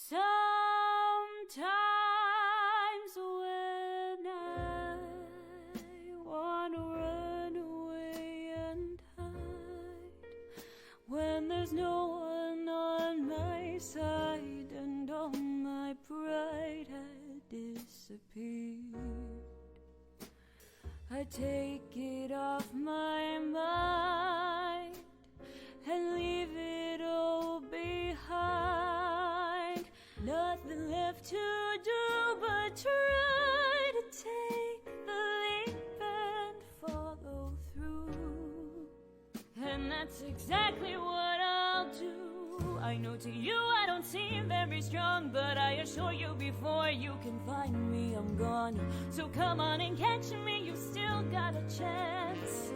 Sometimes when I wanna run away and hide, when there's no one on my side and all my pride had disappeared, I take it off my mind and leave it all behind. Nothing left to do but try to take the leap and follow through. And that's exactly what I'll do. I know to you I don't seem very strong, but I assure you before you can find me, I'm gone. So come on and catch me, you still got a chance.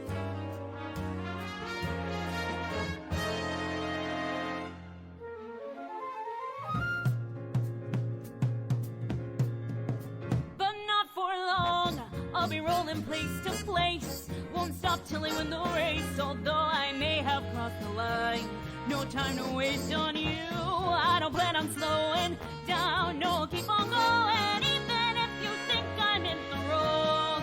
I'll be rolling place to place, won't stop till I win the race. Although I may have crossed the line, no time to waste on you. I don't plan on slowing down, no, keep on going. Even if you think I'm in the wrong,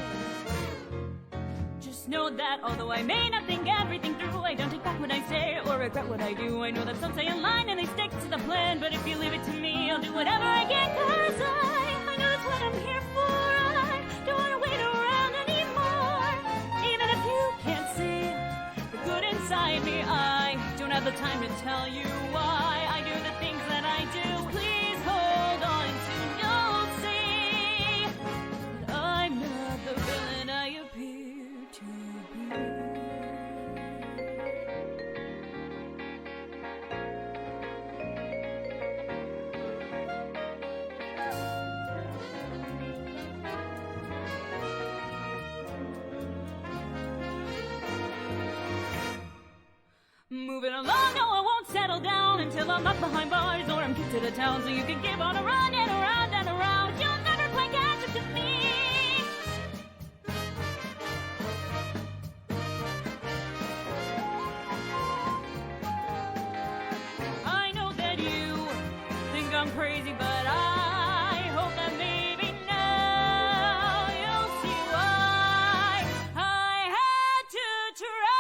just know that although I may not think everything through, I don't take back what I say or regret what I do. I know that some stay in line and they stick to the plan, but if you leave it to me, I'll do whatever I can. Cause I know it's what I'm here for. I don't wanna wait around anymore. Even if you can't see the good inside me, I don't have the time to tell you why I do the things that I do. Please hold on to, don't see that I'm not the villain I appear to be. Moving along, no, I won't settle down until I'm not behind bars or I'm kicked to the town. So you can keep on running around and around. You'll never quite catch up to me. I know that you think I'm crazy, but I hope that maybe now you'll see why I had to try.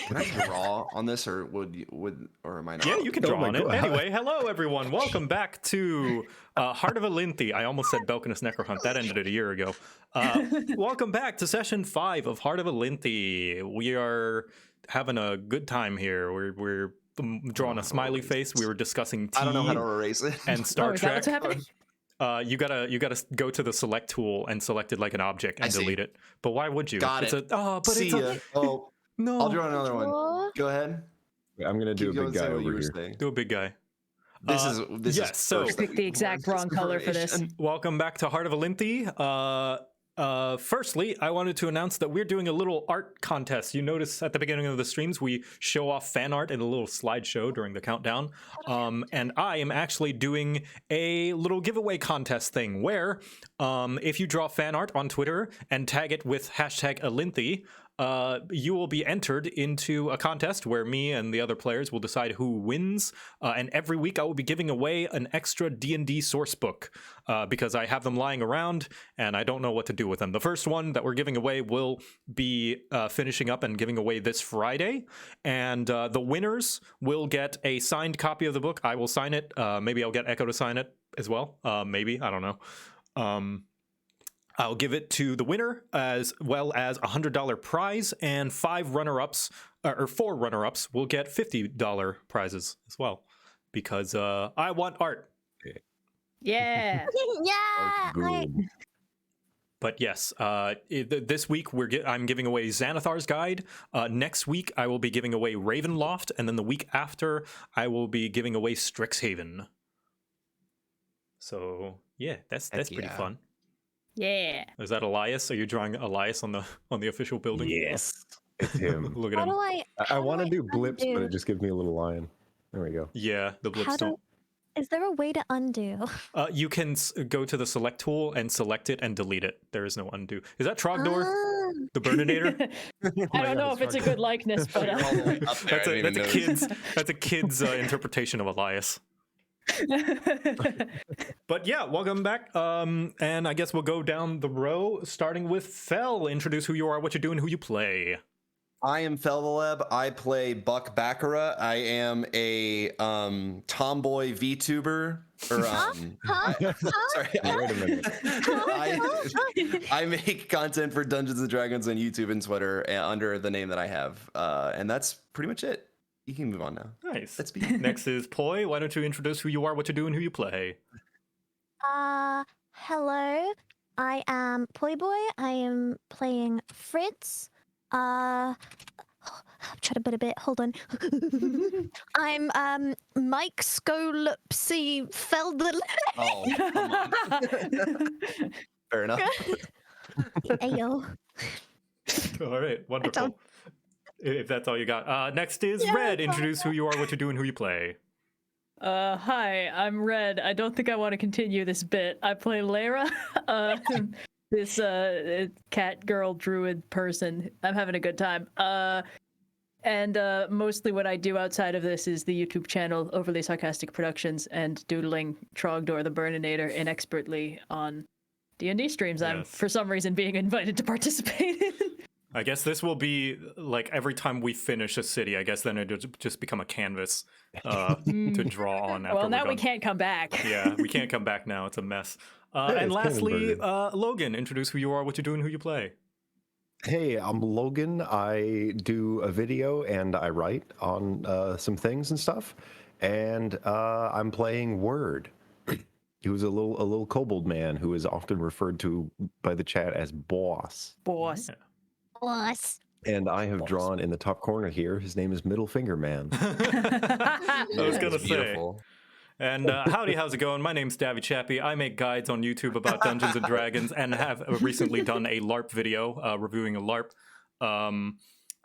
Can I draw on this, or would or am I not? Yeah, you can draw on it. God. Anyway, hello everyone. Welcome back to Heart of Elynthi. I almost said Belkinus Necrohunt. That ended it a year ago. Welcome back to session 5 of Heart of Elynthi. We are having a good time here. We're drawing a smiley face. We were discussing tea I don't know how to erase it. and Star is that Trek. what's happening? You gotta go to the select tool and select it like an object and delete it. But why would you? Got it's it. See ya. Oh, no. I'll draw another one. Go ahead. I'm gonna do Keep a big going, guy say what you over were here. saying. Do a big guy. This is yes, so- first Pick the exact wrong color for this. Welcome back to Heart of Elynthi. Firstly, I wanted to announce that we're doing a little art contest. You notice at the beginning of the streams, we show off fan art in a little slideshow during the countdown. And I am actually doing a little giveaway contest thing where if you draw fan art on Twitter and tag it with hashtag Elynthi, you will be entered into a contest where me and the other players will decide who wins. And every week I will be giving away an extra D&D source book because I have them lying around and I don't know what to do with them. The first one that we're giving away will be finishing up and giving away this Friday. And the winners will get a signed copy of the book. I will sign it. Maybe I'll get Echo to sign it as well. Maybe, I don't know. I'll give it to the winner as well as a $100 prize, and 4 runner-ups will get $50 prizes as well, because I want art. Yeah. Yeah. But yes, this week I'm giving away Xanathar's Guide. Next week I will be giving away Ravenloft, and then the week after I will be giving away Strixhaven. So yeah, that's pretty fun. Yeah. Is that Elias? Are you drawing Elias on the official building? Yes, it's him. Look at How him. do I want to do blips, but undo? it just gives me a little lion. There we go. Yeah, the blips How don't. Is there a way to undo? You can go to the select tool and select it and delete it. There is no undo. Is that Trogdor, Ah. the Burninator? I don't know if it's a good likeness, but That's a kid's interpretation of Elias. But yeah, welcome back. And I guess we'll go down the row, starting with Fel. Introduce who you are, what you do, and who you play. I am Felvaleb. I play Buck Baccarat. I am a tomboy VTuber. Sorry. Wait a minute. I make content for Dungeons and Dragons on YouTube and Twitter under the name that I have, and that's pretty much it. You can move on now. Nice. Let's be. Next is Poi. Why don't you introduce who you are, what you do, and who you play? Hello. I am Poi Boy. I am playing Fritz. I'm trying to put a bit. Hold on. I'm Mike Skolupsy Feldel. Oh, come on. Fair enough. Ayo. All right, wonderful. If that's all you got. Next is Red. Introduce who you are, what you do, and who you play. hi, I'm Red. I don't think I want to continue this bit. I play Lara, this cat girl druid person. I'm having a good time. And mostly what I do outside of this is the YouTube channel Overly Sarcastic Productions and doodling Trogdor the Burninator inexpertly on D&D streams. I'm Yes. for some reason being invited to participate in. I guess this will be like every time we finish a city, I guess then it'll just become a canvas to draw on after Well, we're now done. we can't come back. Yeah, we can't come back now. It's a mess. And it's lastly, Cannon Logan, introduce who you are, what you do, and who you play. Hey, I'm Logan. I do a video and I write on some things and stuff. And I'm playing Word. He was a little kobold man who is often referred to by the chat as Boss. Boss. Boss. And I have drawn in the top corner here. His name is Middle Finger Man. I was gonna say. Beautiful. And howdy, how's it going? My name's Davy Chappie. I make guides on YouTube about Dungeons and Dragons and have recently done a LARP video reviewing a LARP.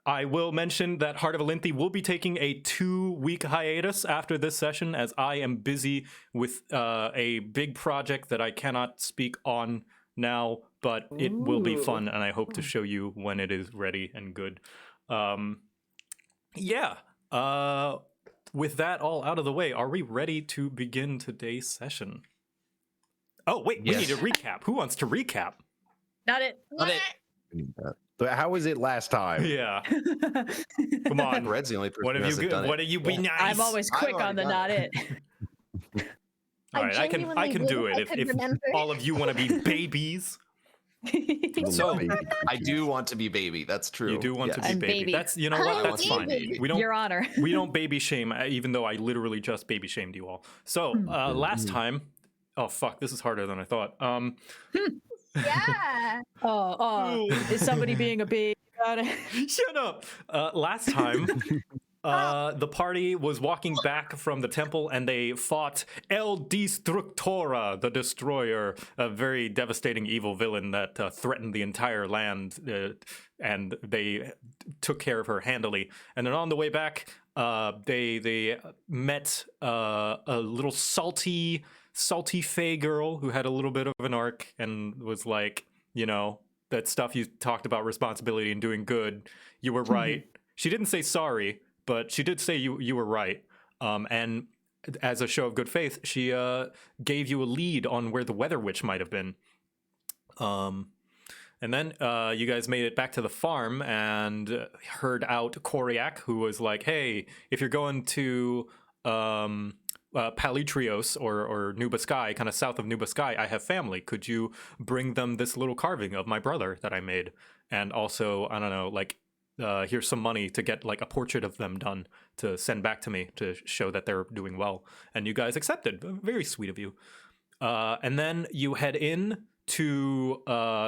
I will mention that Heart of Elynthi will be taking a 2-week hiatus after this session, as I am busy with a big project that I cannot speak on now, but it will be fun, and I hope to show you when it is ready and good. With that all out of the way, are we ready to begin today's session? Oh, wait, we Yes. need a recap. Who wants to recap? Not it. Love it. I need that. How was it last time? Yeah. Come on. Red's the only person What who have you hasn't done What it. do you be nice? I'm always quick already on the got not it. it. All right, I genuinely can do wish I it could if remember. all of you want to be babies. So I do want to be baby. That's true. you do want to be I'm baby. baby. That's you know I what? want That's to be fine. baby. We don't Your Honor. we don't baby shame, even though I literally just baby shamed you all. So last time, oh fuck, this is harder than I thought. Yeah. Oh, is somebody being a baby about it? Shut up. Last time, the party was walking back from the temple and they fought El Destructora, the Destroyer, a very devastating evil villain that threatened the entire land, and they took care of her handily. And then on the way back, they met a little salty Fae girl who had a little bit of an arc and was like, you know, that stuff you talked about responsibility and doing good. You were right. She didn't say sorry, but she did say you were right. And as a show of good faith, she gave you a lead on where the Weather Witch might have been. And then you guys made it back to the farm and heard out Koriak, who was like, hey, if you're going to Palitrios or Nuba Sky, kind of south of Nuba Sky, I have family. Could you bring them this little carving of my brother that I made? And also, I don't know, like, here's some money to get like a portrait of them done to send back to me to show that they're doing well. And you guys accepted. Very sweet of you. And then you head in to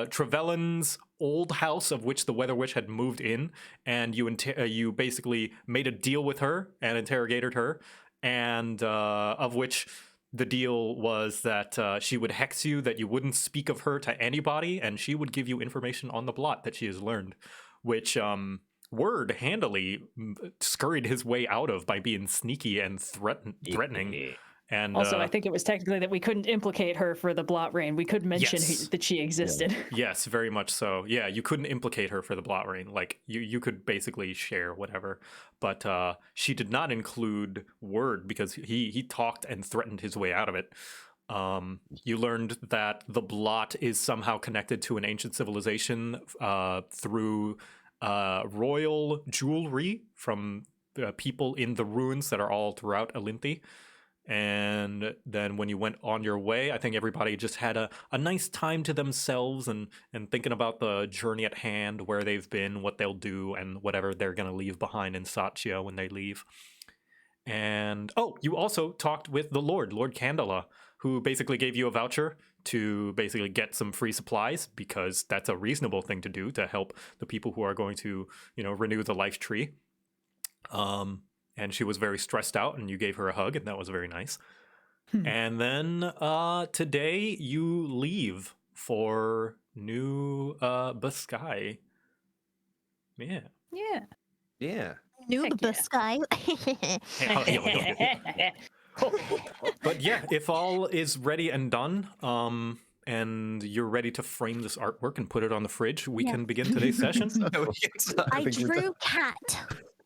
Trevelyan's old house, of which the Weather Witch had moved in, and you basically made a deal with her and interrogated her, and of which the deal was that she would hex you, that you wouldn't speak of her to anybody, and she would give you information on the blot that she has learned, which Word handily scurried his way out of by being sneaky and threatening. And Also, I think it was technically that we couldn't implicate her for the blot rain. We could mention Yes. that she existed. Yes, very much so. Yeah, you couldn't implicate her for the blot rain. Like you could basically share whatever, but she did not include Word because he talked and threatened his way out of it. You learned that the blot is somehow connected to an ancient civilization through royal jewelry from people in the ruins that are all throughout Elynthi. And then when you went on your way, I think everybody just had a nice time to themselves and thinking about the journey at hand, where they've been, what they'll do, and whatever they're going to leave behind in Satya when they leave. And, oh, you also talked with the Lord Candela, who basically gave you a voucher to basically get some free supplies, because that's a reasonable thing to do to help the people who are going to, you know, renew the life tree. And she was very stressed out, and you gave her a hug, and that was very nice. And then today you leave for Nuba Sky. Yeah. Yeah. Yeah. Nuba yeah. Sky. But yeah, if all is ready and done, and you're ready to frame this artwork and put it on the fridge, we can begin today's session. I think we're drew cat.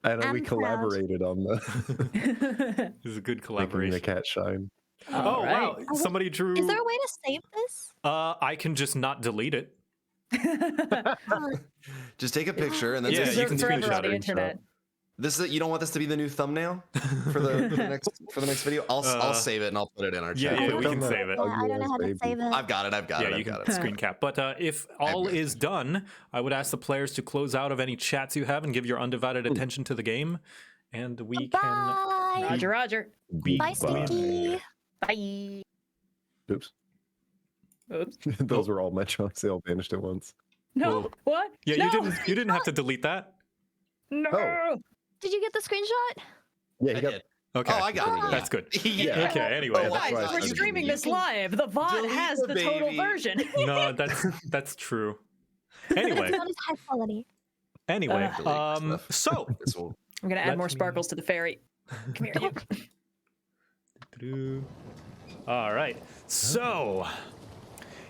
I know we I'm proud. collaborated on the This is a good making collaboration. the cat shine. Oh right. wow! Somebody drew. Is there a way to save this? I can just not delete it. Just take a picture and then Yeah, just you Preserved can forever screenshot on the it. internet. This is, you don't want this to be the new thumbnail for the next video. I'll save it and I'll put it in our chat. Yeah, we Put can on the- save it. Yeah, I don't know how to baby. save it. I've got it. I've got Yeah, it. you I've can got it. screen cap. But if all got it. is done, I would ask the players to close out of any chats you have and give your undivided attention to the game, and we can. Bye. Roger, Roger. Be Bye, Sticky. Bye. Oops. Oops. Those were all my chunks. They all vanished at once. No. Whoa. What? Yeah, no. you didn't have to delete that. No. Oh. Did you get the screenshot? Yeah, I you got did. Okay. Oh, I got it. That's good. Yeah. Okay. Anyway, Oh, that's Guys, why I we're started streaming deleting. this live. The VOD Delete has the the total baby. version. no, that's true. Anyway, It's not as high quality. anyway. Delete stuff. So. This will- I'm gonna add Let more me- sparkles to the fairy. Come here, you. All right. So,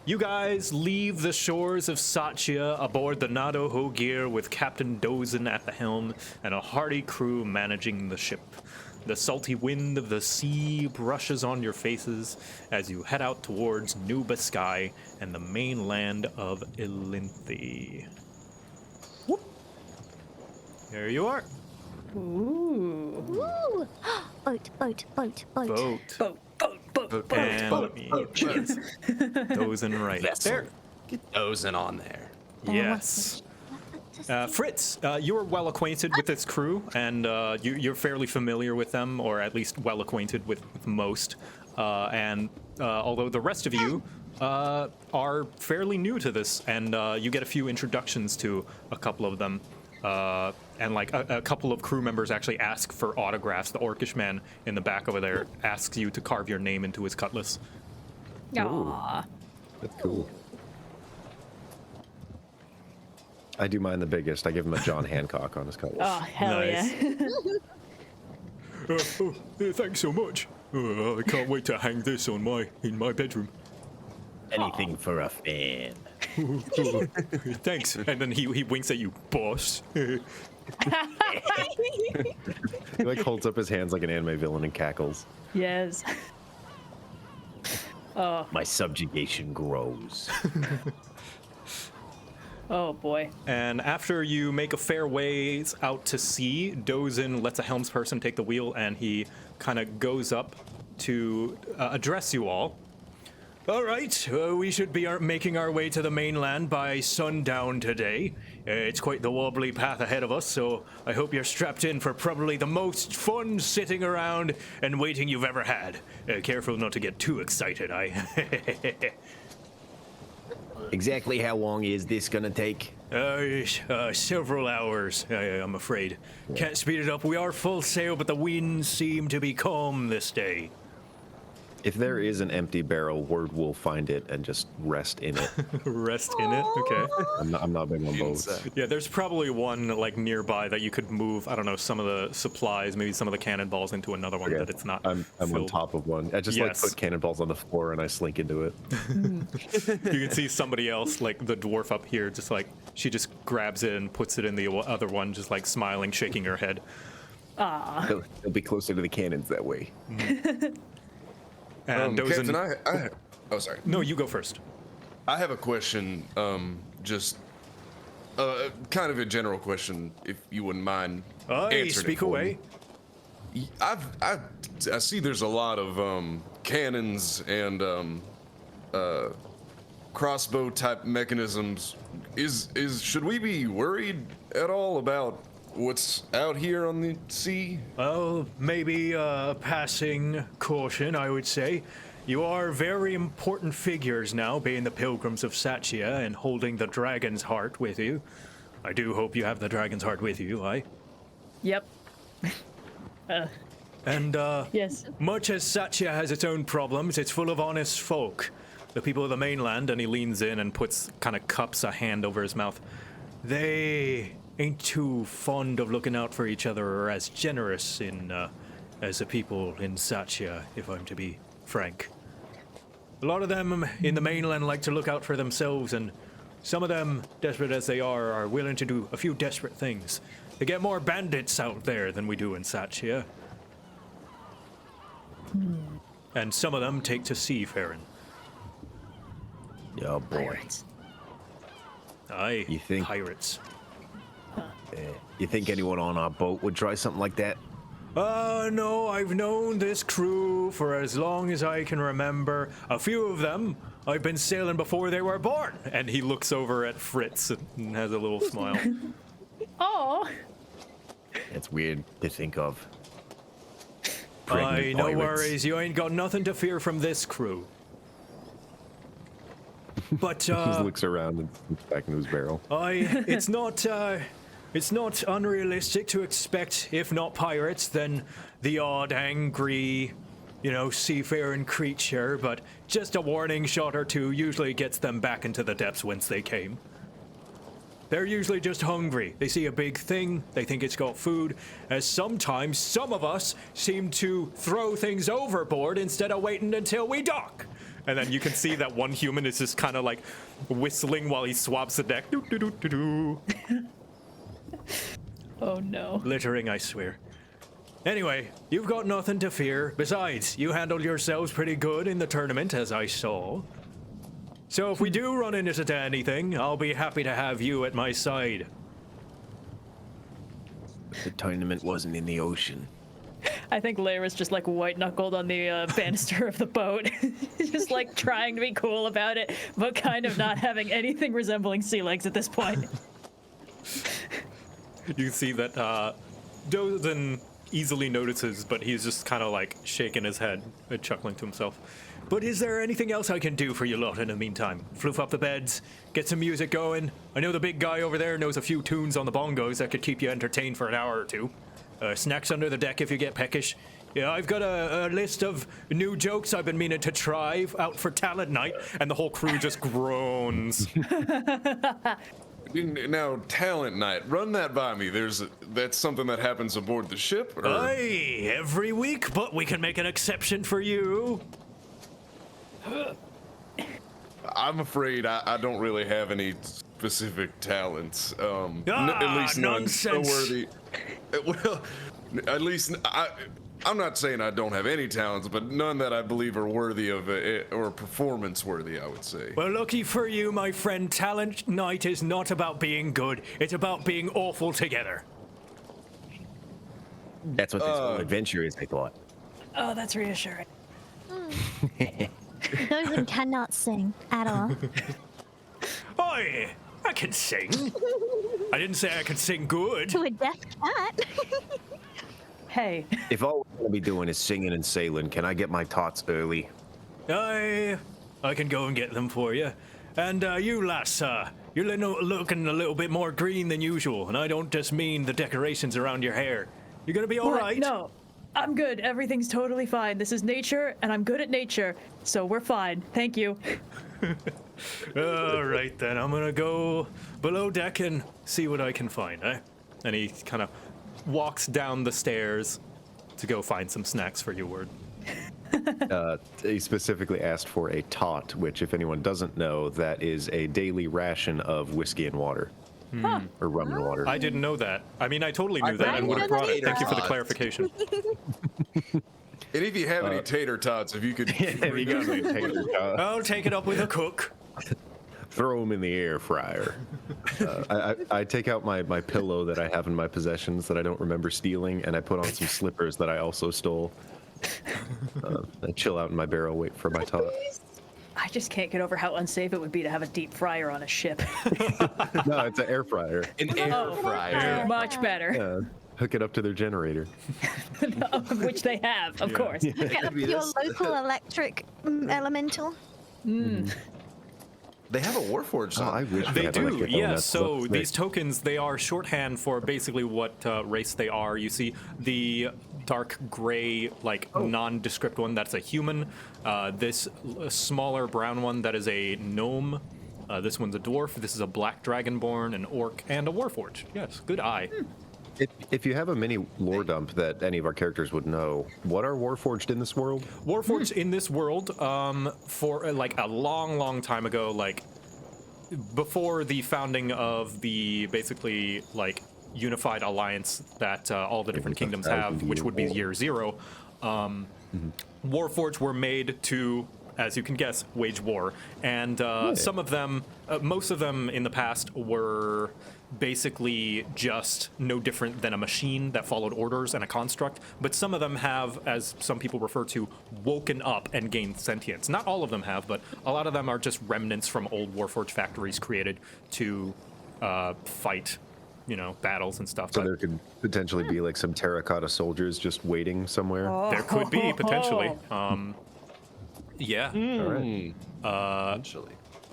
you guys leave the shores of Satya aboard the Nado Hogir with Captain Dozen at the helm and a hardy crew managing the ship. The salty wind of the sea brushes on your faces as you head out towards Nuba Sky and the mainland of Elynthi. There you are. Ooh. Ooh. Boat, boat, boat, boat. Boat. Boat, boat, boat, boat. And let me get those in right there. Get those in on there. Yes. Fritz, you're well acquainted with this crew, and you're fairly familiar with them, or at least well acquainted with most. And although the rest of you are fairly new to this, and you get a few introductions to a couple of them. And like a couple of crew members actually ask for autographs. The orcish man in the back over there asks you to carve your name into his cutlass. Aww. That's cool. I do mine the biggest. I give him a John Hancock on his cutlass. Oh, hell Nice. yeah. Thanks so much. I can't wait to hang this on in my bedroom. Anything for a fan. Thanks. And then he winks at you, boss. He like holds up his hands like an anime villain and cackles. Yes. Oh, My subjugation grows. oh boy. And after you make a fair ways out to sea, Dozin lets a helmsperson take the wheel, and he kind of goes up to address you all. All right, we should be making our way to the mainland by sundown today. It's quite the wobbly path ahead of us, so I hope you're strapped in for probably the most fun sitting around and waiting you've ever had. Careful not to get too excited, Exactly how long is this gonna take? Several hours, I'm afraid. Can't speed it up. We are full sail, but the winds seem to be calm this day. If there is an empty barrel, Word will find it and just rest in it. Rest in it? Okay. I'm not big on boats. Yeah, there's probably one like nearby that you could move, I don't know, some of the supplies, maybe some of the cannonballs into another one that it's not I'm on filled. top of one. I just like Yes. put cannonballs on the floor and I slink into it. You can see somebody else, like the dwarf up here, just like, she just grabs it and puts it in the other one, just like smiling, shaking her head. They'll be closer to the cannons that way. And Dozin... Captain, oh, sorry. No, you go first. I have a question, just kind of a general question, if you wouldn't mind answering Speak it for away. me. I see there's a lot of cannons and crossbow type mechanisms. Should we be worried at all about what's out here on the sea? Well, maybe passing caution, I would say. You are very important figures now, being the pilgrims of Satya and holding the dragon's heart with you. I do hope you have the dragon's heart with you, Yep. And, Yes. much as Satya has its own problems, it's full of honest folk. The people of the mainland, and he leans in and kind of cups a hand over his mouth. They ain't too fond of looking out for each other or as generous as the people in Satya, if I'm to be frank. A lot of them in the mainland like to look out for themselves, and some of them, desperate as they are willing to do a few desperate things. They get more bandits out there than we do in Satya. And some of them take to seafaring. Oh boy. Pirates. Aye, You think- pirates. You think anyone on our boat would try something like that? No, I've known this crew for as long as I can remember. A few of them, I've been sailing before they were born. And he looks over at Fritz and has a little smile. Oh. It's weird to think of. Aye, Pregnant no pirates. worries. You ain't got nothing to fear from this crew. But, He just looks around and looks back into his barrel. It's not unrealistic to expect, if not pirates, then the odd angry, seafaring creature, but just a warning shot or two usually gets them back into the depths whence they came. They're usually just hungry. They see a big thing, they think it's got food, as sometimes some of us seem to throw things overboard instead of waiting until we dock. And then you can see that one human is just kind of like whistling while he swabs the deck. Doo, doo, doo, doo, doo. Oh no. Littering, I swear. Anyway, you've got nothing to fear. Besides, you handled yourselves pretty good in the tournament, as I saw. So if we do run into anything, I'll be happy to have you at my side. The tournament wasn't in the ocean. I think Lyra's just like white knuckled on the banister of the boat, just like trying to be cool about it, but kind of not having anything resembling sea legs at this point. You see that Dozen easily notices, but he's just kind of like shaking his head and chuckling to himself. But is there anything else I can do for you lot in the meantime? Floof up the beds, get some music going. I know the big guy over there knows a few tunes on the bongos that could keep you entertained for an hour or two. Snacks under the deck if you get peckish. Yeah, I've got a list of new jokes I've been meaning to try out for talent night, and the whole crew just groans. Now, talent night, run that by me. That's something that happens aboard the ship? Or? Aye, every week, but we can make an exception for you. I'm afraid I don't really have any specific talents. At least none so nonsense. worthy. Well, at least I'm not saying I don't have any talents, but none that I believe are worthy of or performance worthy, I would say. Well, lucky for you, my friend, talent night is not about being good. It's about being awful together. That's what this whole adventure is, I thought. Oh, that's reassuring. Dozen cannot sing at all. Oi, I can sing. I didn't say I could sing good. To a deaf cat. Hey, If all we're gonna be doing is singing and sailing, can I get my tots early? I can go and get them for you. And you, lass, you're looking a little bit more green than usual, and I don't just mean the decorations around your hair. You're gonna be all what? right. No, I'm good. Everything's totally fine. This is nature, and I'm good at nature, so we're fine. Thank you. All right, then. I'm gonna go below deck and see what I can find, eh? And he kind of walks down the stairs to go find some snacks for you, Word. He specifically asked for a tot, which, if anyone doesn't know, that is a daily ration of whiskey and water. Or rum and water. I didn't know that. I mean, I totally knew that and would have didn't brought it. Thank you for the either. clarification. And if you have any tater tots, if you could Have you got any tater tots? I'll take it up with a cook. Throw them in the air fryer. I take out my pillow that I have in my possessions that I don't remember stealing, and I put on some slippers that I also stole. I chill out in my barrel, wait for my tot. I just can't get over how unsafe it would be to have a deep fryer on a ship. No, it's an air fryer. An air fryer. Much better. Yeah, hook it up to their generator. Which they have, of course. Get up your local electric elemental. They have a Warforged. Oh, I wish They had an do, electric yes. elemental. So That's these tokens, they are shorthand for basically what race they are. You see the dark gray, like nondescript one, that's a human. This smaller brown one, that is a gnome. This one's a dwarf. This is a black dragonborn, an orc, and a warforged. Yes, good eye. If you have a mini lore dump that any of our characters would know, what are Warforged in this world? Warforged in this world, for like a long, long time ago, like before the founding of the basically like unified alliance that all the different kingdoms have, which would be year zero, Warforged were made to, as you can guess, wage war. And some of them, most of them in the past were basically just no different than a machine that followed orders and a construct, but some of them have, as some people refer to, woken up and gained sentience. Not all of them have, but a lot of them are just remnants from old Warforged factories created to fight, you know, battles and stuff. So But there could potentially be like some terracotta soldiers just waiting somewhere. there could be, potentially. Yeah. All right. Potentially.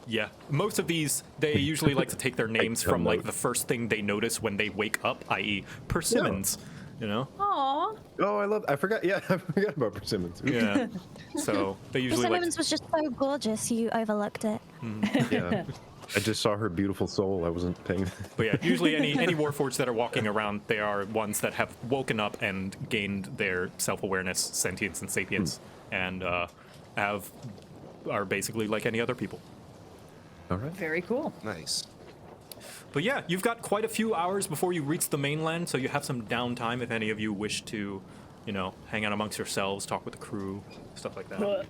Yeah, most of these, they usually like to take their names from like note. the first thing they notice when they wake up, i.e. persimmons, you know? Aw. Oh, I forgot. Yeah, I forgot about persimmons. Oops. Yeah. So they usually like, Persimmons was just so gorgeous, you overlooked it. Yeah. I just saw her beautiful soul. I wasn't paying. but yeah, usually any Warforged that are walking around, they are ones that have woken up and gained their self-awareness, sentience, and sapience, and are basically like any other people. All right. Very cool. Nice. But yeah, you've got quite a few hours before you reach the mainland, so you have some downtime if any of you wish to, you know, hang out amongst yourselves, talk with the crew, stuff like that.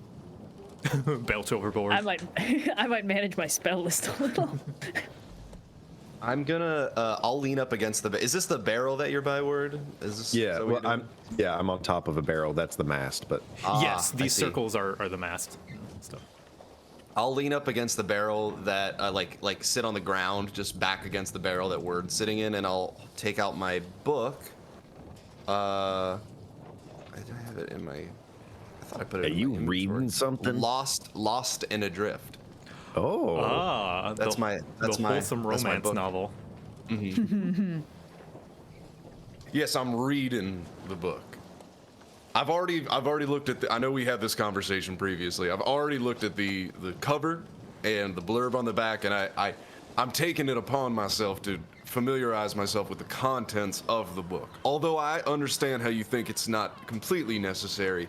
Belch overboard. I might manage my spell list a little. I'm gonna. I'll lean up against the. Is this the barrel that you're by, Word? Is this? Yeah, is that well, what you're doing? I'm on top of a barrel. That's the mast, but Yes, I these see. circles are the mast stuff. I'll lean up against the barrel that like sit on the ground, just back against the barrel that Word's sitting in, and I'll take out my book. I have it in my. I thought I put it. Are in you my reading inventory. something? Lost and Adrift. oh, That's the, my wholesome that's my romance book. novel. Yes, I'm reading the book. I've already looked at I know we had this conversation previously. I've already looked at the cover and the blurb on the back, and I'm taking it upon myself to familiarize myself with the contents of the book. Although I understand how you think it's not completely necessary,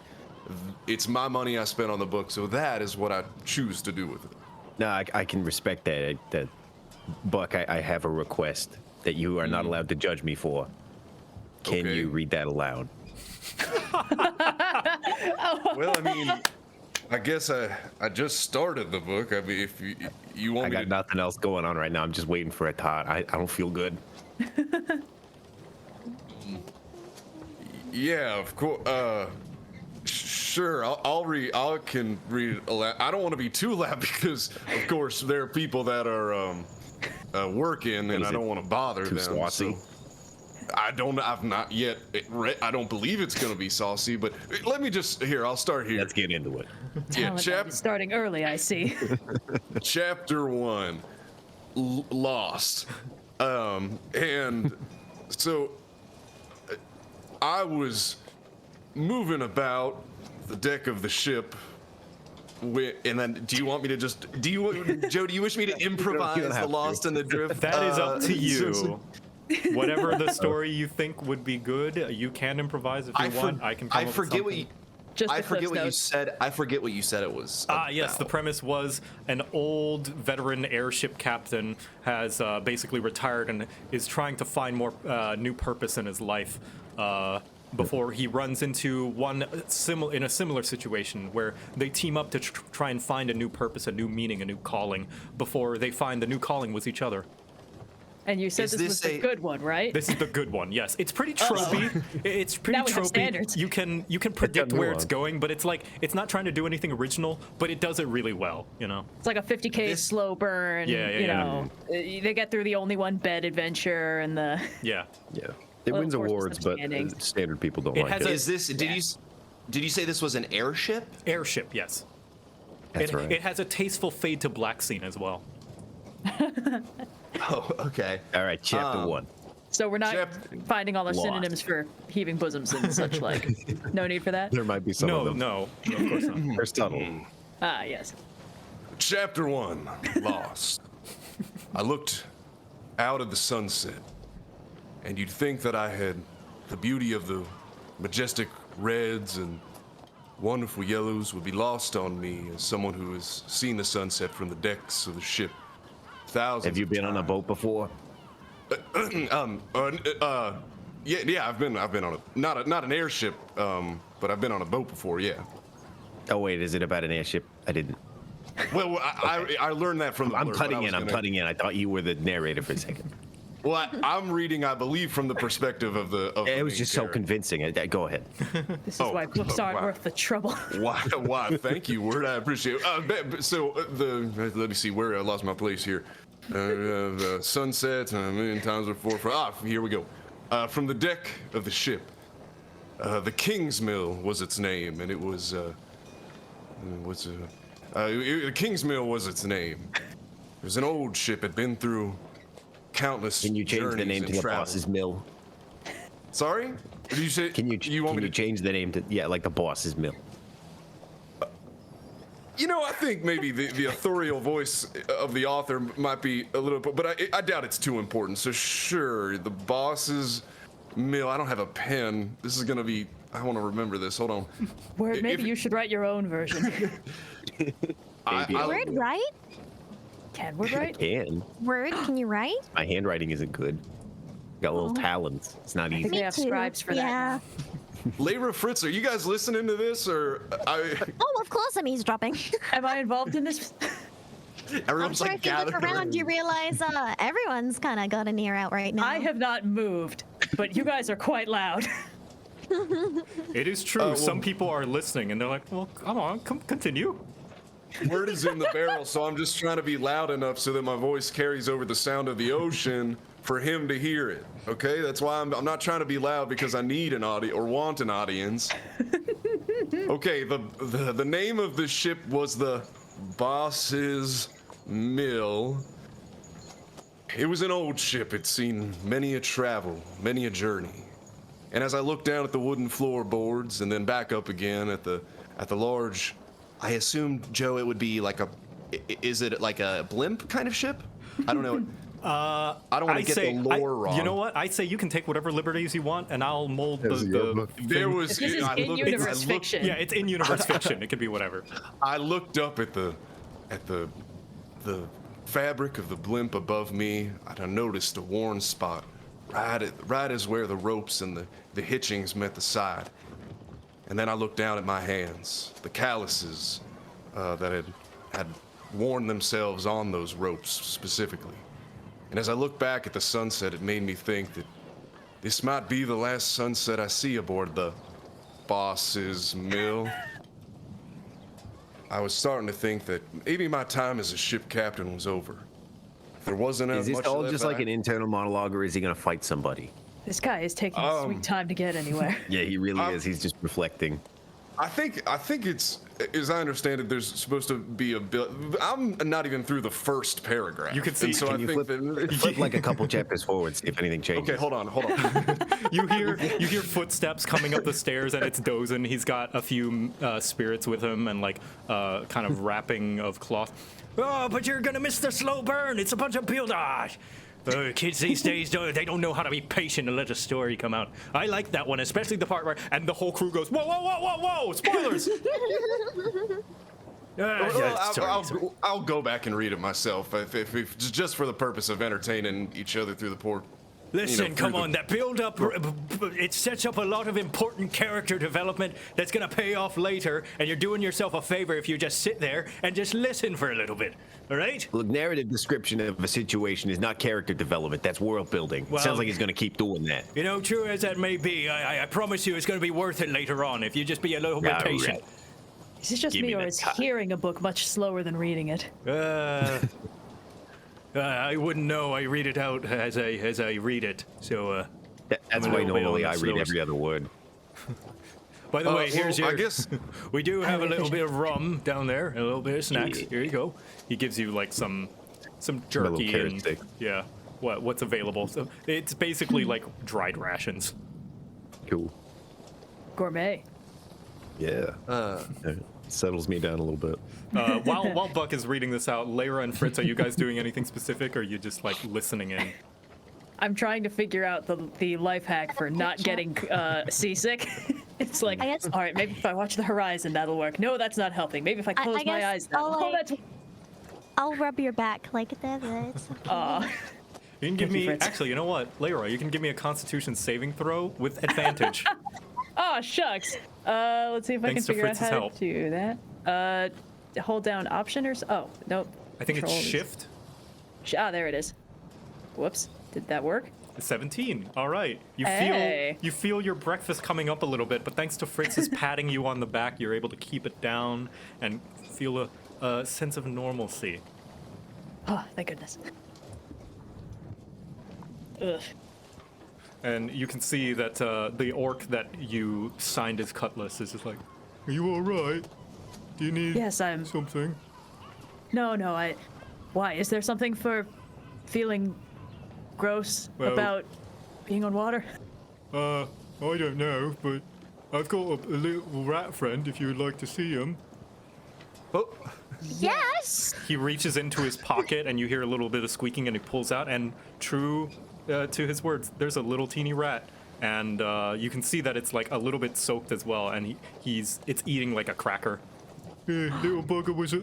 it's my money I spent on the book, so that is what I choose to do with it. No, I can respect that. Buck, I have a request that you are not allowed to judge me for. Can Okay. you read that aloud? Well, I mean, I guess I just started the book. I mean, if you want I me got to, nothing else going on right now. I'm just waiting for a thought. I don't feel good. yeah, of course. Sure, I can read it aloud. I don't want to be too loud because, of course, there are people that are working, and Is I it don't want to bother too them. saucy? So I've not yet read. I don't believe it's going to be saucy, but let me I'll start here. Let's get into it. Yeah, Talent is starting early, I see. Chapter 1, Lost. And so I was moving about the deck of the ship. And then, do you want me to just? Joe? Do you wish me to improvise have the to. Lost and the Drift? That is up to so- you. Whatever the story you think would be good, you can improvise if you want. I can. Come I up with forget what something. you. Just I the forget Cliff's what you Notes. said. I forget what you said it was. Yes, the about. premise was an old veteran airship captain has basically retired and is trying to find more new purpose in his life before he runs into in a similar situation where they team up to try and find a new purpose, a new meaning, a new calling before they find the new calling was each other. And you said Is this was this the a- good one, right? This is the good one. Yes, it's pretty tropey. It's pretty Now we have tropey. standards. You can predict where it's nuance. going, but it's like it's not trying to do anything original, but it does it really well. You know. It's like a 50K This- slow burn. Yeah, yeah, you yeah. know, they get through the only one bed adventure and the. Yeah. yeah, it Well, wins of course, awards, but misunderstanding. standard people don't It like has it. a- Is this? Did you say this was an airship? Airship, yes. That's right. It has a tasteful fade to black scene as well. Oh, okay. All right, chapter 1. So we're not finding all the Lost. synonyms for heaving bosoms and such like. No need for that. There might be some of No, them. no, of course not. They're subtle. Ah, yes. Chapter 1, Lost. I looked out at the sunset, and you'd think that I had the beauty of the majestic reds and wonderful yellows would be lost on me as someone who has seen the sunset from the decks of the ship thousands Have you of been on a times. boat before? Yeah, I've been on a not an airship, but I've been on a boat before. Yeah. Oh wait, is it about an airship? I didn't. Well, I learned that from the I'm blurb, but cutting I was in. I'm gonna- cutting in. I thought you were the narrator for a second. Well, I'm reading, I believe, from the perspective of the. Of the It was main just so character. convincing. Go ahead. This is why books aren't wow. worth the trouble. Why? Thank you, Word. I appreciate it. Let me see where I lost my place here. The sunset a million times before. Here we go. From the deck of the ship, the King's Mill was its name, and it was the King's Mill was its name. It was an old ship. Had been through countless. Can you change the journeys name and to the travel. boss's mill? Sorry? What did you say? Can you want me to change the name to like the boss's mill? You know, I think maybe the authorial voice of the author might be a little, but I doubt it's too important. So sure, the boss's mill. I don't have a pen. This is gonna be. I want to remember this. Hold on. Word, maybe If- you should write your own version. Word, right? Can Word write? Can. Word, can you write? My handwriting isn't good. Got little talons. It's not I think easy. they have too. scribes for Yeah. that. Layra Fritz, are you guys listening to this, or I? Oh, of course I'm eavesdropping. Am I involved in this? I'm Everyone's sure like if you look gathered around, you realize everyone's kind of got an ear out right now. I have not moved, but you guys are quite loud. It is true. Some people are listening, and they're like, "Well, come on, continue." Word is in the barrel, so I'm just trying to be loud enough so that my voice carries over the sound of the ocean for him to hear it. Okay, that's why I'm not trying to be loud because I need an audience or want an audience. Okay, the name of the ship was the Boss's Mill. It was an old ship. It'd seen many a travel, many a journey. And as I looked down at the wooden floorboards and then back up again at the large, I assumed, Joe, it would be like is it like a blimp kind of ship? I don't know. I don't want to get the lore wrong. You know what? I say you can take whatever liberties you want, and I'll mold the there was. This is in-universe fiction. Yeah, it's in-universe fiction. It could be whatever. I looked up at the fabric of the blimp above me, and I noticed a worn spot right as where the ropes and the hitchings met the side. And then I looked down at my hands, the calluses that had worn themselves on those ropes specifically. And as I looked back at the sunset, it made me think that this might be the last sunset I see aboard the Boss's Mill. I was starting to think that maybe my time as a ship captain was over. There wasn't Is this much all left just like an internal monologue, or is he gonna fight somebody? This guy is taking sweet time to get anywhere. Yeah, he really is. He's just reflecting. I think it's, as I understand it, there's supposed to be a bill. I'm not even through the first paragraph. You can see. And so Can I you think flip like a couple chapters forward, see if anything changes? Okay, hold on. You hear footsteps coming up the stairs, and it's Dozen. He's got a few spirits with him, and like kind of wrapping of cloth. Oh, but you're gonna miss the slow burn. It's a bunch of build-osh. Kids these days, they don't know how to be patient and let a story come out. I like that one, especially the part where, and the whole crew goes, whoa, whoa, whoa, whoa, whoa, spoilers! I'll go back and read it myself, if just for the purpose of entertaining each other through the port. Listen, come on, that build-up, it sets up a lot of important character development that's gonna pay off later, and you're doing yourself a favor if you just sit there and just listen for a little bit, all right? Look, narrative description of a situation is not character development. That's world building. Well, Sounds like he's gonna keep doing that. You know, true as that may be, I promise you it's gonna be worth it later on if you just be a little bit patient. Right. Is this just Give me, me or the is time. hearing a book much slower than reading it? I wouldn't know. I read it out as I read it. So That's I'm a why little bit normally on I the read slower every other word. By the way, here's well, your. I guess we do have a little bit of rum down there, and a little bit of snacks. Yeah. Here you go. He gives you like some little jerky carrot and stick. yeah, what's available. So it's basically like dried rations. Cool. Gourmet. Yeah. Settles me down a little bit. While Buck is reading this out, Layra and Fritz, are you guys doing anything specific, or are you just like listening in? I'm trying to figure out the life hack for not getting seasick. It's like, I guess- all right, maybe if I watch the horizon, that'll work. No, that's not helping. Maybe if I close my guess eyes, that'll. I'll, Oh, that's. I'll rub your back like that. It's okay. Aw. You can give Thank you, me. Fritz. Actually, you know what, Layra, you can give me a Constitution saving throw with advantage. Oh, shucks. Let's see if Thanks to I can figure out Fritz's how help. to do that. Hold down Option or oh, nope. I think it's Control. Shift. There it is. Whoops. Did that work? 17. All right. Hey. You feel your breakfast coming up a little bit, but thanks to Fritz's patting you on the back, you're able to keep it down and feel a sense of normalcy. Oh, thank goodness. Ugh. And you can see that the orc that you signed as Cutlass is just like, "Are you all right? Do you need Yes, I'm. something?" No, I. Why? Is there something for feeling gross Well- about being on water? I don't know, but I've got a little rat friend if you would like to see him. Oh, Yes. He reaches into his pocket, and you hear a little bit of squeaking, and he pulls out, and true to his words, there's a little teeny rat, and you can see that it's like a little bit soaked as well, and it's eating like a cracker. Little bugger was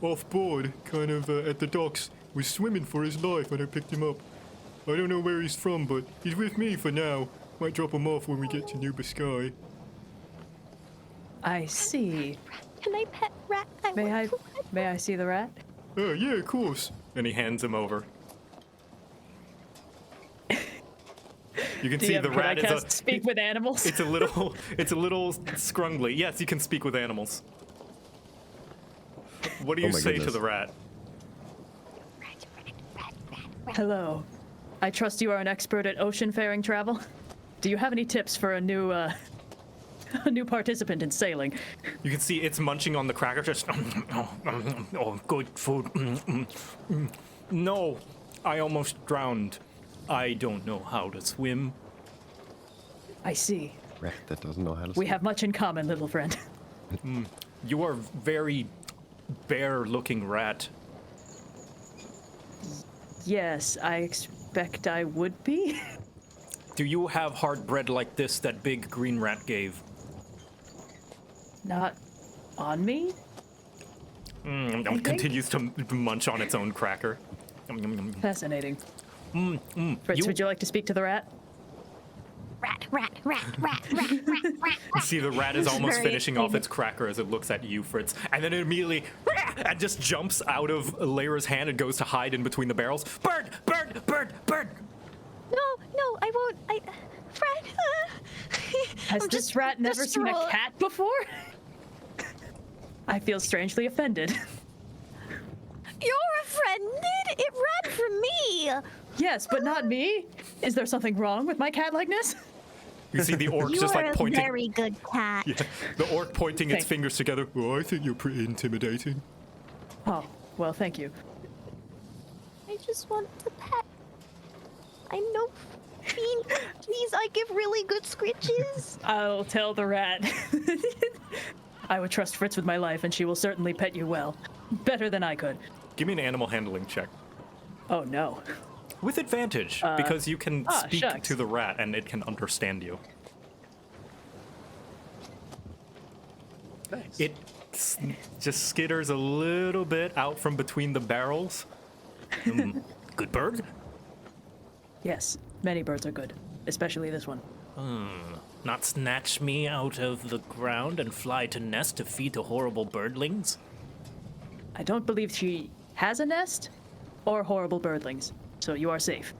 off board, kind of at the docks, was swimming for his life when I picked him up. I don't know where he's from, but he's with me for now. Might drop him off when we get to Nuba Sky. I see. Can I pet rat? May I? want to pet May I see the rat? Oh, yeah, of course. And he hands him over. You can see DM, the can I rat is cast speak with animals? it's a little scrungly. Yes, you can speak with animals. What do you Oh my say to goodness. the rat? Hello. I trust you are an expert at ocean-faring travel. Do you have any tips for a new a new participant in sailing? You can see it's munching on the cracker, just oh, good food. No, I almost drowned. I don't know how to swim. I see. Rat that doesn't know how to We swim. have much in common, little friend. You are very bear-looking rat. Yes, I expect I would be. Do you have hard bread like this that big green rat gave? Not on me? think. Continues to munch on its own cracker. Fascinating. You- Fritz, would you like to speak to the rat? Rat, rat, rat, rat, rat, rat, rat. You see the rat is This is almost very finishing off exciting. its cracker as it looks at you, Fritz, and then it immediately and just jumps out of Lyra's hand and goes to hide in between the barrels. Bird, bird, bird, bird. No, no, I won't. Fred. Has I'm this just rat never seen a distraught. cat before? I feel strangely offended. You're offended? It ran from me. Yes, but not me. Is there something wrong with my cat likeness? You see the orc You just are like a pointing. very good cat. Yeah, the orc pointing its Thank- fingers together. Oh, I think you're pretty intimidating. Oh, well, thank you. I just want to pet. I know. Please, I give really good scritches. I'll tell the rat. I would trust Fritz with my life, and she will certainly pet you well. Better than I could. Give me an animal handling check. Oh, no. With advantage, because you can speak shucks. to the rat and it can understand you. Nice. It just skitters a little bit out from between the barrels. Good bird? Yes, many birds are good, especially this one. Not snatch me out of the ground and fly to nest to feed the horrible birdlings? I don't believe she has a nest or horrible birdlings, so you are safe.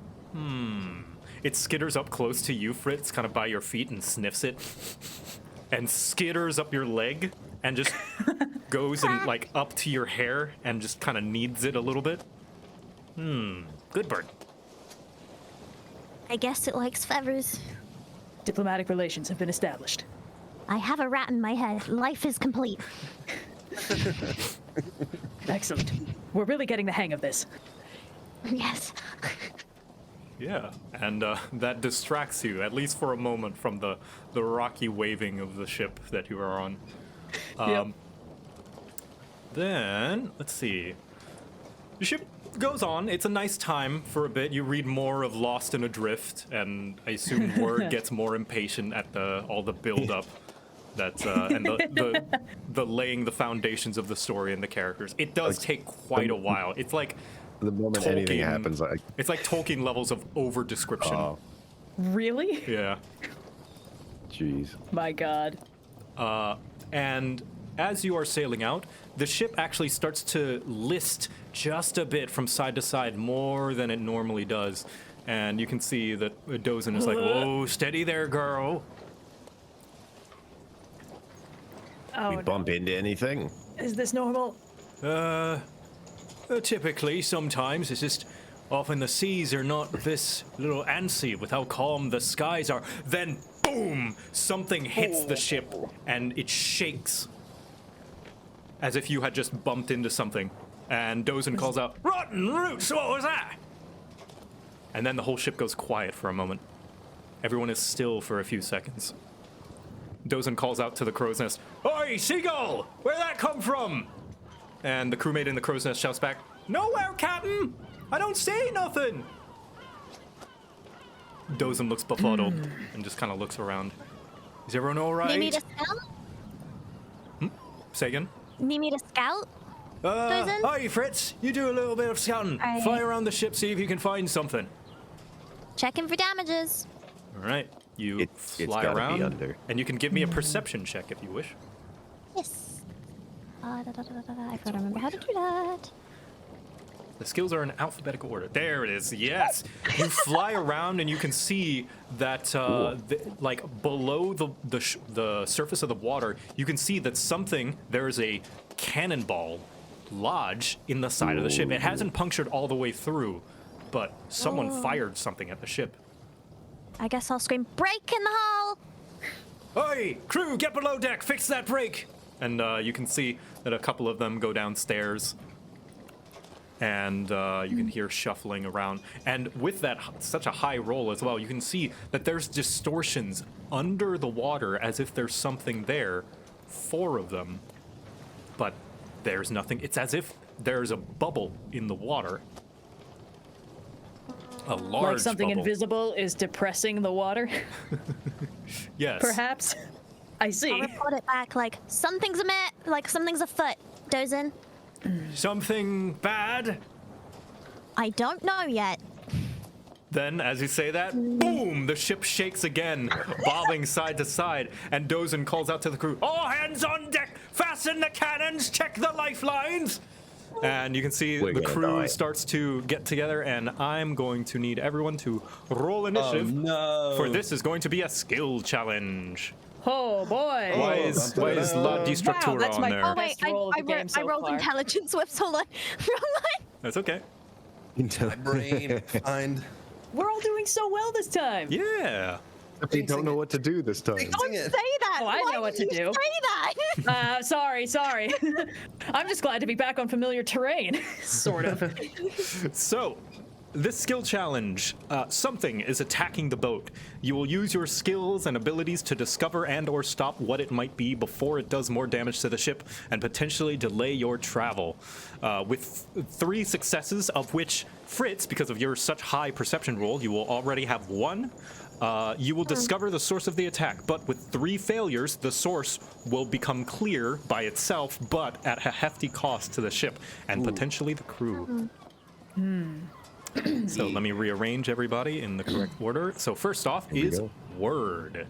It skitters up close to you, Fritz, kind of by your feet, and sniffs it. And skitters up your leg and just goes and like up to your hair and just kind of kneads it a little bit. Good bird. I guess it likes feathers. Diplomatic relations have been established. I have a rat in my head. Life is complete. Excellent. We're really getting the hang of this. Yes. Yeah, and that distracts you, at least for a moment, from the rocky waving of the ship that you are on. Yep. Then, let's see. The ship goes on. It's a nice time for a bit. You read more of Lost in Adrift, and I assume Word gets more impatient at all the build-up that's and the laying the foundations of the story and the characters. It does take quite a while. It's like The moment anything Tolkien- happens, like, it's like Tolkien levels of over-description. oh, Really? Yeah. jeez. My god. And as you are sailing out, the ship actually starts to list just a bit from side to side, more than it normally does. And you can see that Dozin is like, "Whoa, steady there, girl." Oh, We no. bump into anything? Is this normal? Typically, sometimes it's just often the seas are not this little antsy with how calm the skies are. Then, boom! Something hits the ship and it shakes as if you had just bumped into something. And Dozin calls out, "Rotten roots! What was that?" And then the whole ship goes quiet for a moment. Everyone is still for a few seconds. Dozin calls out to the crow's nest, "Oi, seagull! Where'd that come from?" And the crewmate in the crow's nest shouts back, "Nowhere, Captain! I don't see nothing!" Dozin looks befuddled and just kind of looks around. Is everyone all right? Need me to scout? Say again? Need me to scout? Dozin? Hi, Fritz. You do a little bit of scouting. Aye. Fly around the ship, see if you can find something. Checking for damages. All right. You It's fly gotta be around, under. and you can give me a perception check if you wish. Yes. I gotta remember how to do that. The skills are in alphabetical order. There it is. Yes. You fly around and you can see that, like below the surface of the water, you can see that there's a cannonball lodged in the side of the ship. It hasn't punctured all the way through, but someone fired something at the ship. I guess I'll scream, break in the hull! Oi, crew, get below deck, fix that break! And you can see that a couple of them go downstairs. And you can hear shuffling around. And with that, such a high roll as well, you can see that there's distortions under the water as if there's something there. 4 of them. But there's nothing. It's as if there's a bubble in the water. A large Like something bubble. invisible is depressing the water, Yes. perhaps. I I'll see. report it back like something's afoot, Dozin. Something bad? I don't know yet. Then, as you say that, boom, the ship shakes again, bobbing side to side, and Dozin calls out to the crew, all hands on deck, fasten the cannons, check the lifelines! And you can see We're the gonna crew die. starts to get together, and I'm going to need everyone to roll initiative, for this is going to be a skill challenge. Oh boy. Why is La Distractura Wow, that's on my there? best roll of the game so rolled far. intelligence whips. Hold on. Wrong one. That's okay. My brain, find. We're all doing so well this time. Yeah. You don't know what to do this time. Don't say that. Oh, I Why know what did to you do. Say that. Sorry. I'm just glad to be back on familiar terrain, sort of. So, this skill challenge, something is attacking the boat. You will use your skills and abilities to discover and or stop what it might be before it does more damage to the ship and potentially delay your travel. With 3 successes, of which Fritz, because of your such high perception roll, you will already have 1. You will discover the source of the attack, but with 3 failures, the source will become clear by itself, but at a hefty cost to the ship and potentially the crew. So let me rearrange everybody in the correct order. So first off is go. word.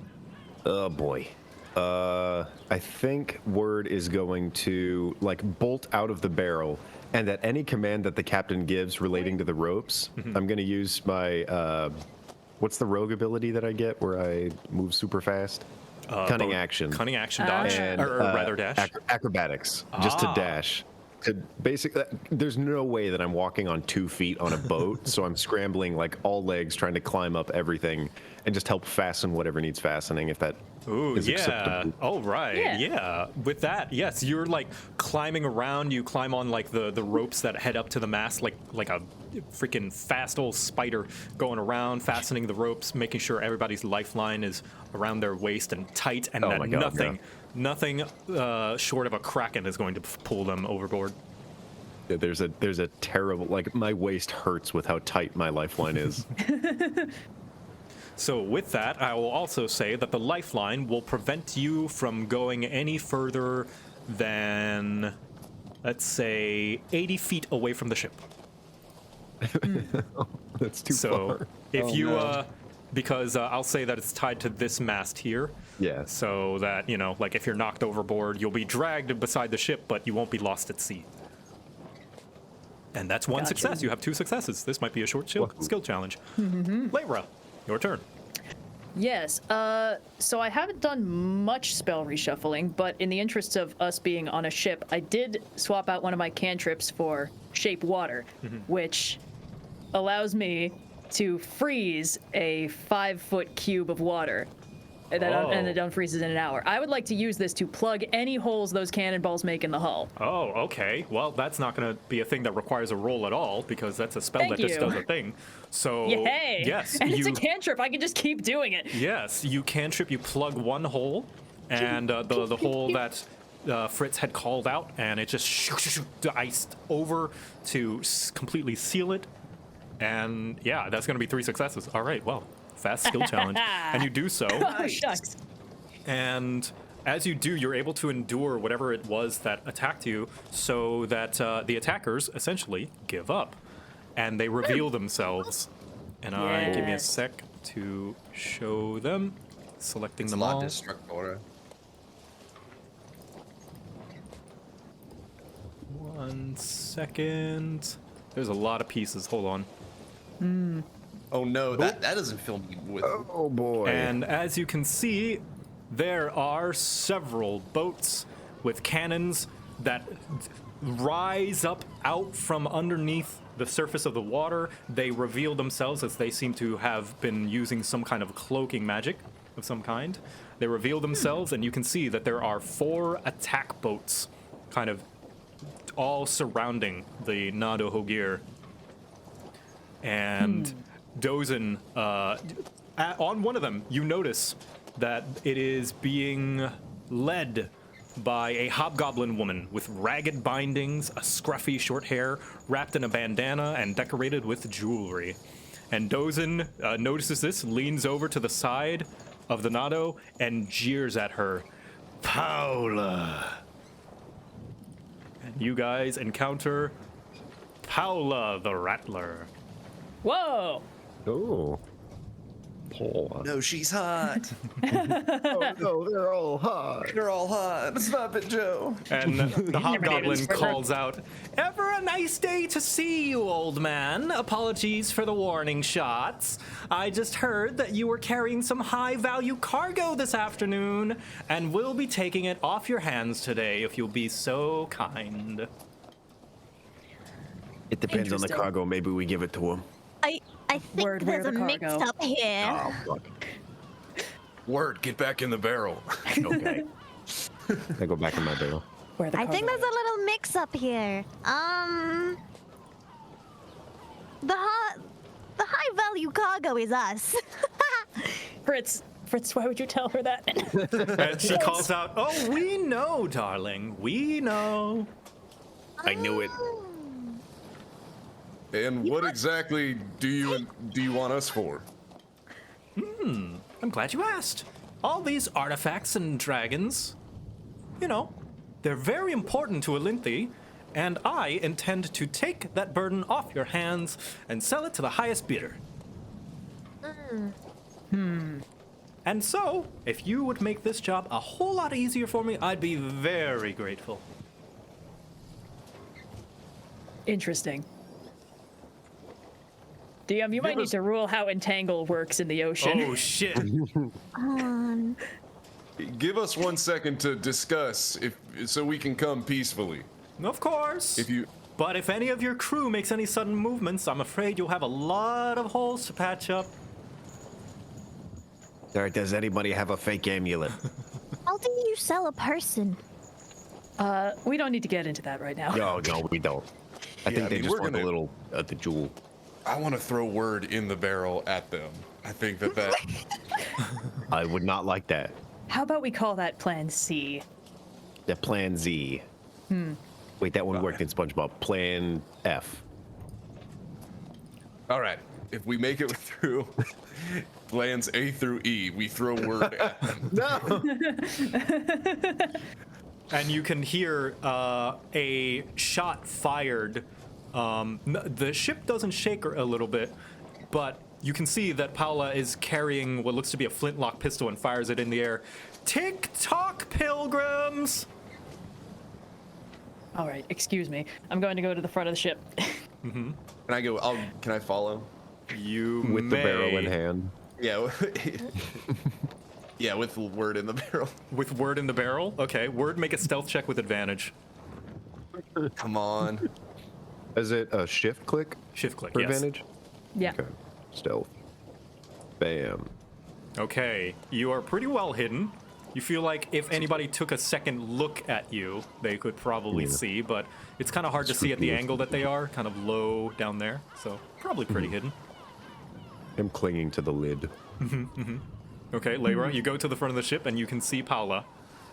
Oh boy. I think word is going to like bolt out of the barrel, and at any command that the captain gives relating to the ropes, I'm going to use my what's the rogue ability that I get where I move super fast? Cunning action. Cunning action dodge, And, or rather dash. acrobatics, just to dash. To basically, there's no way that I'm walking on 2 feet on a boat, so I'm scrambling like all legs, trying to climb up everything, and just help fasten whatever needs fastening. If that Ooh, is yeah. acceptable. Oh, right. Yeah. Yeah. With that, yes, you're like climbing around. You climb on like the ropes that head up to the mast, like a freaking fast old spider going around, fastening the ropes, making sure everybody's lifeline is around their waist and tight, and Oh that my God, nothing short of a kraken is going to pull them overboard. There's a terrible, like, my waist hurts with how tight my lifeline is. So with that, I will also say that the lifeline will prevent you from going any further than, let's say, 80 feet away from the ship. That's too So far. if because I'll say that it's tied to this mast here. Yeah. So that, like if you're knocked overboard, you'll be dragged beside the ship, but you won't be lost at sea. And that's 1 Gotcha. success. You have 2 successes. This might be a short skill challenge. Layra, your turn. Yes. So I haven't done much spell reshuffling, but in the interests of us being on a ship, I did swap out one of my cantrips for Shape Water, which allows me to freeze a 5-foot cube of water. And it unfreezes in an hour. I would like to use this to plug any holes those cannonballs make in the hull. Oh, okay. Well, that's not going to be a thing that requires a roll at all, because that's a spell Thank that just you. does a thing. So, Yay! yes, And it's a cantrip. I can just keep doing it. yes, you cantrip. You plug one hole, and the hole that Fritz had called out, and it just iced over to completely seal it. And yeah, that's going to be 3 successes. All right, well, fast skill challenge, and you do so. Oh, shucks. And as you do, you're able to endure whatever it was that attacked you, so that the attackers essentially give up, and they reveal themselves. And give me a Yes. sec to show them, selecting It's them La all. Destructora. 1 second. There's a lot of pieces. Hold on. Oh no, that doesn't fill me with. Oh boy. And as you can see, there are several boats with cannons that rise up out from underneath the surface of the water. They reveal themselves as they seem to have been using some kind of cloaking magic of some kind. They reveal themselves, and you can see that there are 4 attack boats kind of all surrounding the Nado Hogir. And Dozen, on one of them, you notice that it is being led by a hobgoblin woman with ragged bindings, a scruffy short hair, wrapped in a bandana and decorated with jewelry. And Dozen notices this, leans over to the side of the Nado, and jeers at her. Paola! And you guys encounter Paola the Rattler. Whoa! Oh. Paul. No, she's hot. Oh no, they're all hot. They're all hot. Stop it, Joe. And the hobgoblin Never. calls out, "Ever a nice day to see you, old man. Apologies for the warning shots. I just heard that you were carrying some high-value cargo this afternoon, and we'll be taking it off your hands today if you'll be so kind." It depends on the Interesting. cargo. Maybe we give it to him. I think Word, where there's a the mix cargo? up here. Oh, fuck. Word, get back in the barrel. Okay. I go back in my barrel. Where the I think cargo there's a little mix up here. The high value cargo is us. is. Fritz, why would you tell her that? And she calls out, "Oh, we know, darling. We know." I knew it. And what exactly do you want us for? I'm glad you asked. All these artifacts and dragons, you know, they're very important to Elynthi, and I intend to take that burden off your hands and sell it to the highest bidder. And so, if you would make this job a whole lot easier for me, I'd be very grateful. Interesting. DM, you might need to rule how entangle works in the ocean. Oh, shit. Give us 1 second to discuss, so we can come peacefully. Of course. If you But if any of your crew makes any sudden movements, I'm afraid you'll have a lot of holes to patch up. Sir, does anybody have a fake amulet? How do you sell a person? We don't need to get into that right now. No, we don't. I think I they mean, just we're want gonna- a little the jewel. I want to throw word in the barrel at them. I think that I would not like that. How about we call that Plan C? The Plan Z. Wait, that one worked in SpongeBob. Plan F. all right. If we make it through plans A through E, we throw word at them. No. And you can hear a shot fired. The ship doesn't shake a little bit, but you can see that Paola is carrying what looks to be a flintlock pistol and fires it in the air. Tick-tock, pilgrims! All right, excuse me. I'm going to go to the front of the ship. Can I go? Can I follow? You With the barrel in may. hand. Yeah. Yeah, with word in the barrel. With word in the barrel? Okay, word, make a stealth check with advantage. Come on. Is it a shift click Shift click, for yes. advantage? Yeah. Okay. Stealth. Bam. Okay, you are pretty well hidden. You feel like if anybody took a second look at you, they could probably Yeah. see, but it's kind of hard to see at the angle that they are, kind of low down there, so probably pretty hidden. I'm clinging to the lid. Okay, Layra, you go to the front of the ship and you can see Paola.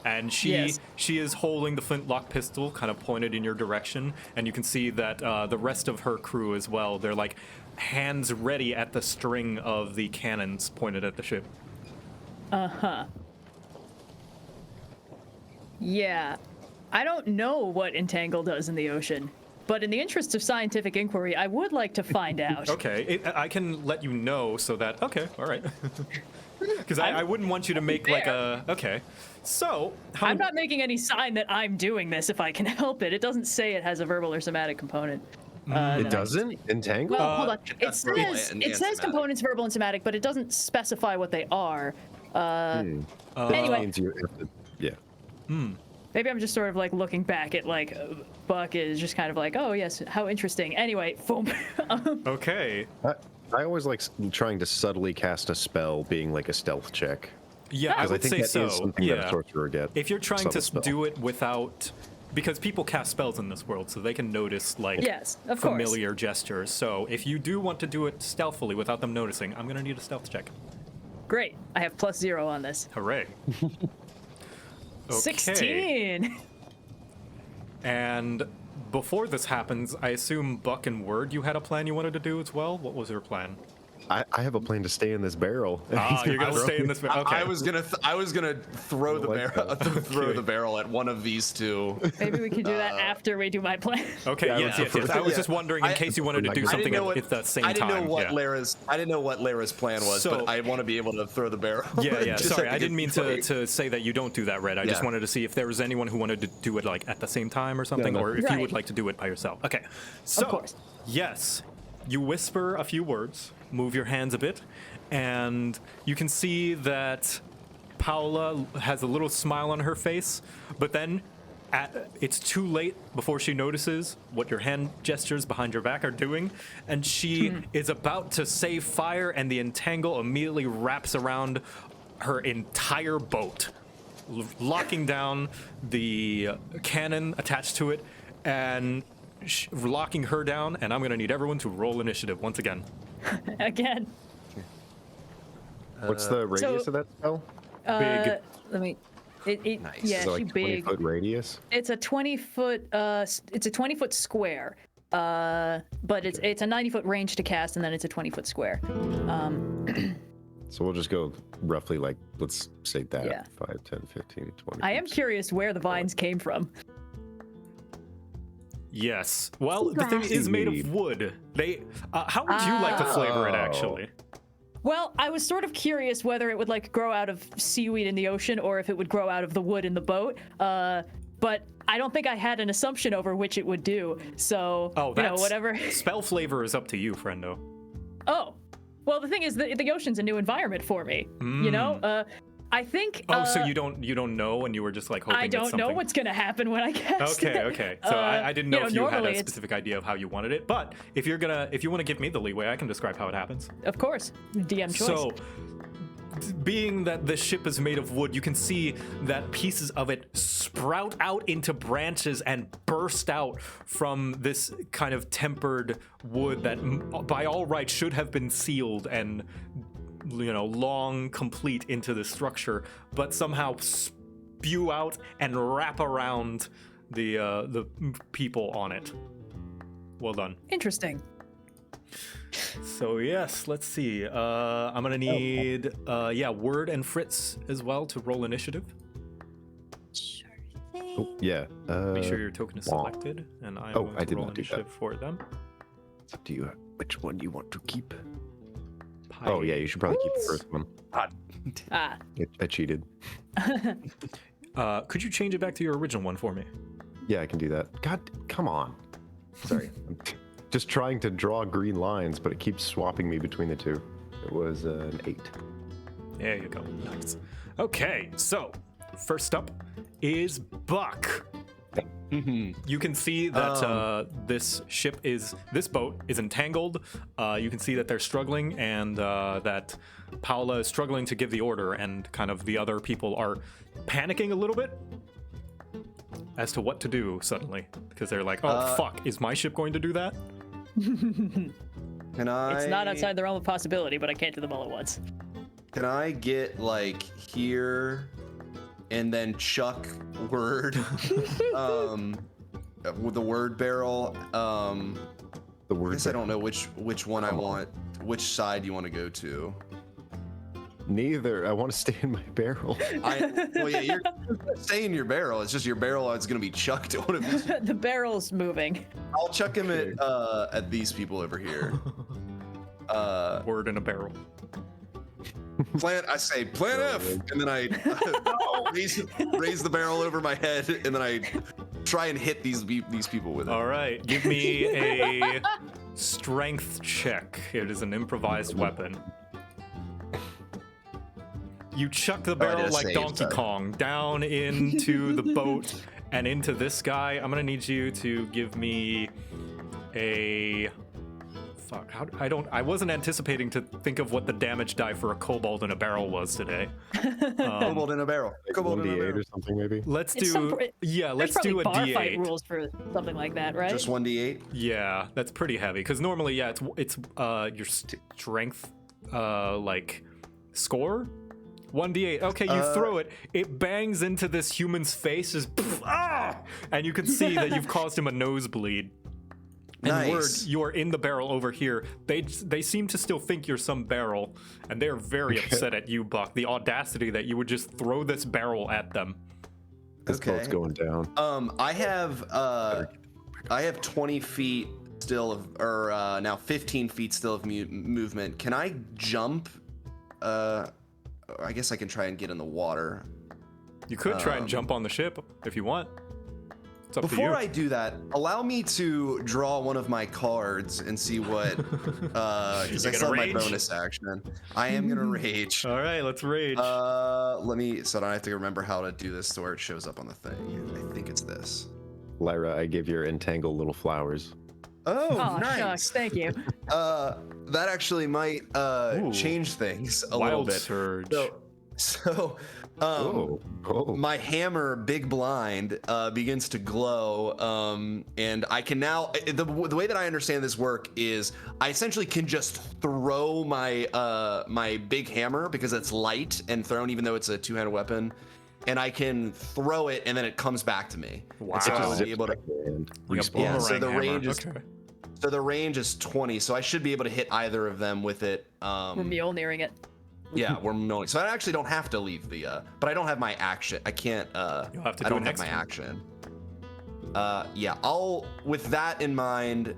And she Yes. is holding the flintlock pistol kind of pointed in your direction, and you can see that the rest of her crew as well, they're like hands ready at the string of the cannons pointed at the ship. Yeah. I don't know what entangle does in the ocean, but in the interest of scientific inquiry, I would like to find out. Okay, I can let you know so that, okay, all right. Because I wouldn't want you to make like a, okay. So, how I'm not making any sign that I'm doing this if I can help it. It doesn't say it has a verbal or somatic component. then It I- doesn't entangle. Well, hold on. that's verbal and It says somatic. components verbal and somatic, but it doesn't specify what they are. That Anyway. means you have to. Yeah. Maybe I'm just sort of like looking back at like Buck is just kind of like, oh yes, how interesting. Anyway, boom. Okay. I always like trying to subtly cast a spell, being like a stealth check. Yeah, I Because I would think say that so. is something yeah. that a sorcerer gets. If you're trying to subtle spell. do it without, because people cast spells in this world, so they can notice like Yes, of course. familiar gestures. So if you do want to do it stealthily without them noticing, I'm gonna need a stealth check. Great. I have +0 on this. Hooray! Okay. 16. And before this happens, I assume Buck and Word, you had a plan you wanted to do as well. What was your plan? I have a plan to stay in this barrel. Ah, you're gonna stay in this. Okay. I was gonna throw the like barrel throw the barrel at one of these two. Maybe we can do that after we do my plan. Okay. Yeah, Yes. I was just wondering in I- case you wanted to do something at the same time. I didn't know what yeah. Lara's plan was, So- but I want to be able to throw the barrel. Yeah. Just Sorry, like I didn't mean like- to say that you don't do that, Red. I just Yeah. wanted to see if there was anyone who wanted to do it like at the same time or something, no. or if you would Right. like to do it by yourself. Okay. So, course. yes, you whisper a few words, move your hands a bit, and you can see that Paola has a little smile on her face, but then it's too late before she notices what your hand gestures behind your back are doing, and she is about to save fire, and the entangle immediately wraps around her entire boat, locking down the cannon attached to it, and locking her down. And I'm gonna need everyone to roll initiative once again. Again. What's the radius so- of that spell? Big. Let me. Nice. Yeah, Is it she like big. 20-foot radius? It's a 20-foot. It's a 20-foot square. But it's a 90-foot range to cast, and then it's a 20-foot square. So we'll just go roughly like, let's say that. Yeah. 5, 10, 15, 20. I am curious where the vines came from. Yes. Well, the thing is made of wood. How would you like to flavor it, actually? Well, I was sort of curious whether it would like grow out of seaweed in the ocean or if it would grow out of the wood in the boat. But I don't think I had an assumption over which it would do. So, Oh, you know, whatever. Spell flavor is up to you, friendo. Oh, well, the thing is, the ocean's a new environment for me. You know, I think. Oh, so you don't know, and you were just like hoping. I that don't know something... what's gonna happen when I cast it. Okay. So I didn't know if you had normally a it's- specific idea of how you wanted it, but if you want to give me the leeway, I can describe how it happens. Of course, DM choice. So, being that the ship is made of wood, you can see that pieces of it sprout out into branches and burst out from this kind of tempered wood that, by all rights, should have been sealed and, long complete into the structure, but somehow spew out and wrap around the people on it. Well done. Interesting. So yes, let's see. I'm gonna need Word and Fritz as well to roll initiative. Sure thing. Oh, yeah. Make sure your token is wah. selected, and I'm Oh, going I to did roll not do that. initiative for them. It's up to you which one you want to keep. Oh, yeah, you should probably keep the first one. Ah, I cheated. Could you change it back to your original one for me? Yeah, I can do that. God, come on. Sorry. I'm just trying to draw green lines, but it keeps swapping me between the two. It was an 8. There you go. Nice. Okay, so first up is Buck. You can see that this boat is entangled. You can see that they're struggling, and that Paola is struggling to give the order, and kind of the other people are panicking a little bit as to what to do suddenly, because they're like, "Oh fuck, is my ship going to do that?" Can I? it's not outside the realm of possibility, but I can't do them all at once. Can I get like here, and then chuck Word, with the Word barrel? The I word. guess I don't know which one I want. Which side you want to go to? Neither. I want to stay in my barrel. You're staying in your barrel. It's just your barrel is going to be chucked at one of these. The barrel's moving. I'll chuck him at these people over here. Word in a barrel. Plan F, and then I raise the barrel over my head, and then I try and hit these people with it. All right, give me a strength check. It is an improvised weapon. You chuck the barrel like save, Donkey sorry. Kong down into the boat and into this guy. I'm gonna need you to give me a. Fuck. I wasn't anticipating to think of what the damage die for a kobold in a barrel was today. Kobold in a barrel. Kobold in a 1d8 barrel. or something maybe. Let's It's do. there's Let's probably do a bar fight D8. rules for something like that, right? Just 1d8. Yeah, that's pretty heavy because normally, yeah, it's your strength, like score. 1d8. Okay, you throw it. It bangs into this human's face, just and you can see that you've caused him a nosebleed. And Nice. Word, you're in the barrel over here. They seem to still think you're some barrel, and they're very upset at you, Buck. The audacity that you would just throw this barrel at them. This boat's going down. I have 20 feet still of, or now 15 feet still of movement. Can I jump? I guess I can try and get in the water. You could try and jump on the ship if you want. It's up to you. Before I do that, allow me to draw one of my cards and see what. Because I gonna still have my rage? bonus action. I am gonna rage. All right, let's rage. Let me. So I don't have to remember how to do this to where it shows up on the thing. I think it's this. Lyra, I give your entangle little flowers. Oh, Oh, nice. shucks, thank you. That actually might change things a little Wild bit. surge. So Oh. my hammer, big blind, begins to glow, and I can now. The way that I understand this work is I essentially can just throw my my big hammer because it's light and thrown, even though it's a two-handed weapon, and I can throw it and then it comes back to me. Wow. And so I'll It's be able to. Like a Yeah, so boomerang the hammer. range is. Okay. So the range is 20, so I should be able to hit either of them with it. We're Mjolniring it. Yeah, we're knowing. So I actually don't have to leave the. But I don't have my action. I can't. You'll have to I do it don't have next my turn. action. Yeah. I'll. With that in mind.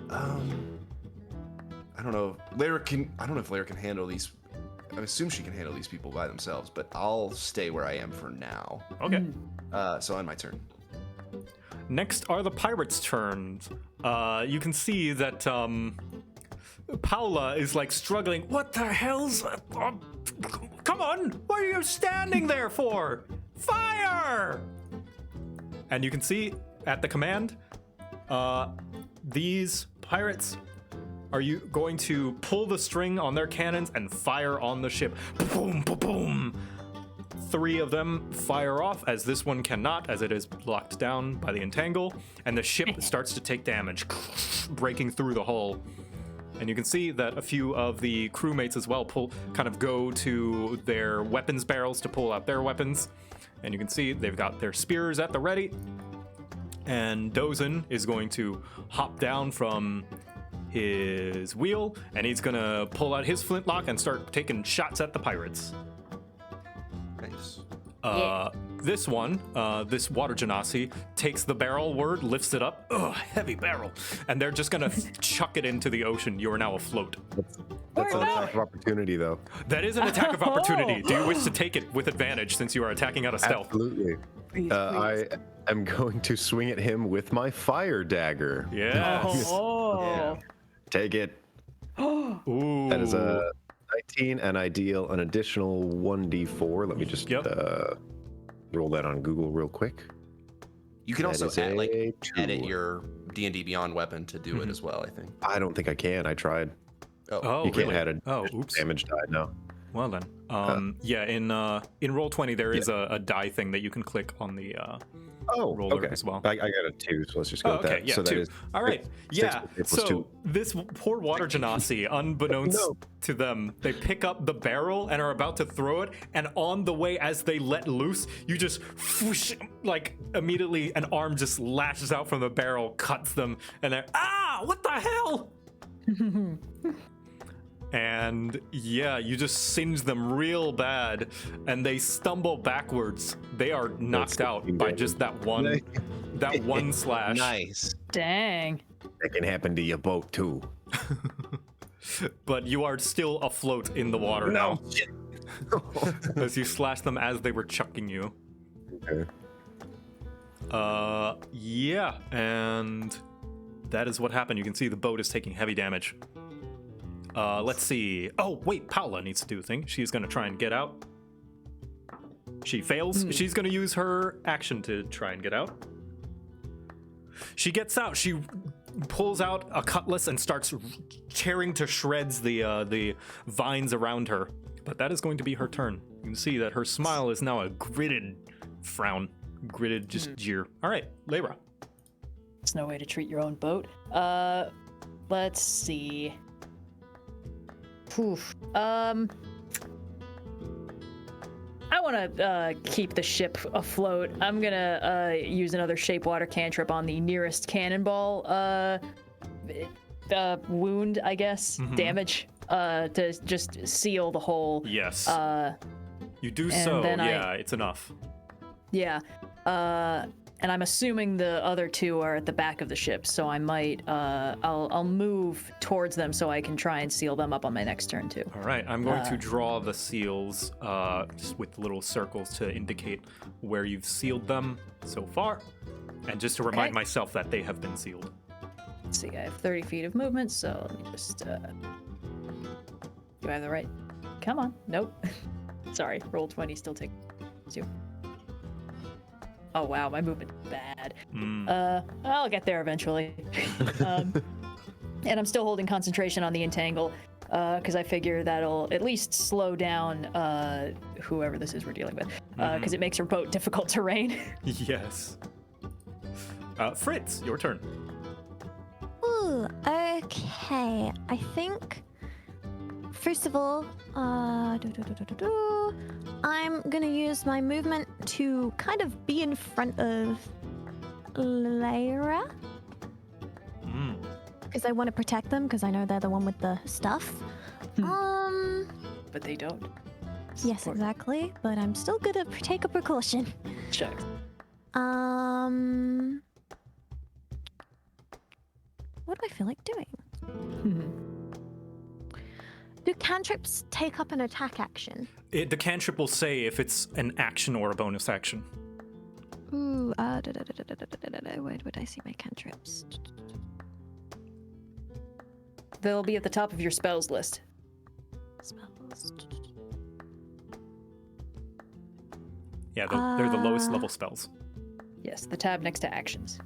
I don't know. Lyra can. I don't know if Lyra can handle these. I assume she can handle these people by themselves, but I'll stay where I am for now. Okay. So on my turn. Next are the pirates' turns. You can see that Paola is like struggling. What the hell's? Come on! What are you standing there for? Fire! And you can see at the command, these pirates are you going to pull the string on their cannons and fire on the ship. Boom, boom, boom. 3 of them fire off, as this one cannot, as it is locked down by the entangle, and the ship starts to take damage, breaking through the hull. And you can see that a few of the crewmates as well go to their weapons barrels to pull out their weapons. And you can see they've got their spears at the ready. And Dozen is going to hop down from his wheel, and he's gonna pull out his flintlock and start taking shots at the pirates. Nice. This one, this water genasi, takes the barrel word, lifts it up, heavy barrel, and they're just gonna chuck it into the ocean. You are now afloat. That's an attack of opportunity, though. That is an attack of opportunity. Do you wish to take it with advantage since you are attacking out of stealth? Absolutely. Please, I am going to swing at him with my fire dagger. Yes. Oh. Take it. Ooh. That is a 19, and I deal an additional 1d4. Let me just roll that on Google real quick. You can That also is a edit 2. your D&D Beyond weapon to do it as well, I think. I don't think I can. I tried. Oh, You can't really? add a Oh, oops. damage die, no. Well then, yeah. In Roll20, there is a die thing that you can click on the Oh, roller okay. as well. I got a 2, so let's just go Oh, with okay, that. yeah, so that 2. is All right, 6 yeah. plus So 2. this poor water genasi, unbeknownst to them, they pick up the barrel and are about to throw it, and on the way as they let loose, you just whoosh, like immediately an arm just lashes out from the barrel, cuts them, and they're what the hell? And yeah, you just singe them real bad, and they stumble backwards. They are knocked out by just that one slash. Nice. Dang. That can happen to your boat too. But you are still afloat in the water now, as you slash them as they were chucking you. Okay. Yeah, and that is what happened. You can see the boat is taking heavy damage. Let's see. Oh, wait, Paola needs to do a thing. She's gonna try and get out. She fails. She's gonna use her action to try and get out. She gets out. She pulls out a cutlass and starts tearing to shreds the vines around her. But that is going to be her turn. You can see that her smile is now a gritted frown. Gritted just jeer. All right, Lyra. There's no way to treat your own boat. Let's see. Poof. I want to keep the ship afloat. I'm gonna use another shape water cantrip on the nearest cannonball wound, I guess, damage, to just seal the hole. Yes. You do so. Yeah, it's enough. Yeah. And I'm assuming the other two are at the back of the ship, so I might, I'll move towards them so I can try and seal them up on my next turn too. All right, I'm going to draw the seals just with little circles to indicate where you've sealed them so far, and just to remind myself that they have been sealed. Let's see, I have 30 feet of movement, so let me just, do I have the right? Come on, nope. Sorry, roll 20, still take 2. Oh wow, my movement's bad. I'll get there eventually. And I'm still holding concentration on the entangle, because I figure that'll at least slow down whoever this is we're dealing with, because it makes your boat difficult terrain. Yes. Fritz, your turn. Ooh, okay. I think, first of all, I'm gonna use my movement to kind of be in front of Lyra. Because I want to protect them, because I know they're the one with the stuff. But they don't. Yes, exactly. But I'm still gonna take a precaution. Check. What do I feel like doing? Do cantrips take up an attack action? The cantrip will say if it's an action or a bonus action. Ooh, where would I see my cantrips? They'll be at the top of your spells list. Spells. Yeah, they're the lowest level spells. Yes, the tab next to actions.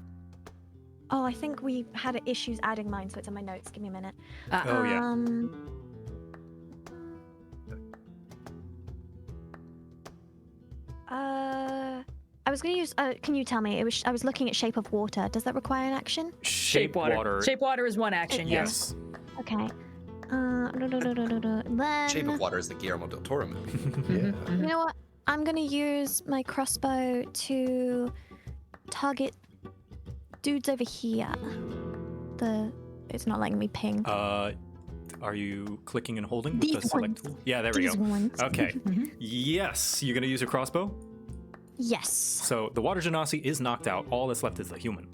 Oh, I think we had issues adding mine, so it's on my notes. Give me a minute. Oh, yeah. I was gonna use. Can you tell me? I was looking at Shape of Water. Does that require an action? Shape water. Shape water is one action. Yes. Okay. Then. Shape of Water is the Guillermo del Toro movie. Yeah. You know what? I'm gonna use my crossbow to target dudes over here. It's not letting me ping. Are you clicking and holding with These the select ones. tool? Yeah, there we These go. ones. Okay. Yes, you're gonna use your crossbow. Yes. So the water genasi is knocked out. All that's left is the human.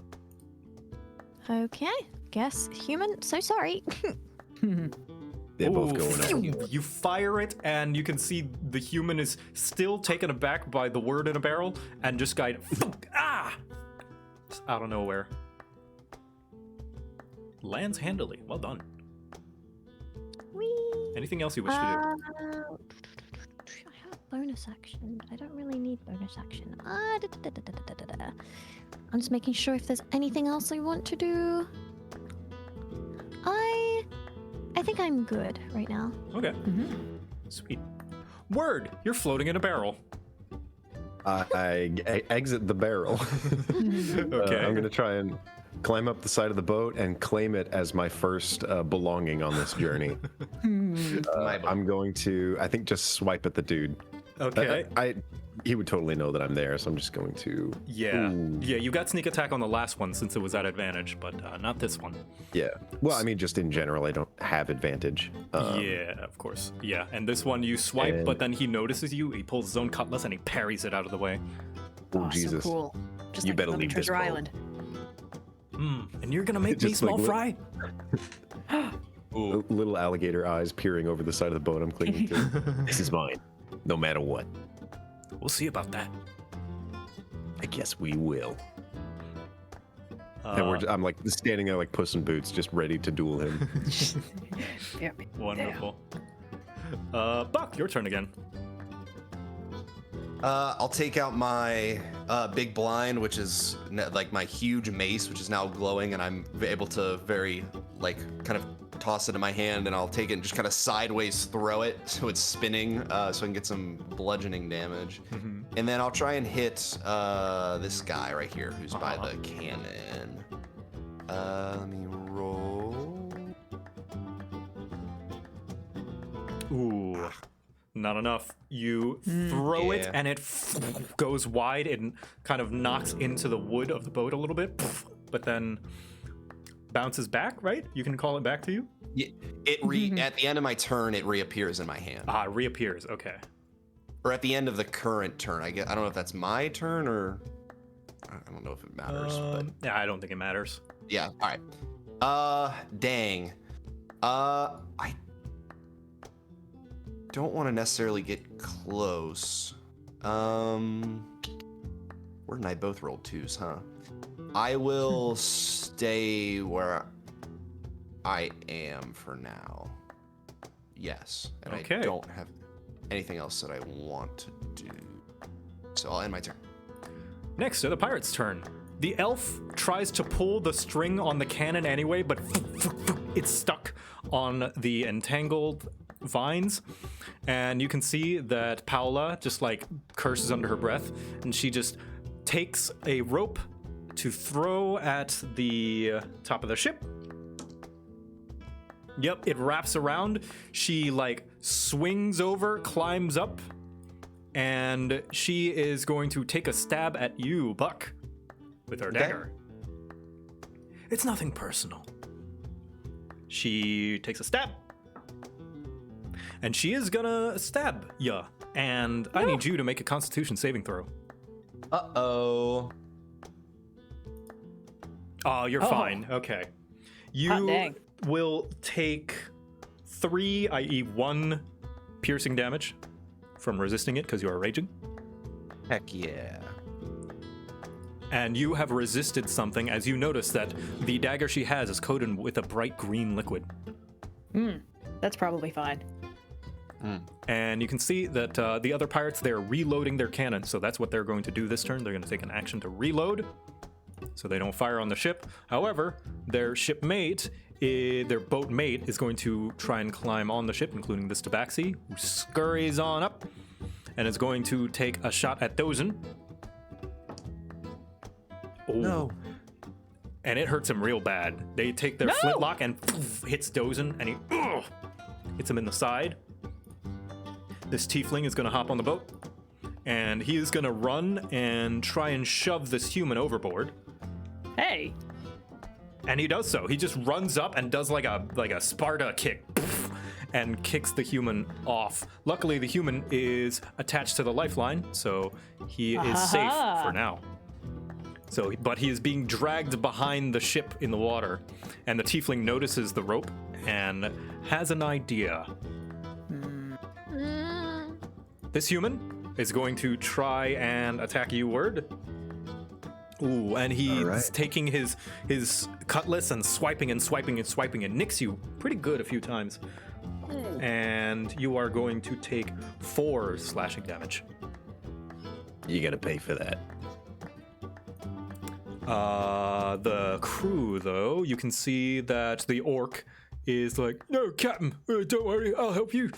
Okay. Guess human. So sorry. They're both Ooh, going up. You fire it, and you can see the human is still taken aback by the word in a barrel, and just guide just out of nowhere. Lands handily. Well done. Whee! Anything else you wish to I have bonus action, but I don't really need bonus action. I'm just making sure if there's anything else I want to do. I think I'm good right now. do? Okay. Sweet. Word, you're floating in a barrel. I exit the barrel. Okay. I'm going to try and climb up the side of the boat and claim it as my first belonging on this journey. I'm going to, I think, just swipe at the dude. Okay. He would totally know that I'm there, so I'm just going to. Yeah. Yeah, you got sneak attack on the last one since it was at advantage, but not this one. Yeah. Well, I mean, just in general, I don't have advantage. Yeah, of course. Yeah, and this one you swipe, but then he notices you, he pulls his own cutlass, and he parries it out of the way. Oh, Jesus. So cool. Just You like better Loving leave this Treasure boat. Island. And you're gonna make me Just small like fry? Little alligator eyes peering over the side of the boat I'm clinging to. This is mine, no matter what. We'll see about that. I guess we will. And I'm like standing there like Puss in Boots, just ready to duel him. Wonderful. Buck, your turn again. I'll take out my big blind, which is like my huge mace, which is now glowing, and I'm able to very like kind of toss it in my hand, and I'll take it and just kind of sideways throw it so it's spinning, so I can get some bludgeoning damage. And then I'll try and hit this guy right here who's by the cannon. Let me roll. Ooh, not enough. You throw it and it goes wide and kind of knocks into the wood of the boat a little bit, but then bounces back, right? You can call it back to you? Yeah, at the end of my turn, it reappears in my hand. It reappears, okay. Or at the end of the current turn. I don't know if that's my turn or... I don't know if it matters. But... Yeah, I don't think it matters. Yeah, all right. Dang. I don't want to necessarily get close. Word and I both rolled 2s, huh? I will stay where I am for now. Yes. And Okay. I don't have anything else that I want to do. So I'll end my turn. Next to the pirate's turn. The elf tries to pull the string on the cannon anyway, but it's stuck on the entangled vines. And you can see that Paola just like curses under her breath, and she just takes a rope to throw at the top of the ship. Yep, it wraps around. She like swings over, climbs up, and she is going to take a stab at you, Buck, with her dagger. It's nothing personal. She takes a stab. And she is gonna stab ya. And I need you to make a Constitution saving throw. Uh-oh. Oh, you're fine. Okay. You dang. will take 3, i.e. 1 piercing damage from resisting it because you are raging. Heck yeah. And you have resisted something as you notice that the dagger she has is coated with a bright green liquid. That's probably fine. And you can see that the other pirates, they're reloading their cannons, so that's what they're going to do this turn. They're going to take an action to reload, so they don't fire on the ship. However, their shipmate, their boat mate, is going to try and climb on the ship, including this tabaxi, who scurries on up and is going to take a shot at Dozin. Oh. No. And it hurts him real bad. They take their flintlock and hits Dozin, and he hits him in the side. This tiefling is going to hop on the boat, and he is going to run and try and shove this human overboard. Hey. And he does so. He just runs up and does like a Sparta kick and kicks the human off. Luckily, the human is attached to the lifeline, so he is safe for now. So, but he is being dragged behind the ship in the water, and the tiefling notices the rope and has an idea. This human is going to try and attack you, Word. Ooh, and he's taking his cutlass and swiping and swiping and swiping and nicks you pretty good a few times. And you are going to take 4 slashing damage. You gotta pay for that. The crew, though, you can see that the orc is like, "No, Captain, don't worry, I'll help you."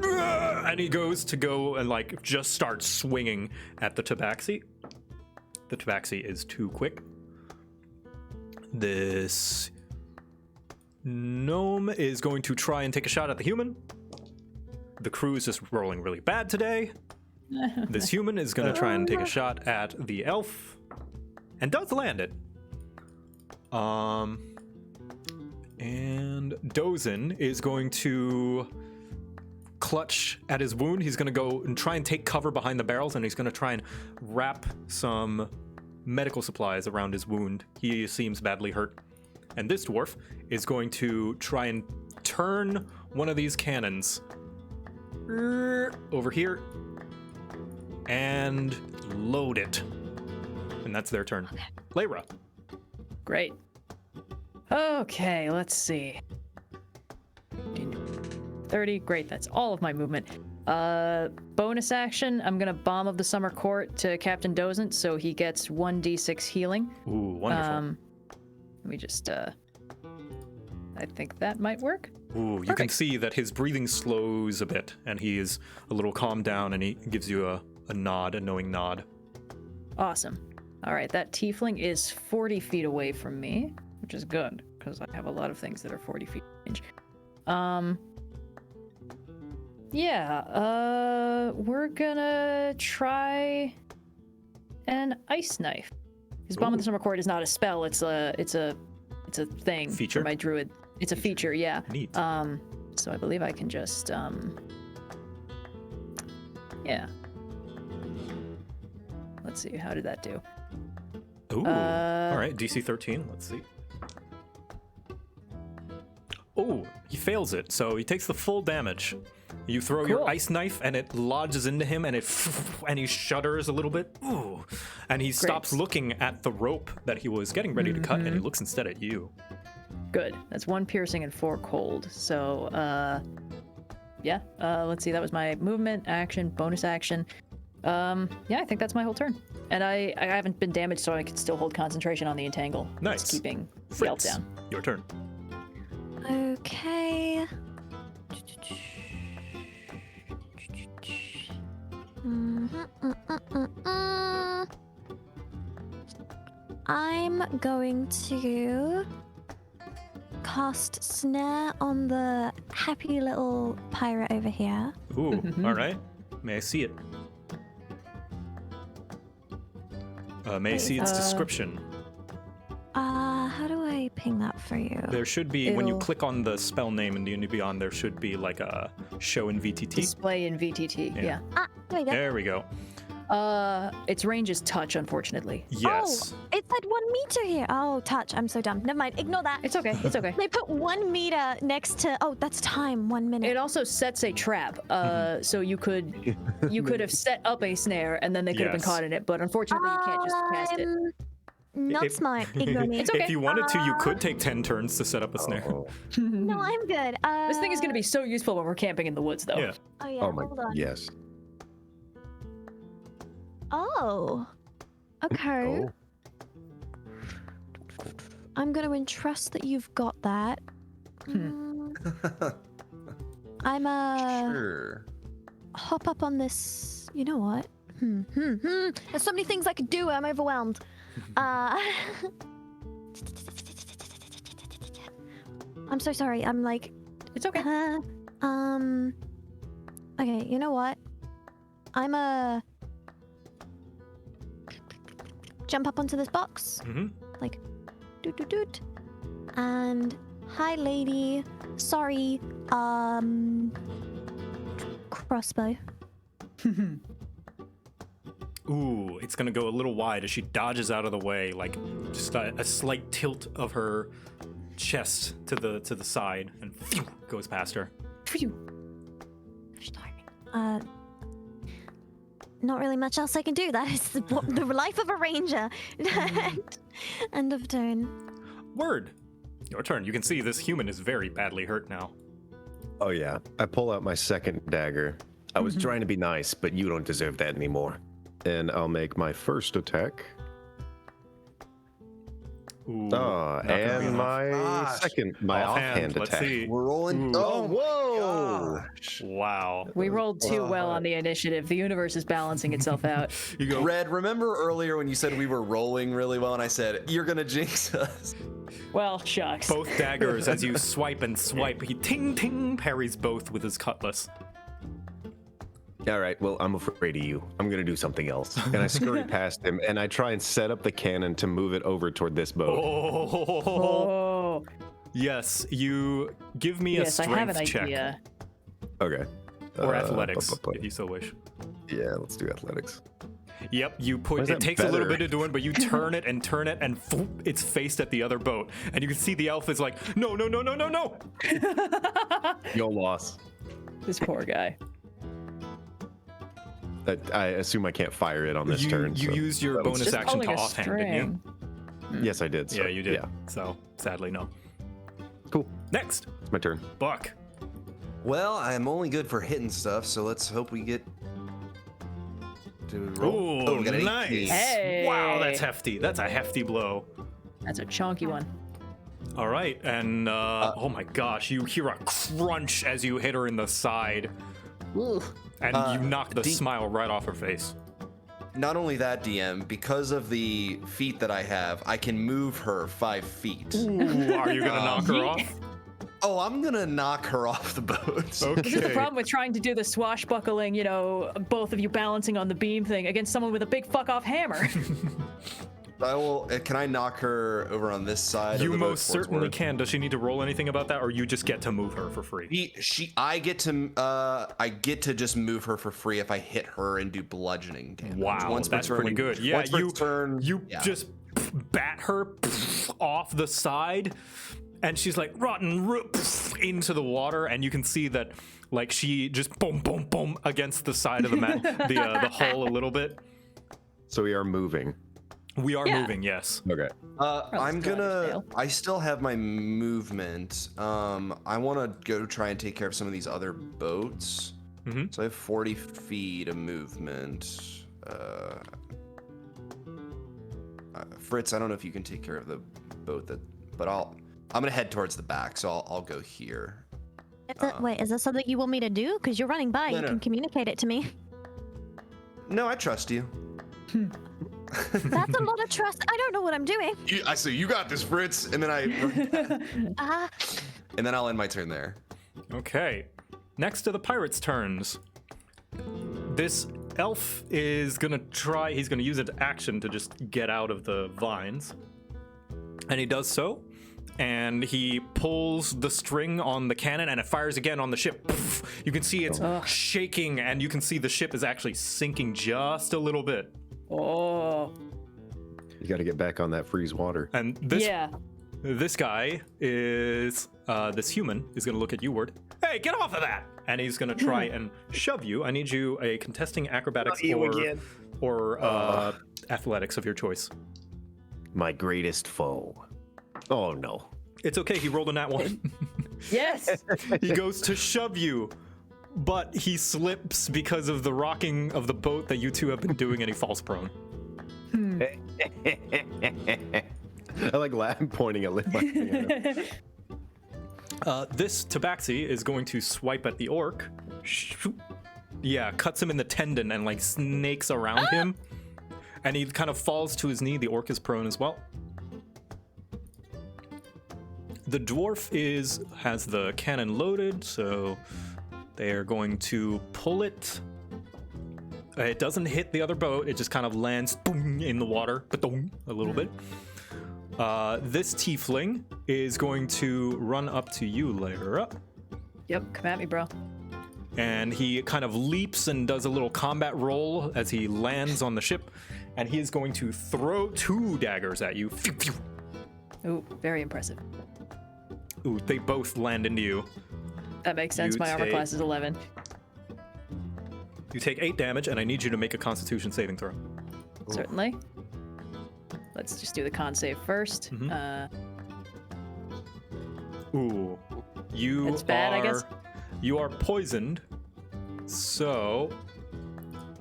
And he goes to go and like just start swinging at the tabaxi. The tabaxi is too quick. This gnome is going to try and take a shot at the human. The crew is just rolling really bad today. This human is going to try and take a shot at the elf and does land it. And Dozin is going to clutch at his wound. He's going to go and try and take cover behind the barrels, and he's going to try and wrap some medical supplies around his wound. He seems badly hurt. And this dwarf is going to try and turn one of these cannons over here and load it. And that's their turn. Layra. Great. Okay, let's see. 30. Great, that's all of my movement. Bonus action, I'm gonna Bomb of the Summer Court to Captain Dozent, so he gets 1d6 healing. Ooh, wonderful. Let me just, I think that might work. Ooh, you can Perfect. see that his breathing slows a bit, and he is a little calmed down, and he gives you a nod, a knowing nod. Awesome. All right, that tiefling is 40 feet away from me, which is good, because I have a lot of things that are 40 feet range. Yeah, we're gonna try an ice knife. His Bomb of the Summer Court is not a spell, it's a thing Feature? for my druid. It's a feature, yeah. Neat. So I believe I can just, yeah. Let's see, how did that do? Ooh, all right, DC 13, let's see. Oh, he fails it, so he takes the full damage. You throw Cool. your ice knife, and it lodges into him, and and he shudders a little bit. Ooh, and he stops looking at the rope that he was getting ready to cut, and he looks instead at you. Good. That's 1 piercing and 4 cold. So, yeah. Let's see. That was my movement, action, bonus action. Yeah, I think that's my whole turn. And I haven't been damaged, so I can still hold concentration on the entangle. Nice. It's keeping the elf Fritz, down. your turn. Okay. I'm going to cast Snare on the happy little pirate over here. Ooh, all right. May I see it? May I see its description? How do I ping that for you? There should be, when you It'll- click on the spell name in D&D Beyond, there should be like a show in VTT. Display in VTT. Yeah. Yeah. There we go. There we go. Its range is touch, unfortunately. Yes. Oh, it said 1 meter here. Oh, touch. I'm so dumb. Never mind. Ignore that. It's okay. It's okay. They put 1 meter next to. Oh, that's time. 1 minute. It also sets a trap, so you could have set up a snare and then they could have been Yes. caught in it. But unfortunately, you can't just cast it. Not If- smart. Ignore me. It's okay. If you wanted to, you could take 10 turns to set up a snare. No, I'm good. This thing is going to be so useful when we're camping in the woods, though. Yeah. Oh yeah. Oh my, hold on. yes. Oh. Okay. Oh. I'm going to entrust that you've got that. I'm Sure. hop up on this. You know what? There's so many things I could do. I'm overwhelmed. I'm so sorry. I'm like, It's okay. okay. You know what? I'm jump up onto this box. Mm-hmm. Like, doot doot doot. And hi, lady. Sorry. Crossbow. Ooh, it's gonna go a little wide as she dodges out of the way, like just a slight tilt of her chest to the side, and phew, goes past her. Not really much else I can do. That is the life of a ranger. End of turn. Word. Your turn. You can see this human is very badly hurt now. Oh yeah. I pull out my second dagger. I was trying to be nice, but you don't deserve that anymore. And I'll make my first attack. Ooh, Oh, not gonna be and enough. my Gosh. second, my offhand Let's attack. see. We're rolling. Ooh. Oh, whoa! gosh. Wow. We rolled too well on the initiative. The universe is balancing itself out. You go. Red, remember earlier when you said we were rolling really well and I said, you're going to jinx us? Well, shucks. Both daggers, as you swipe and swipe, he ting ting parries both with his cutlass. All right, well, I'm afraid of you. I'm going to do something else. And I scurry past him, and I try and set up the cannon to move it over toward this boat. Oh. Oh, Yes, you give me a yes, I have strength an check. idea. Okay. Or athletics, if you so wish. Yeah, let's do athletics. Yep, you Why put is it that takes a little better? bit of doing, but you turn it, and phoop, it's faced at the other boat. And you can see the elf is like, no, no, no, no, no, no. Your loss. This poor guy. I assume I can't fire it on this turn. You so used your that was bonus Just action to pulling a offhand, didn't you? string. Yes, I did. So, Yeah, you did. Yeah. So sadly, no. Cool. Next, It's my turn. Buck. Well, I'm only good for hitting stuff, so let's hope we get to roll. Ooh, we got an nice. 18. Hey. Wow, that's hefty. That's a hefty blow. That's a chunky one. All right, and oh my gosh, you hear a crunch as you hit her in the side, Ooh. and you knock the smile right off her face. Not only that, DM, because of the feat that I have, I can move her 5 feet. Ooh, are you gonna knock her off? Oh, I'm gonna knock her off the boat. This is the problem with trying to do the swashbuckling, you know, both of you balancing on the beam thing against someone with a big fuck off hammer. I will. Can I knock her over on this side? You of the boat most towards certainly Word? can. Does she need to roll anything about that, or you just get to move her for free? I get to just move her for free if I hit her and do bludgeoning damage. Wow, Once per that's turn, pretty good. Yeah, once per you turn, you yeah. just bat her off the side, and she's like rotten into the water, and you can see that like she just boom boom boom against the side of the hull a little bit. So we are moving. We are Yeah. moving, yes. Okay. I'm still gonna. understale. I still have my movement. I want to go try and take care of some of these other boats. Mhm. So I have 40 feet of movement. Fritz, I don't know if you can take care of the boat but I'm gonna head towards the back, so I'll go here. Wait, is that something you want me to do? Because you're running by, No, you no. can communicate it to me. No, I trust you. That's a lot of trust. I don't know what I'm doing. I say you got this, Fritz, and then and then I'll end my turn there. Okay. Next to the pirates' turns. This elf is gonna try. He's gonna use an action to just get out of the vines, and he does so. And he pulls the string on the cannon, and it fires again on the ship. You can see it's shaking, and you can see the ship is actually sinking just a little bit. Oh. You got to get back on that freeze water. And this Yeah. this guy is this human is gonna look at you, Word. Hey, get off of that! And he's gonna try and shove you. I need you a contesting acrobatics or athletics of your choice. My greatest foe. Oh no. It's okay. He rolled a nat 1. Yes. He goes to shove you, but he slips because of the rocking of the boat that you two have been doing, and he falls prone. I like pointing at Lynn. This Tabaxi is going to swipe at the orc. Yeah, cuts him in the tendon and like snakes around him, and he kind of falls to his knee. The orc is prone as well. The dwarf has the cannon loaded, so they are going to pull it. It doesn't hit the other boat. It just kind of lands boom, in the water, a little bit. This tiefling is going to run up to you, Lyra, Yep, come at me, bro. and he kind of leaps and does a little combat roll as he lands on the ship, and he is going to throw 2 daggers at you. Phew, phew. Ooh, very impressive. Ooh, they both land into you. That makes sense. You My armor take- class is 11. You take 8 damage, and I need you to make a Constitution saving throw. Certainly. Let's just do the con save first. Ooh, you It's bad, I guess. You are poisoned. So,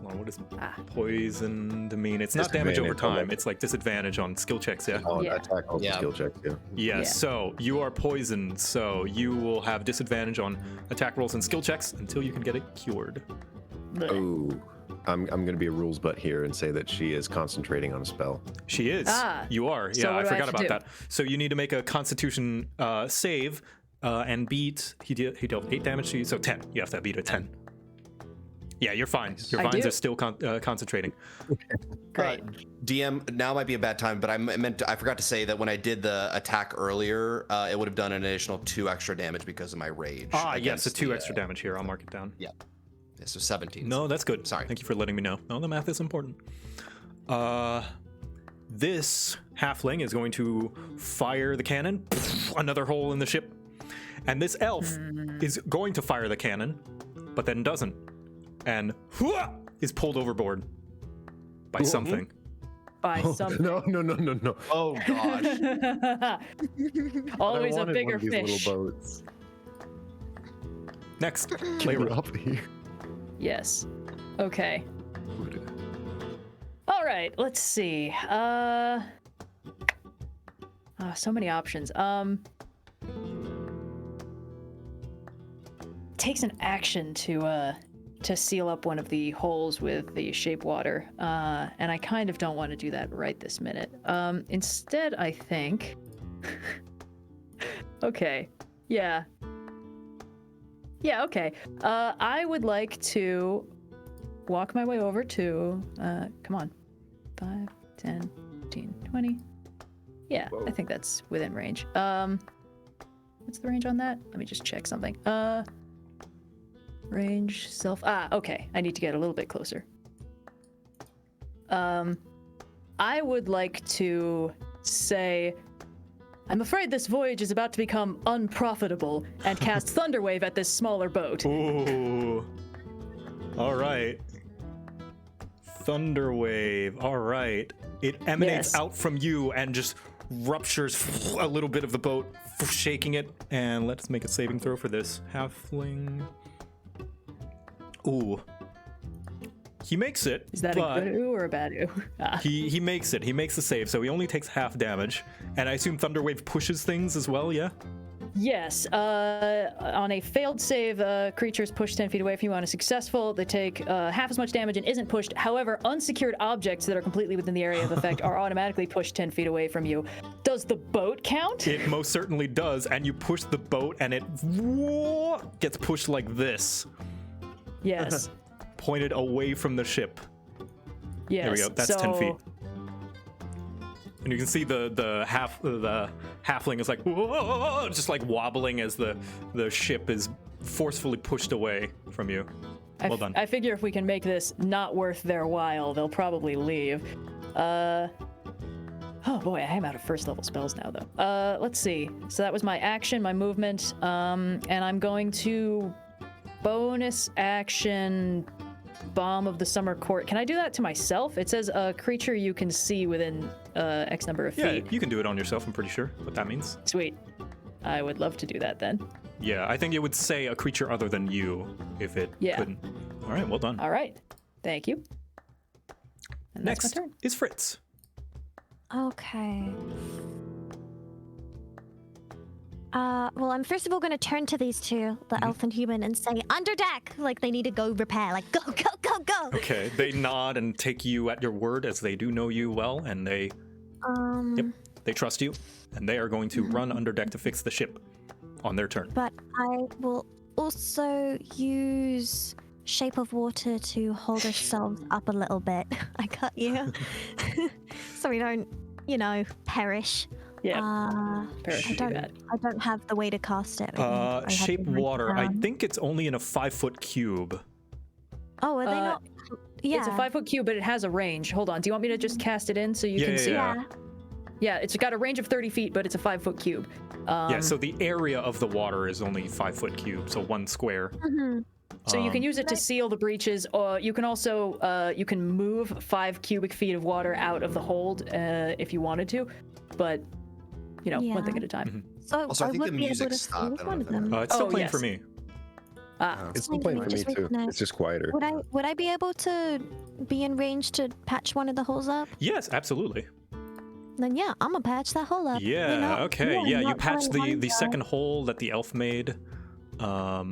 hold on, what does poisoned mean? It's not damage over Disadvantage on time. It's like disadvantage on skill checks. Yeah. Oh, Yeah. attack also Yeah. skill check. Yeah. Yeah. Yeah. So you are poisoned. So you will have disadvantage on attack rolls and skill checks until you can get it cured. Blech. Oh, I'm going to be a rules butt here and say that she is concentrating on a spell. She is. You are. So Yeah, what I do I forgot have to about do? that. So you need to make a Constitution save and beat. He dealt 8 damage to you, so 10. You have to beat a 10. Yeah, you're fine. Your I vines do. are still concentrating. Great. DM, now might be a bad time, but I forgot to say that when I did the attack earlier, it would have done an additional 2 extra damage because of my rage. Yes, a against 2 the, extra damage here. I'll mark it down. Yeah. So 17. No, that's good. Sorry. Thank you for letting me know. No, the math is important. This halfling is going to fire the cannon. Another hole in the ship. And this elf is going to fire the cannon, but then doesn't. And is pulled overboard by something. by something. No. Oh gosh. Always I a wanted bigger one of these fish. little boats. Next, Get me Layra. off here. Yes. Okay. All right. Let's see. So many options. Takes an action to seal up one of the holes with the shape water, and I kind of don't want to do that right this minute. Instead, I think. Okay. Yeah. Yeah. Okay. I would like to walk my way over to. Come on. 5, 10, 15, 20. Yeah, I think that's within range. What's the range on that? Let me just check something. Range, self. Okay. I need to get a little bit closer. I would like to say, I'm afraid this voyage is about to become unprofitable, and cast Thunderwave at this smaller boat. Ooh. All right. Thunderwave. All right. It emanates Yes. out from you and just ruptures a little bit of the boat, shaking it. And let's make a saving throw for this. Halfling. Ooh. He makes it. Is that but a good ooh or a bad ooh? he makes it. He makes the save, so he only takes half damage. And I assume Thunderwave pushes things as well, yeah? Yes. On a failed save, creatures push 10 feet away from you. On a successful, they take half as much damage and isn't pushed. However, unsecured objects that are completely within the area of effect are automatically pushed 10 feet away from you. Does the boat count? It most certainly does, and you push the boat and it gets pushed like this, Yes. pointed away from the ship. Yes. There we go. That's 10 feet. And you can see the halfling is like, whoa, just like wobbling as the ship is forcefully pushed away from you. Well done. I figure if we can make this not worth their while, they'll probably leave. Oh boy, I am out of first level spells now though. Let's see. So that was my action, my movement, and I'm going to bonus action Bomb of the Summer Court. Can I do that to myself? It says a creature you can see within X number of Yeah, feet. you can do it on yourself, I'm pretty sure what that means. Sweet. I would love to do that then. Yeah, I think it would say a creature other than you if it Yeah. couldn't. All right, well done. All right. Thank you. And that's Next my turn. is Fritz. Okay. Well, I'm first of all going to turn to these two, the elf and human, and say, under deck! Like, they need to go repair. Like, go, go, go, go! Okay, they nod and take you at your word as they do know you well, and they they trust you, and they are going to run under deck to fix the ship on their turn. But I will also use Shape of Water to hold ourselves up a little bit. I cut you. So we don't, perish. Yeah. Perish I would be bad. don't have the way to cast it. I have Shape to write it water. I down. think it's only in a 5-foot cube. Oh, are they not? Yeah. It's a 5-foot cube, but it has a range. Hold on. Do you want me to just cast it in so you can see? Yeah. Yeah, it's got a range of 30 feet, but it's a 5-foot cube. Yeah, so the area of the water is only 5-foot cube, so 1 square. So you can use it to seal the breaches, or you can also you can move 5 cubic feet of water out of the hold if you wanted to, but one thing at a time. So Also, I think would the be able music to see stopped. I don't one know of if that- them. It's still Oh, playing yes. for me. It's still playing for me Just too. reading it. It's just quieter. Would I be able to be in range to patch one of the holes up? Yes, absolutely. Then yeah, I'm gonna patch that hole up. Yeah, okay. Yeah, you not patched telling the one second hole that the elf made. Let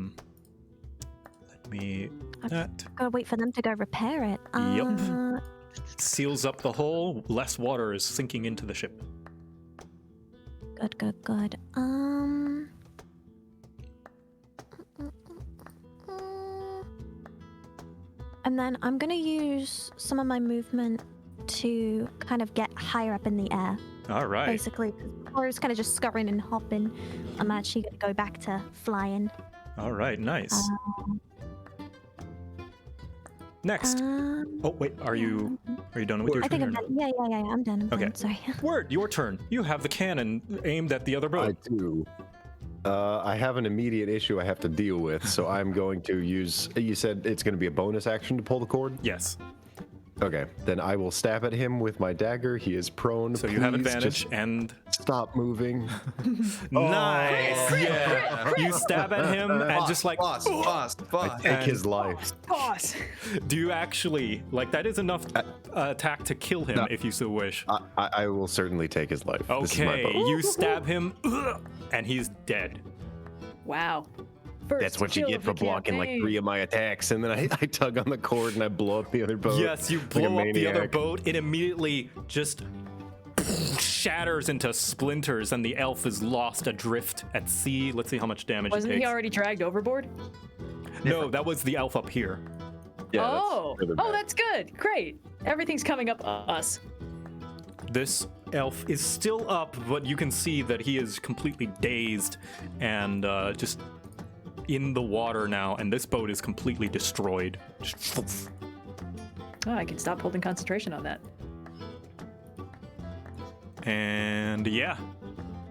me... That Gotta wait for them to go repair it. Yep. seals up the hole. Less water is sinking into the ship. Good. And then I'm gonna use some of my movement to kind of get higher up in the air. All right. Basically, or it's kind of just scurrying and hopping. I'm actually gonna go back to flying. All right, nice. Next. Oh, wait, are you done with your I turn? think I'm or done. Yeah, I'm done. I'm Okay. done. Sorry. Word, your turn. You have the cannon aimed at the other I boat. do. I have an immediate issue I have to deal with, so I'm going to use. You said it's going to be a bonus action to pull the cord. Yes. Okay, then I will stab at him with my dagger. He is prone. So you have Please advantage just and stop moving. nice. Yeah. You stab at him and just like Boss. Take his life. Boss. do you actually like that is enough attack to kill him No. if you so wish. I will certainly take his life. This is my Okay, boat. you stab him and he's dead. Wow. First That's what you kill get of for the blocking like campaign. 3 of my attacks. And then I tug on the cord and I blow up the other boat. Yes, you like a blow up the other maniac. boat. It immediately just shatters into splinters, and the elf is lost adrift at sea. Let's see how much damage Wasn't he he takes. already dragged overboard? No, that was the elf up here. Yeah, that's Oh, further oh, back. that's good. Great. Everything's coming up us. This elf is still up, but you can see that he is completely dazed and just in the water now, and this boat is completely destroyed. Just Oh, I can stop holding concentration on that. and yeah.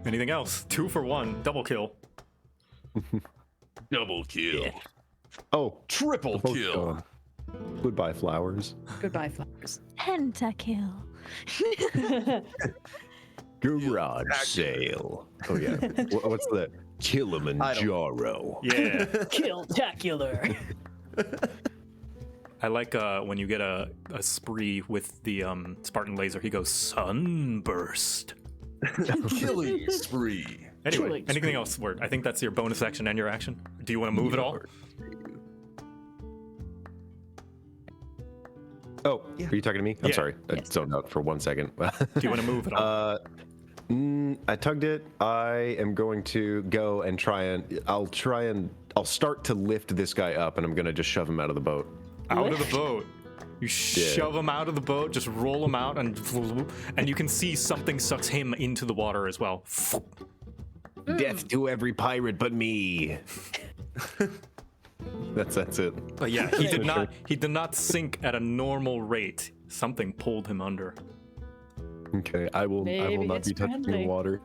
Anything else? 2 for 1, double kill. Double kill. Oh, Triple boat's kill. gone. Goodbye, flowers. Goodbye, flowers. Pentakill. Garage sale. Oh yeah. What's that? Kilimanjaro. Yeah. Killtacular. I like when you get a spree with the Spartan laser, he goes sunburst. Killing spree. Anyway, Killing anything else, Word? I think that's your bonus action and your action. Do you want to move at all? Oh, are you talking to me? I'm Yeah. sorry. I zoned out for 1 second. Do you want to move at all? I tugged it. I am going to go and I'll start to lift this guy up, and I'm gonna just shove him out of the boat. Out of the boat. You shove him out of the boat, just roll him out, and you can see something sucks him into the water as well. Death to every pirate but me. That's it. But yeah, he did not sink at a normal rate. Something pulled him under. Okay, I will Maybe not it's be touching the friendly. water.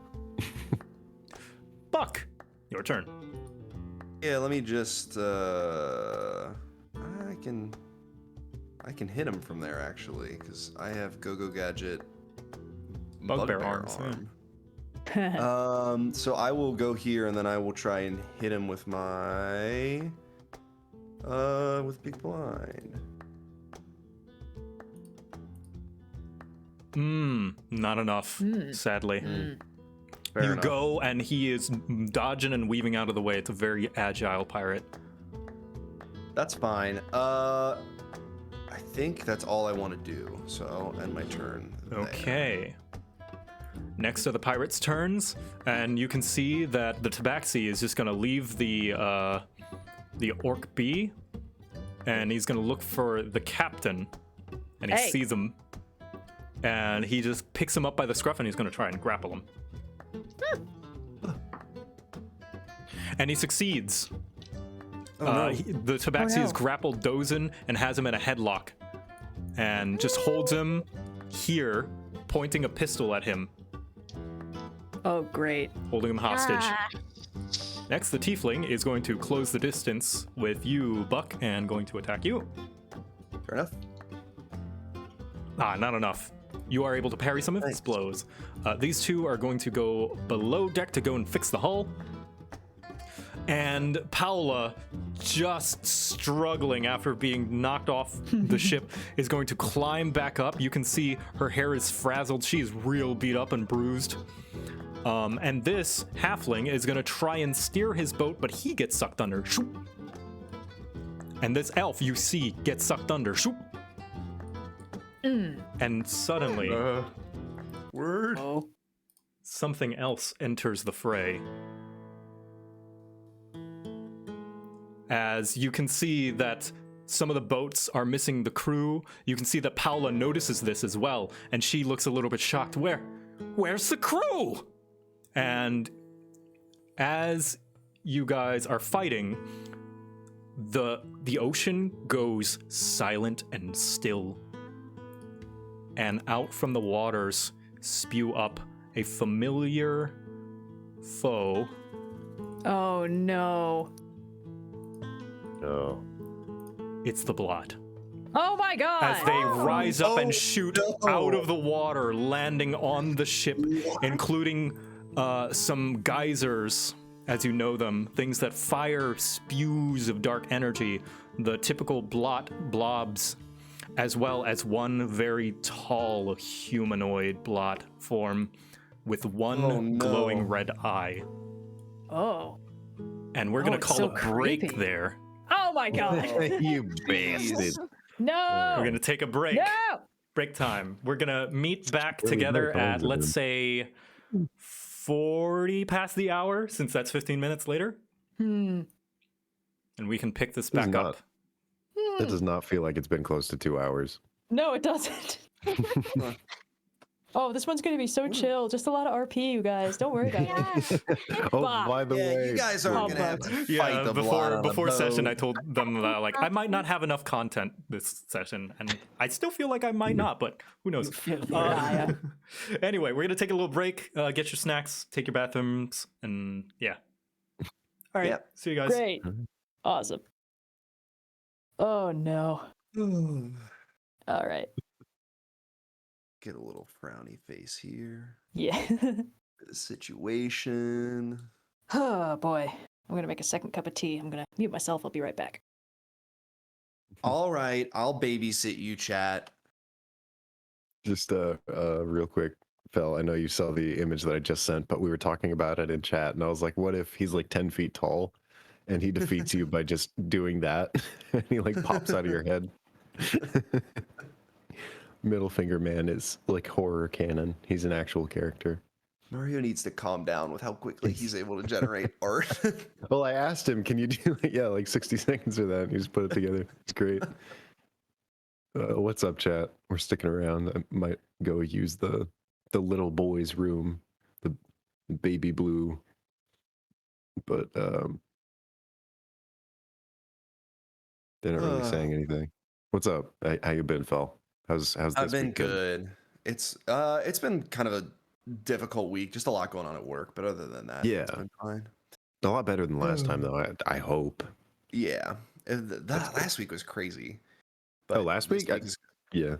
Buck, your turn. Yeah, let me just I can hit him from there actually, because I have Go-Go Gadget Bugbear arms. arm. So I will go here and then I will try and hit him with my with Big Blind. Not enough, sadly. Fair You enough. go, and he is dodging and weaving out of the way. It's a very agile pirate. That's fine. I think that's all I want to do. So I'll end my turn there. Okay. Next are the pirates' turns, and you can see that the Tabaxi is just gonna leave the orc be, and he's gonna look for the captain, and he Hey. sees him, and he just picks him up by the scruff, and he's gonna try and grapple him. And he succeeds. The Tabaxi is grappled Dozin and has him in a headlock, and just holds him here, pointing a pistol at him, Oh, great. holding him hostage. Ah. Next, the Tiefling is going to close the distance with you, Buck, and going to attack you. Fair enough. Not enough. You are able to parry some of his blows. These two are going to go below deck to go and fix the hull. And Paola, just struggling after being knocked off the ship, is going to climb back up. You can see her hair is frazzled. She is real beat up and bruised. And this halfling is going to try and steer his boat, but he gets sucked under. Shoop. And this elf, you see, gets sucked under. Shoop. And suddenly, Word. Oh. something else enters the fray. As you can see that some of the boats are missing the crew. You can see that Paola notices this as well, and she looks a little bit shocked. Where's the crew? And as you guys are fighting, the ocean goes silent and still. And out from the waters spew up a familiar foe. Oh, no. No. It's the blot. Oh my god! as they rise up and shoot no. out of the water, landing on the ship, including some geysers, as you know them, things that fire spews of dark energy, the typical blot blobs, as well as one very tall humanoid blot form with one Oh, no. glowing red eye. Oh. And we're gonna it's call so a break creepy. there. Oh my god! You bastard. No! We're gonna take a break. No! Break time. We're gonna meet back Really together hard at, times, let's dude. say, 40 past the hour, since that's 15 minutes later. Hmm. And we can pick this This is back not- up. It does not feel like it's been close to 2 hours. No, it doesn't. Oh, this one's gonna be so chill. Just a lot of RP, you guys. Don't worry about it. Oh, Fuck. by the Yeah, way, you guys aren't gonna have to fight the blot on the before session, I boat. told them that like I might not have enough content this session, and I still feel like I might not, but who knows? Anyway, we're gonna take a little break, get your snacks, take your bathrooms, and yeah. All right, Yep. see you guys. Great. Awesome. Oh no. All right. Get a little frowny face here. Yeah. The situation. Oh boy. I'm gonna make a second cup of tea. I'm gonna mute myself. I'll be right back. All right, I'll babysit you, chat. just real quick, Phil, I know you saw the image that I just sent, but we were talking about it in chat, and I was like, what if he's like 10 feet tall and he defeats you by just doing that? And he like pops out of your head. Middle Finger Man is like horror canon. He's an actual character. Mario needs to calm down with how quickly he's able to generate art. Well, I asked him, can you do like 60 seconds of that? And he just put it together. It's great. What's up, chat? We're sticking around. I might go use the little boy's room, the baby blue. But they're not really saying anything. What's up? How you been, Phil? How's this I've been week been? good. It's been kind of a difficult week, just a lot going on at work, but other than that, Yeah. it's been fine. A lot better than last time, though. I hope. Yeah, that last week was crazy. But Last this week? is- Yeah.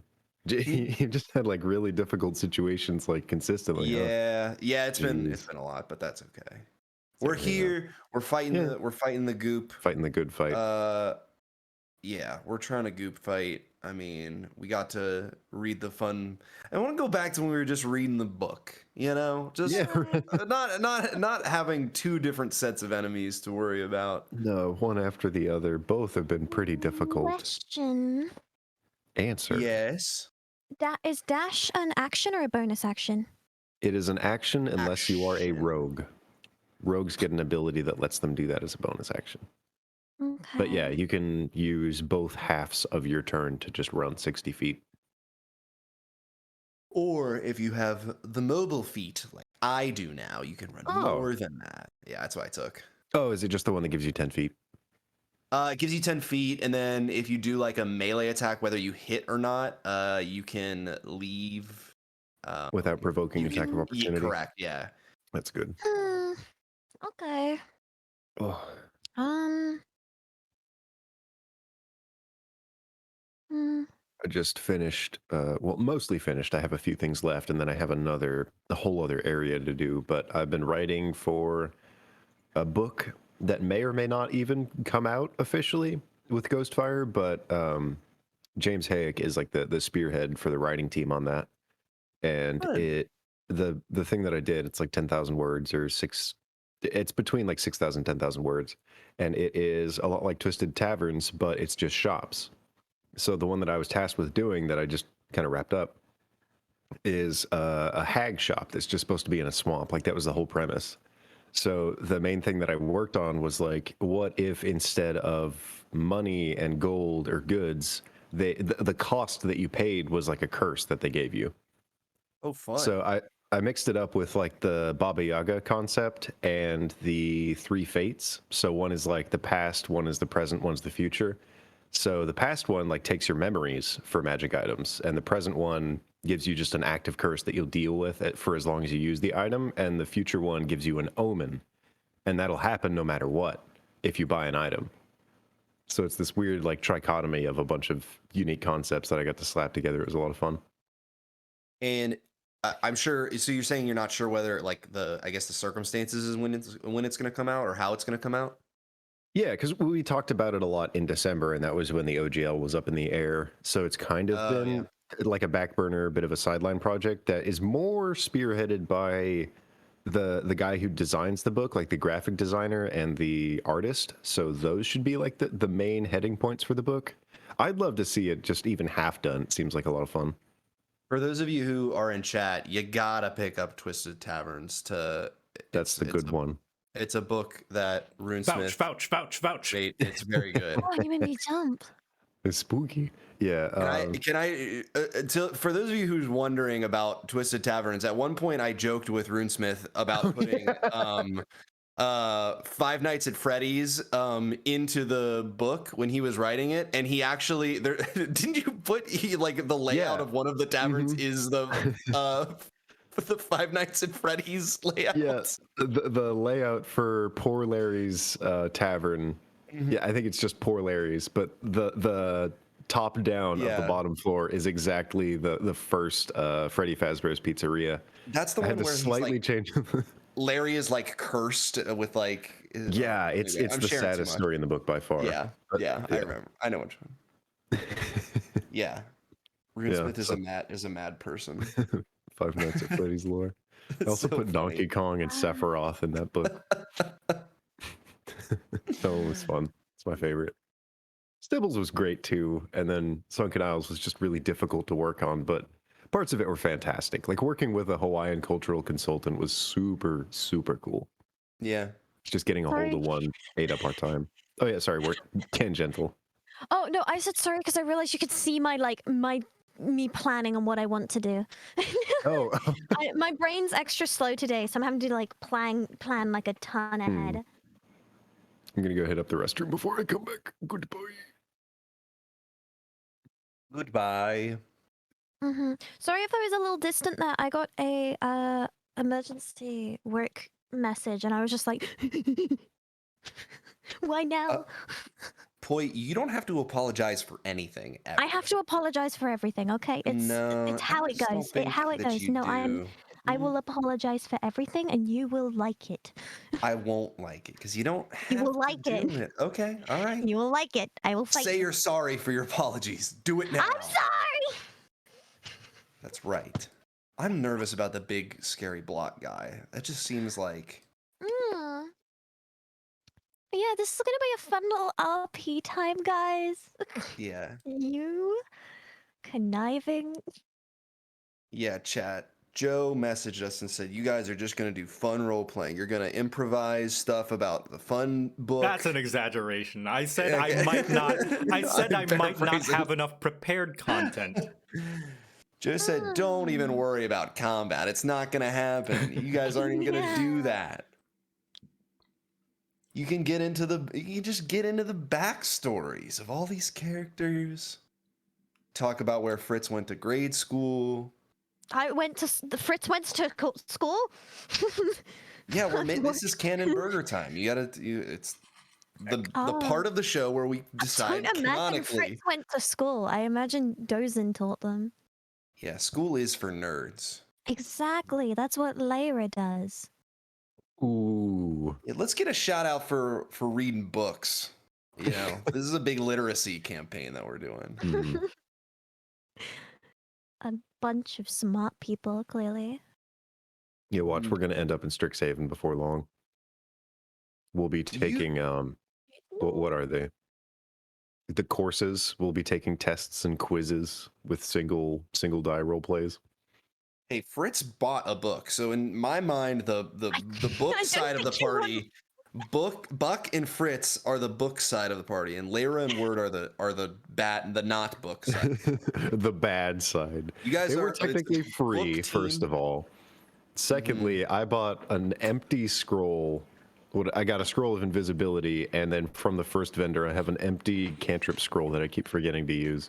You just had like really difficult situations like consistently. Huh? yeah, it's been Jeez. a lot, but that's okay. We're okay, though. here. We're fighting Yeah. we're fighting the goop. Fighting the good fight. Yeah, we're trying to goop fight. I mean, we got to read the fun. I want to go back to when we were just reading the book. You know, just not having two different sets of enemies to worry about. No, one after the other. Both have been pretty difficult. Question. Answer. Yes. Is dash an action or a bonus action? It is an action unless you are a Action. rogue. Rogues get an ability that lets them do that as a bonus action. Okay. But yeah, you can use both halves of your turn to just run 60 feet. Or if you have the mobile feat, like I do now, you can run Oh. more than that. Yeah, that's what I took. Oh, is it just the one that gives you 10 feet? It gives you 10 feet, and then if you do like a melee attack, whether you hit or not, you can leave. Without provoking you attack of can- opportunity? correct, yeah. That's good. Okay. Oh. I just finished, well, mostly finished. I have a few things left, and then I have a whole other area to do. But I've been writing for a book that may or may not even come out officially with Ghostfire, but James Hayek is like the spearhead for the writing team on that. And Good. the thing that I did, it's like 10,000 words or it's between like 6,000, 10,000 words. And it is a lot like Twisted Taverns, but it's just shops. So the one that I was tasked with doing that I just kind of wrapped up is a hag shop that's just supposed to be in a swamp. Like that was the whole premise. So the main thing that I worked on was like, what if instead of money and gold or goods, the cost that you paid was like a curse that they gave you. Oh, fun. So I mixed it up with like the Baba Yaga concept and the three fates. So one is like the past, one is the present, one's the future. So the past one like takes your memories for magic items, and the present one gives you just an active curse that you'll deal with for as long as you use the item, and the future one gives you an omen, and that'll happen no matter what if you buy an item. So it's this weird like trichotomy of a bunch of unique concepts that I got to slap together. It was a lot of fun. And I'm sure. So you're saying you're not sure whether like I guess the circumstances is when it's going to come out or how it's going to come out. Yeah, because we talked about it a lot in December, and that was when the OGL was up in the air. So it's kind of been like a back burner, bit of a sideline project that is more spearheaded by the guy who designs the book, like the graphic designer and the artist. So those should be like the main heading points for the book. I'd love to see it just even half done. It seems like a lot of fun. For those of you who are in chat, you gotta pick up Twisted Taverns to. That's the good one. It's a book that RuneSmith. Vouch. It's very good. Oh, you made me jump. It's spooky. Yeah. Can I for those of you who's wondering about Twisted Taverns, at one point I joked with RuneSmith about putting Five Nights at Freddy's into the book when he was writing it, and he actually didn't you put like the layout of one of the taverns is the Five Nights at Freddy's layout. Yes, the layout for Poor Larry's tavern. Yeah, I think it's just Poor Larry's, but the top down of the bottom floor is exactly the first Freddy Fazbear's Pizzeria. That's the I one had to where slightly he's like, change. Larry is like cursed with like. Yeah, it's the saddest story in the book by far. Yeah, I remember. I know which one. Yeah, RuneSmith is a mad person. Five Nights at Freddy's lore. I also put Donkey Kong and Sephiroth in that book. That one was fun. It's my favorite. Stibbles was great too, and then Sunken Isles was just really difficult to work on, but parts of it were fantastic. Like working with a Hawaiian cultural consultant was super, super cool. Yeah. Just getting a hold of one ate up our time. Oh yeah, sorry, we're tangential. Oh no, I said sorry because I realized you could see me planning on what I want to do. Oh. My brain's extra slow today, so I'm having to like plan like a ton ahead. I'm gonna go hit up the restroom before I come back. Goodbye. Goodbye. Sorry if I was a little distant there. I got a emergency work message and I was just like, why now? Poi, you don't have to apologize for anything. Ever. I have to apologize for everything. Okay, it's how it goes. No, I will apologize for everything, and you will like it. I won't like it because you don't. Have you will like it. Okay, all right. You will like it. I will fight. Say you're sorry for your apologies. Do it now. I'm sorry. That's right. I'm nervous about the big scary blot guy. That just seems like. Yeah, this is gonna be a fun little RP time, guys. Yeah. You conniving. Yeah, chat. Joe messaged us and said, "You guys are just gonna do fun role playing. You're gonna improvise stuff about the fun book." That's an exaggeration. I said I might not. I said I might not have enough prepared content. Joe said, "Don't even worry about combat. It's not gonna happen. You guys aren't even gonna do that. You can just get into the backstories of all these characters. Talk about where Fritz went to grade school." Fritz went to school. Yeah, this is canon burger time. It's the part of the show where we decide I don't imagine Fritz went to school. I imagine Dozin taught them. Yeah, school is for nerds. Exactly. That's what Lyra does. Ooh. Yeah, let's get a shout out for reading books. You know, this is a big literacy campaign that we're doing. A bunch of smart people, clearly. Yeah, watch. We're gonna end up in Strixhaven before long. We'll be taking what are they? The courses. We'll be taking tests and quizzes with single die role plays. Hey, Fritz bought a book, so in my mind, the book side of the party, Buck and Fritz are the book side of the party, and Lyra and Word are the not book side. The bad side. You guys were technically free, first of all. Secondly, I bought an empty scroll. I got a scroll of invisibility, and then from the first vendor, I have an empty cantrip scroll that I keep forgetting to use.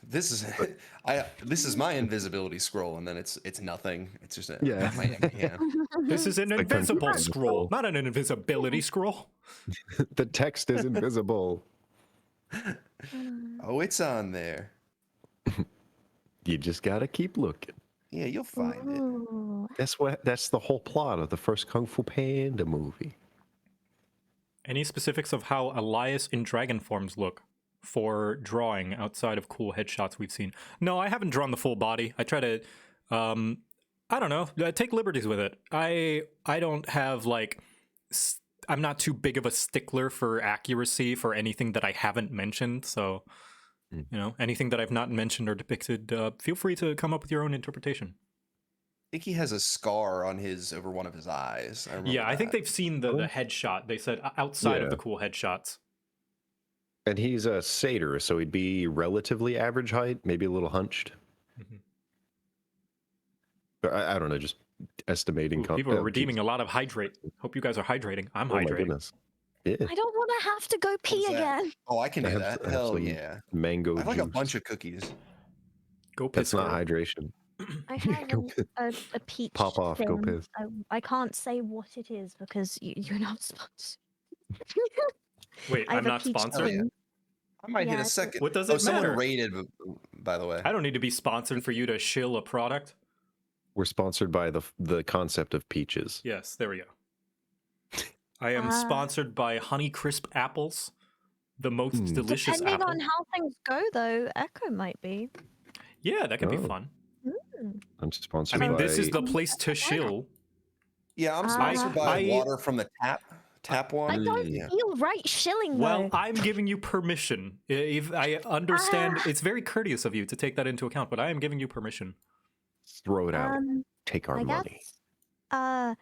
This is my invisibility scroll, and then it's nothing. It's just Yeah. my empty hand. This is an like invisible control. scroll, not an invisibility scroll. The text is invisible. Oh, it's on there. You just gotta keep looking. Yeah, you'll find it. Ooh. That's the whole plot of the first Kung Fu Panda movie. Any specifics of how Elias in dragon forms look for drawing outside of cool headshots we've seen? No, I haven't drawn the full body. I try to, I don't know, take liberties with it. I don't have like, I'm not too big of a stickler for accuracy for anything that I haven't mentioned. So, you know, anything that I've not mentioned or depicted, feel free to come up with your own interpretation. I think he has a scar on over one of his eyes. Yeah, I think they've seen the headshot. They said outside of the cool headshots. And he's a satyr, so he'd be relatively average height, maybe a little hunched. Mm-hmm. But I don't know, just estimating. Ooh, people are redeeming a lot of hydrate. Hope you guys are hydrating. I'm Oh my hydrating. goodness. Yeah. I don't want to have to go pee What's that? again. Oh, I can do have- that. I have Hell some yeah. Mango I have like juice. a bunch of cookies. Go piss. That's not girl. hydration. I have a peach. Pop off, go thing. piss. I can't say what it is because you're not sponsored. Wait, I I'm have a not peach sponsored. thing. I might hit Yeah, a second. What does Oh, it someone matter? rated, by the way. I don't need to be sponsored for you to shill a product. We're sponsored by the concept of peaches. Yes, there we go. I am sponsored by Honeycrisp apples, the most delicious Depending apple. on how things go, though, Echo might be. Yeah, that could be Oh. fun. I'm sponsored I mean, by... this is the place to shill. Yeah, I'm sponsored by I- water from the tap water. I don't Yeah. feel right shilling Well, though. I'm giving you permission. If I understand, it's very courteous of you to take that into account, but I am giving you permission. Throw it out. Take our I money. guess.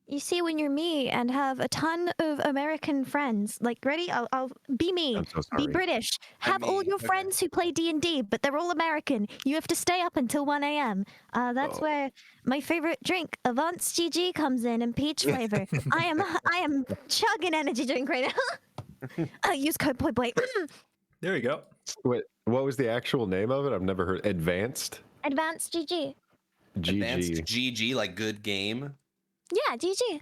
You see, when you're me and have a ton of American friends, like, ready? I'll be me. I'm so Be sorry. British. Have all mean, your okay. friends who play D&D, but they're all American. You have to stay up until 1 a.m. That's Oh. where my favorite drink, Avance GG, comes in peach flavor. I am chugging energy drink right now. Use code boy. There you go. Wait, what was the actual name of it? I've never heard. Advanced Advanced GG. Advanced GG. GG, like good game. Yeah, GG.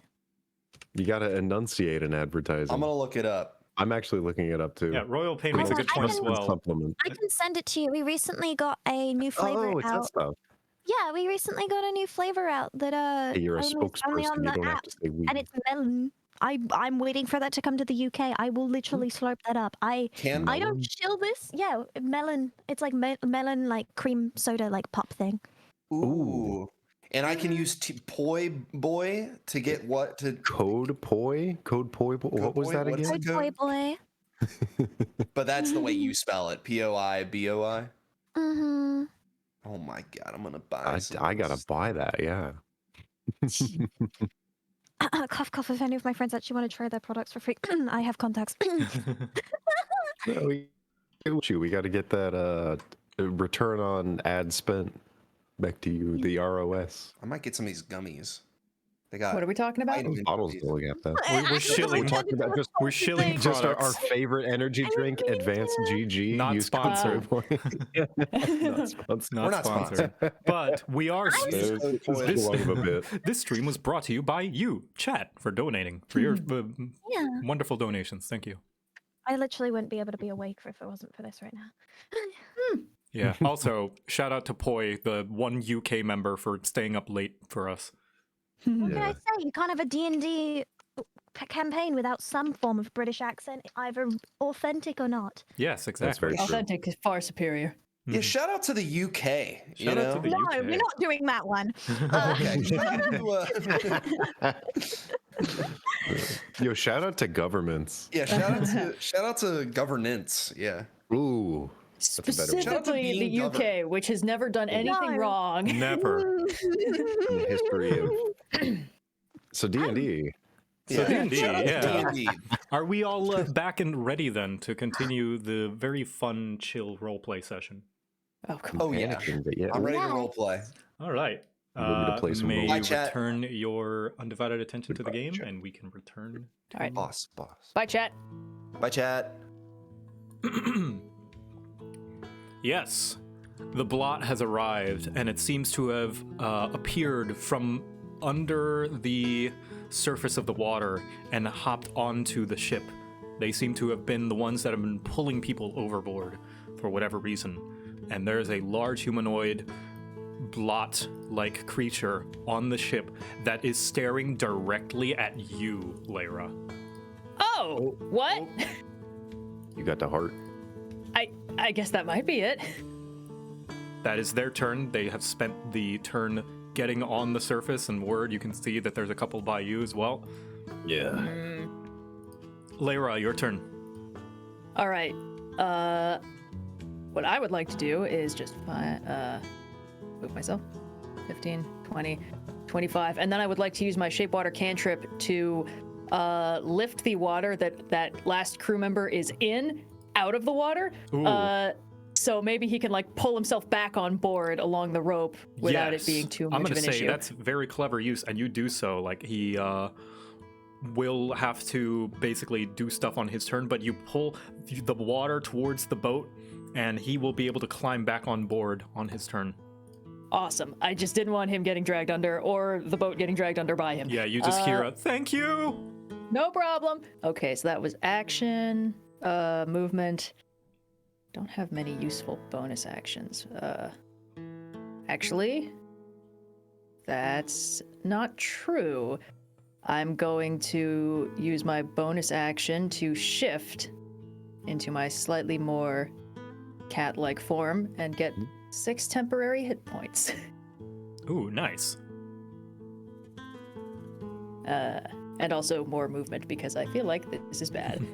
You gotta enunciate an advertising. I'm gonna look it up. I'm actually looking it up too. Yeah, Royal Pain makes a good I point as can- well. Supplement. I can send it to you. We recently got a new flavor Oh, it's that out. stuff. Yeah, we recently got a new flavor out that Hey, you're a only on spokesperson. You the don't have app, to say we. and it's melon. I'm waiting for that to come to the UK. I will literally slurp that up. I don't chill this. Yeah, melon. It's like melon, like cream soda, like pop thing. Ooh. And I can use Poi Boy to get what to. Code Poi? Code Poi? What was Poi? that What is again? it? Boy, boy. But that's the way you spell it. POIBOI. Mm-hmm. Oh my god, I'm gonna buy. I gotta buy that. Yeah. Cough, cough. If any of my friends actually want to try their products for free, I have contacts. No, we got to get that return on ad spent back to you. The ROS. I might get some of these gummies. They got. What are we talking about? vitamin Bottles C's. going at that. We're shilling. Talking about just We're shilling Just our products. favorite energy drink, Advanced GG. Not use sponsored. code Poi. Not sponsored. Not We're not sponsored. But we are. This is too long of a bit. This stream was brought to you by you, chat, for donating, for your Yeah. wonderful donations. Thank you. I literally wouldn't be able to be awake if it wasn't for this right now. Yeah. Also, shout out to Poi, the one UK member, for staying up late for us. What can I Yeah. say? You can't have a D&D campaign without some form of British accent, either authentic or not. Yes, exactly. That's very true. Authentic is far superior. Yeah, shout out to the UK. You Shout out know. to the No, UK. we're not doing that one. Okay, shout out to, Yo, shout out to governments. yeah, shout out to governance. Yeah. Ooh. a better one. Shout out to Specifically being the UK, which has never done anything No. wrong. Never. In the history of. So D&D. So D&D, shout out to yeah. D&D. Are we all back and ready then to continue the very fun, chill roleplay session? Oh, come Oh yeah, Panicking, but yeah. I'm ready to Yeah. roleplay. All right. Want me to play some May roles? you Hi, chat. return your undivided attention to the Goodbye, game, chat. and we can return. All right. Boss. Bye, chat. Bye, chat. Yes. The blot has arrived, and it seems to have appeared from under the surface of the water and hopped onto the ship. They seem to have been the ones that have been pulling people overboard for whatever reason. And there's a large humanoid blot-like creature on the ship that is staring directly at you, Lyra. Oh, what? You got the heart. I guess that might be it. That is their turn. They have spent the turn getting on the surface, and Word, you can see that there's a couple by you as well. Yeah. Lyra, your turn. All right. What I would like to do is just move myself. 15, 20, 25. And then I would like to use my Shapewater cantrip to lift the water that last crew member is in out of the water. So maybe he can like pull himself back on board along the rope without it being too much of an issue. I'm gonna say that's very clever use, and you do so. Like he will have to basically do stuff on his turn, but you pull the water towards the boat, and he will be able to climb back on board on his turn. Awesome. I just didn't want him getting dragged under or the boat getting dragged under by him. Yeah, you just hear a thank you. No problem. Okay, so that was action, movement. Don't have many useful bonus actions. Actually, that's not true. I'm going to use my bonus action to shift into my slightly more cat-like form and get 6 temporary hit points. Ooh, nice. And also more movement because I feel like this is bad.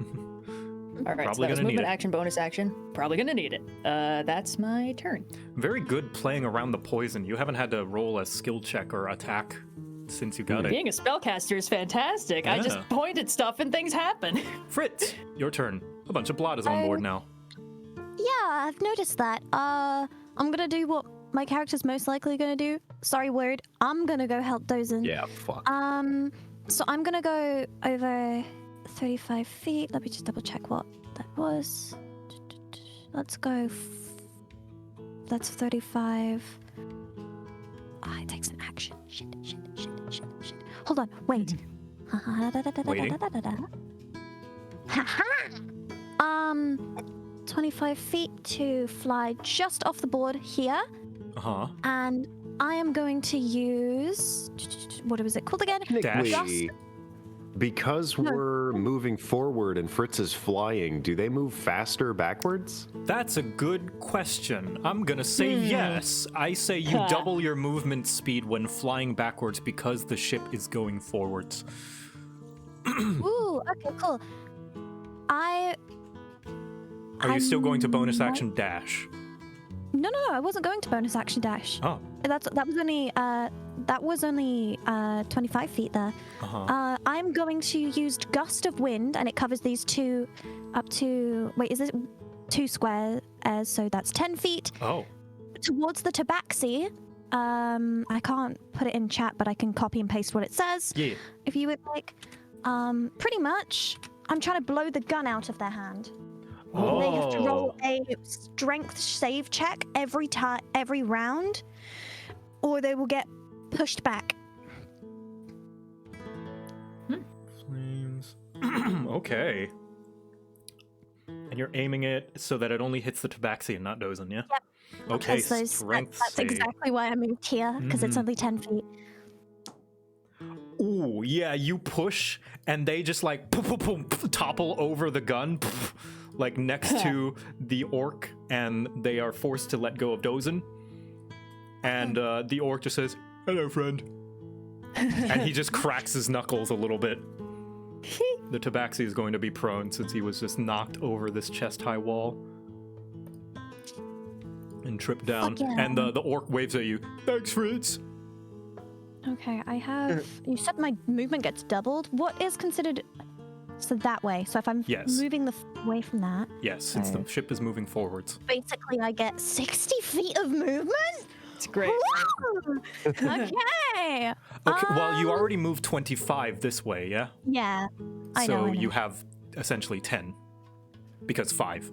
All right, so that was movement, action, bonus action. Probably gonna need it. That's my turn. Very good playing around the poison. You haven't had to roll a skill check or attack since you got it. Being a spellcaster is fantastic. Yeah. I just point at stuff and things happen. Fritz, your turn. A bunch of blot is on board now. Yeah, I've noticed that. I'm gonna do what my character's most likely gonna do. Sorry, Word. I'm gonna go help Dozen. Yeah, fuck. So I'm gonna go over 35 feet. Let me just double check what that was. Let's go. That's 35. It takes an action. Shit. Hold on, wait. Waiting. 25 feet to fly just off the board here. Uh-huh. And I am going to use, what was it called again? Dash. Because we're moving forward and Fritz is flying, do they move faster backwards? That's a good question. I'm gonna say yes. I say you double your movement speed when flying backwards because the ship is going forwards. Ooh, okay, cool. Are you still going to bonus action dash? No, I wasn't going to bonus action dash. Oh. That was only 25 feet there. Uh-huh. I'm going to use Gust of Wind, and it covers these two up to, wait, is this 2 squares? So that's 10 feet. Oh. Towards the tabaxi. I can't put it in chat, but I can copy and paste what it says. Yeah. If you would like. Pretty much, I'm trying to blow the gun out of their hand. Oh. They have to roll a strength save check every round, or they will get pushed back. Flames. Okay. And you're aiming it so that it only hits the tabaxi and not Dozen, yeah? Yep. Okay, That's strength save. exactly why I moved here, because it's only 10 feet. Ooh, yeah, you push, and they just like topple over the gun, like next to the orc, and they are forced to let go of Dozen. And the orc just says, "Hello, friend." And he just cracks his knuckles a little bit. The tabaxi is going to be prone since he was just knocked over this chest-high wall and tripped down. Yeah. And the orc waves at you. Thanks, Fritz. Okay, I have. You said my movement gets doubled. What is considered? So that way. So if I'm moving away from that. Yes, since the ship is moving forwards. Basically, I get 60 feet of movement. It's great. Okay. Okay, well, you already moved 25 this way, yeah? Yeah. I so know. you have essentially 10. Because 5.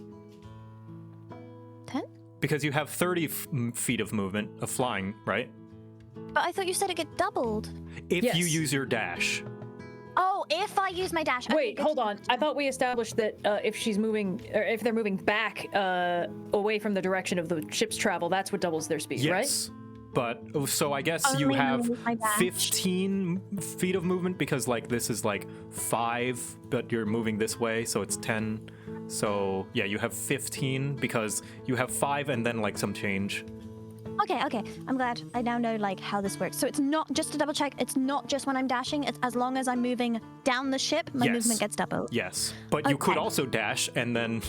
10? Because you have 30 feet of movement of flying, right? But I thought you said it get doubled. If Yes. you use your dash. Oh, if I use my dash. Okay, Wait, good. hold on. I thought we established that if she's moving, or if they're moving back away from the direction of the ship's travel, that's what doubles their speed, right? Yes. But so I guess you Only have with my dash. 15 feet of movement because like this is like 5, but you're moving this way, so it's 10. So yeah, you have 15 because you have 5 and then like some change. Okay. I'm glad I now know like how this works. So it's not just to double check. It's not just when I'm dashing. It's as long as I'm moving down the ship, my Yes. movement gets doubled. Yes, but you could Okay. also dash and then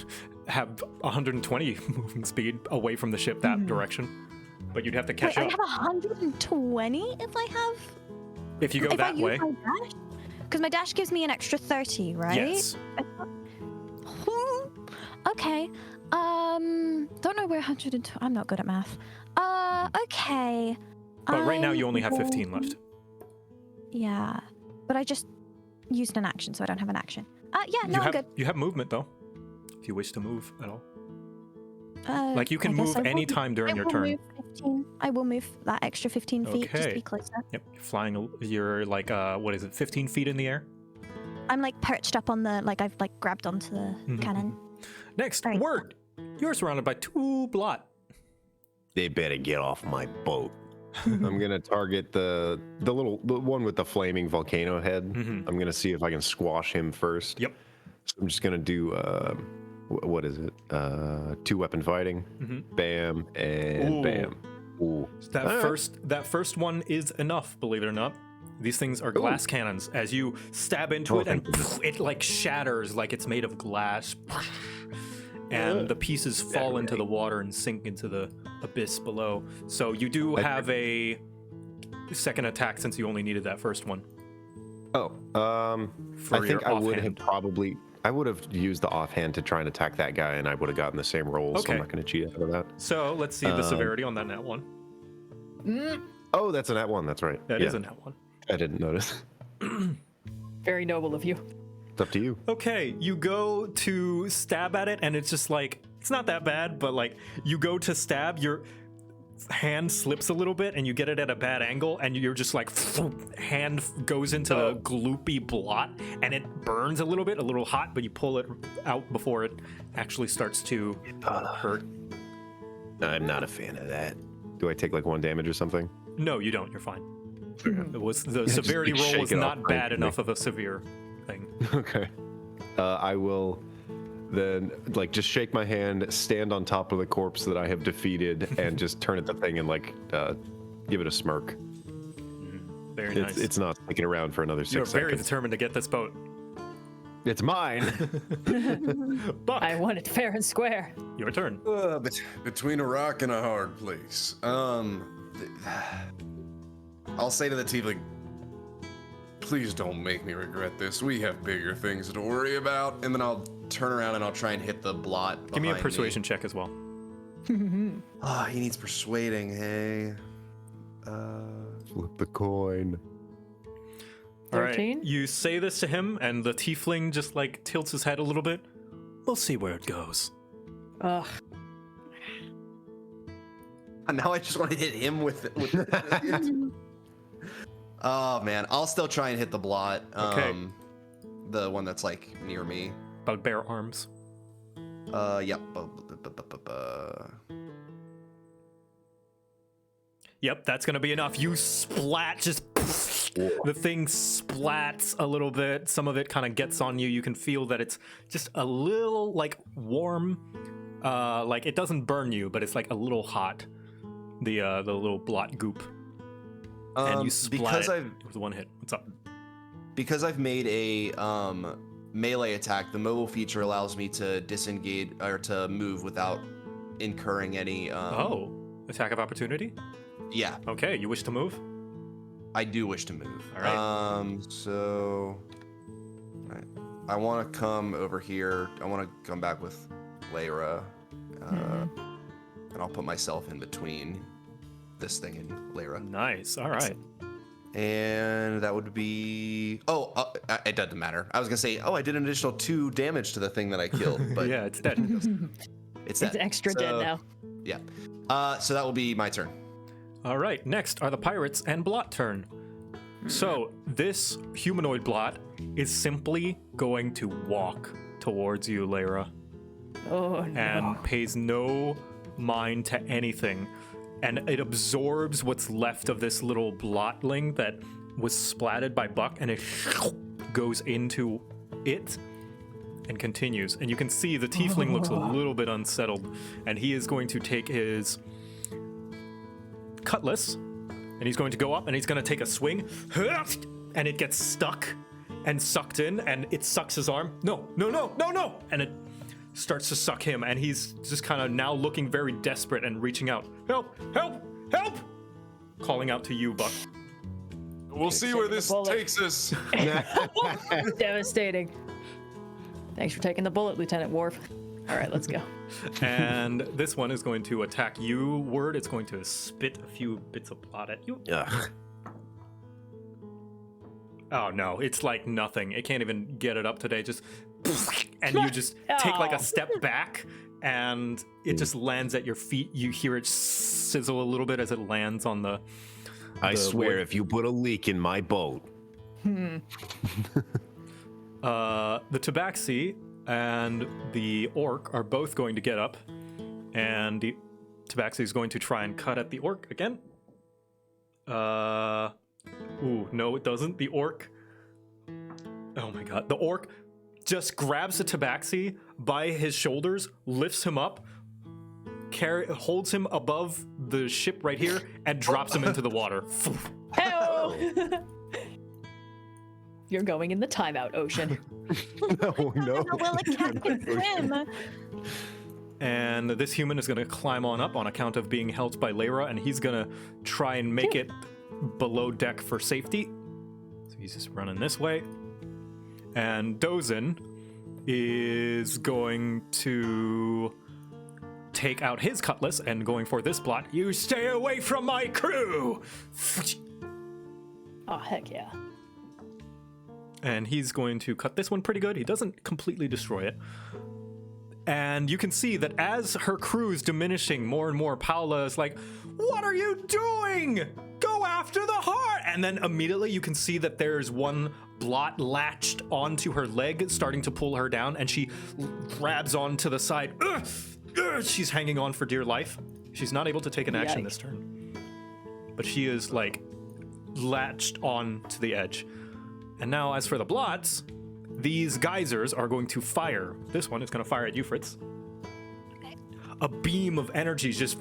have 120 moving speed away from the ship that direction. But you'd have to catch Wait, I up have 120 if I have. if you go if that I way. use my dash, because my dash gives me an extra 30, right? Yes. Okay. Don't know where 120. I'm not good at math. Okay. But right now I you only have 15 will- left. Yeah, but I just used an action, so I don't have an action. Yeah, no, you I'm have good. you have movement though, if you wish to move at all. Like you I can guess move I will- anytime during I your will turn. Move 15. I will move that extra 15 feet just to Okay. be closer. Yep, you're flying. You're like what is it? 15 feet in the air. I'm like perched up on the like I've like grabbed onto the Mhm. cannon. Next Very word. You're surrounded by 2 blot. They better get off my boat. I'm gonna target the one with the flaming volcano head. Mhm. I'm gonna see if I can squash him first. Yep. So I'm just gonna do what is it? 2-weapon fighting. Mhm. Bam and Ooh. bam. Ooh. That All right. that first one is enough, believe it or not. These things are glass cannons. As you stab into Oh, it, and thank it like shatters like it's made of glass, and the pieces fall into the water and sink into the abyss below. So you do have a second attack since you only needed that first one. Oh, For I think your I would have offhand. I would have used the offhand to try and attack that guy, and I would have gotten the same roll. So Okay. I'm not going to cheat out of that. So let's see the severity on that nat one. Oh, that's a nat 1. That's right. That yeah, is a nat one. I didn't notice. Very noble of you. It's up to you. Okay, you go to stab at it, and it's just like, it's not that bad, but like, you go to stab, your hand slips a little bit, and you get it at a bad angle, and you're just like, hand goes into the gloopy blot, and it burns a little hot, but you pull it out before it actually starts to hurt. I'm not a fan of that. Do I take like 1 damage or something? No, you don't, you're fine. It was the just, severity like, roll shake was it off not bad briefly. enough of a severe thing. Okay. I will then like just shake my hand, stand on top of the corpse that I have defeated, and just turn at the thing and like give it a smirk. Very nice. It's not sticking around for another 6 You're seconds. very determined to get this boat. It's mine. Buck, I want it fair and square. your turn. Between a rock and a hard place. I'll say to the tiefling, please don't make me regret this. We have bigger things to worry about. And then I'll turn around and I'll try and hit the blot. Give me a behind persuasion check as well. Ah, he needs persuading. Hey. Flip the coin. All right, 13? you say this to him, and the tiefling just like tilts his head a little bit. We'll see where it goes. Ugh. Now I just want to hit him with it. Oh man, I'll still try and hit the blot. Okay. The one that's like near me. Bugbear arms. Yep. Yep, that's gonna be enough. You splat, just the thing splats a little bit. Some of it kind of gets on you. You can feel that it's just a little like warm. Like it doesn't burn you, but it's like a little hot. The little blot goop. And you splat because it with one hit. What's up? Because I've made a melee attack, the mobile feature allows me to disengage or to move without incurring any. Attack of opportunity? Yeah, Okay, you wish to move? I do wish to move. All right. So, all right. I want to come over here. I want to come back with Lyra, and I'll put myself in between this thing and Lyra. Nice. All right. And that would be. It doesn't matter. I was gonna say, I did an additional 2 damage to the thing that I killed, but Yeah, it's dead. it's It's dead. extra dead now. Yeah. So that will be my turn. All right, next are the pirates and Blot turn. So this humanoid Blot is simply going to walk towards you, Lyra, Oh no. and pays no mind to anything. And it absorbs what's left of this little blotling that was splatted by Buck, and it goes into it and continues. And you can see the tiefling looks a little bit unsettled, and he is going to take his cutlass, and he's going to go up, and he's going to take a swing, and it gets stuck and sucked in, and it sucks his arm. No, and it starts to suck him, and he's just kind of now looking very desperate and reaching out. Help! Calling out to you, Buck. We'll see where this takes us. Devastating. Thanks for taking the bullet, Lieutenant Worf. All right, let's go. And this one is going to attack you, Word. It's going to spit a few bits of blot at you. Ugh. Oh no, it's like nothing. It can't even get it up today. Just and you just take like a step back, and it just lands at your feet. You hear it sizzle a little bit as it lands on the. I swear, wood. if you put a leak in my boat. The Tabaxi and the Orc are both going to get up, and the Tabaxi is going to try and cut at the Orc again. Ooh, no, it doesn't. The Orc. Oh my god. The Orc just grabs the Tabaxi by his shoulders, lifts him up, holds him above the ship right here, and drops him into the water. Hello. You're going in the timeout ocean. No. Will a cat can swim? And this human is going to climb on up on account of being helped by Lyra, and he's going to try and make it below deck for safety. So he's just running this way. And Dozin is going to take out his cutlass and going for this blot. You stay away from my crew! Oh, heck yeah. And he's going to cut this one pretty good. He doesn't completely destroy it. And you can see that as her crew is diminishing more and more, Paola is like, "What are you doing? Go after the heart!" And then immediately you can see that there's one blot latched onto her leg, starting to pull her down, and she grabs onto the side. She's hanging on for dear life. She's not able to take an action this turn. But she is like latched on to the edge. And now as for the blots, these geysers are going to fire. This one is going to fire at you, Fritz. Okay. A beam of energy just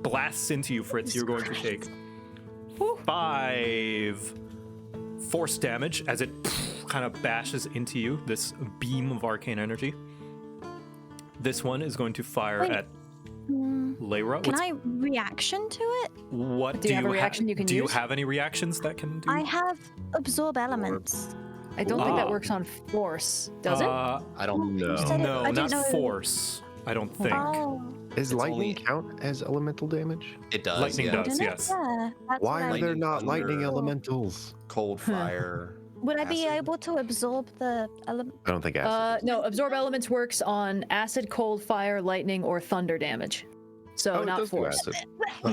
blasts into you, Fritz. You're going to take 5 force damage as it kind of bashes into you, this beam of arcane energy. This one is going to fire at Lyra. Can I reaction to it? What Do you have a reaction you can do you use? have any reactions that can do? I have absorb elements. I don't think that works on force, does it? I don't know. said it- No, I didn't not know- force. I don't think. Oh, Is lightning only- count as elemental damage? It does. Lightning yeah. does. didn't it? yes. Yeah, that's Why what are I- there not Thunder. lightning elementals? Cold fire. Would I be acid. able to absorb the element? I don't think acid. No, absorb elements works on acid, cold, fire, lightning, or thunder damage. So Oh, it not does do force. acid.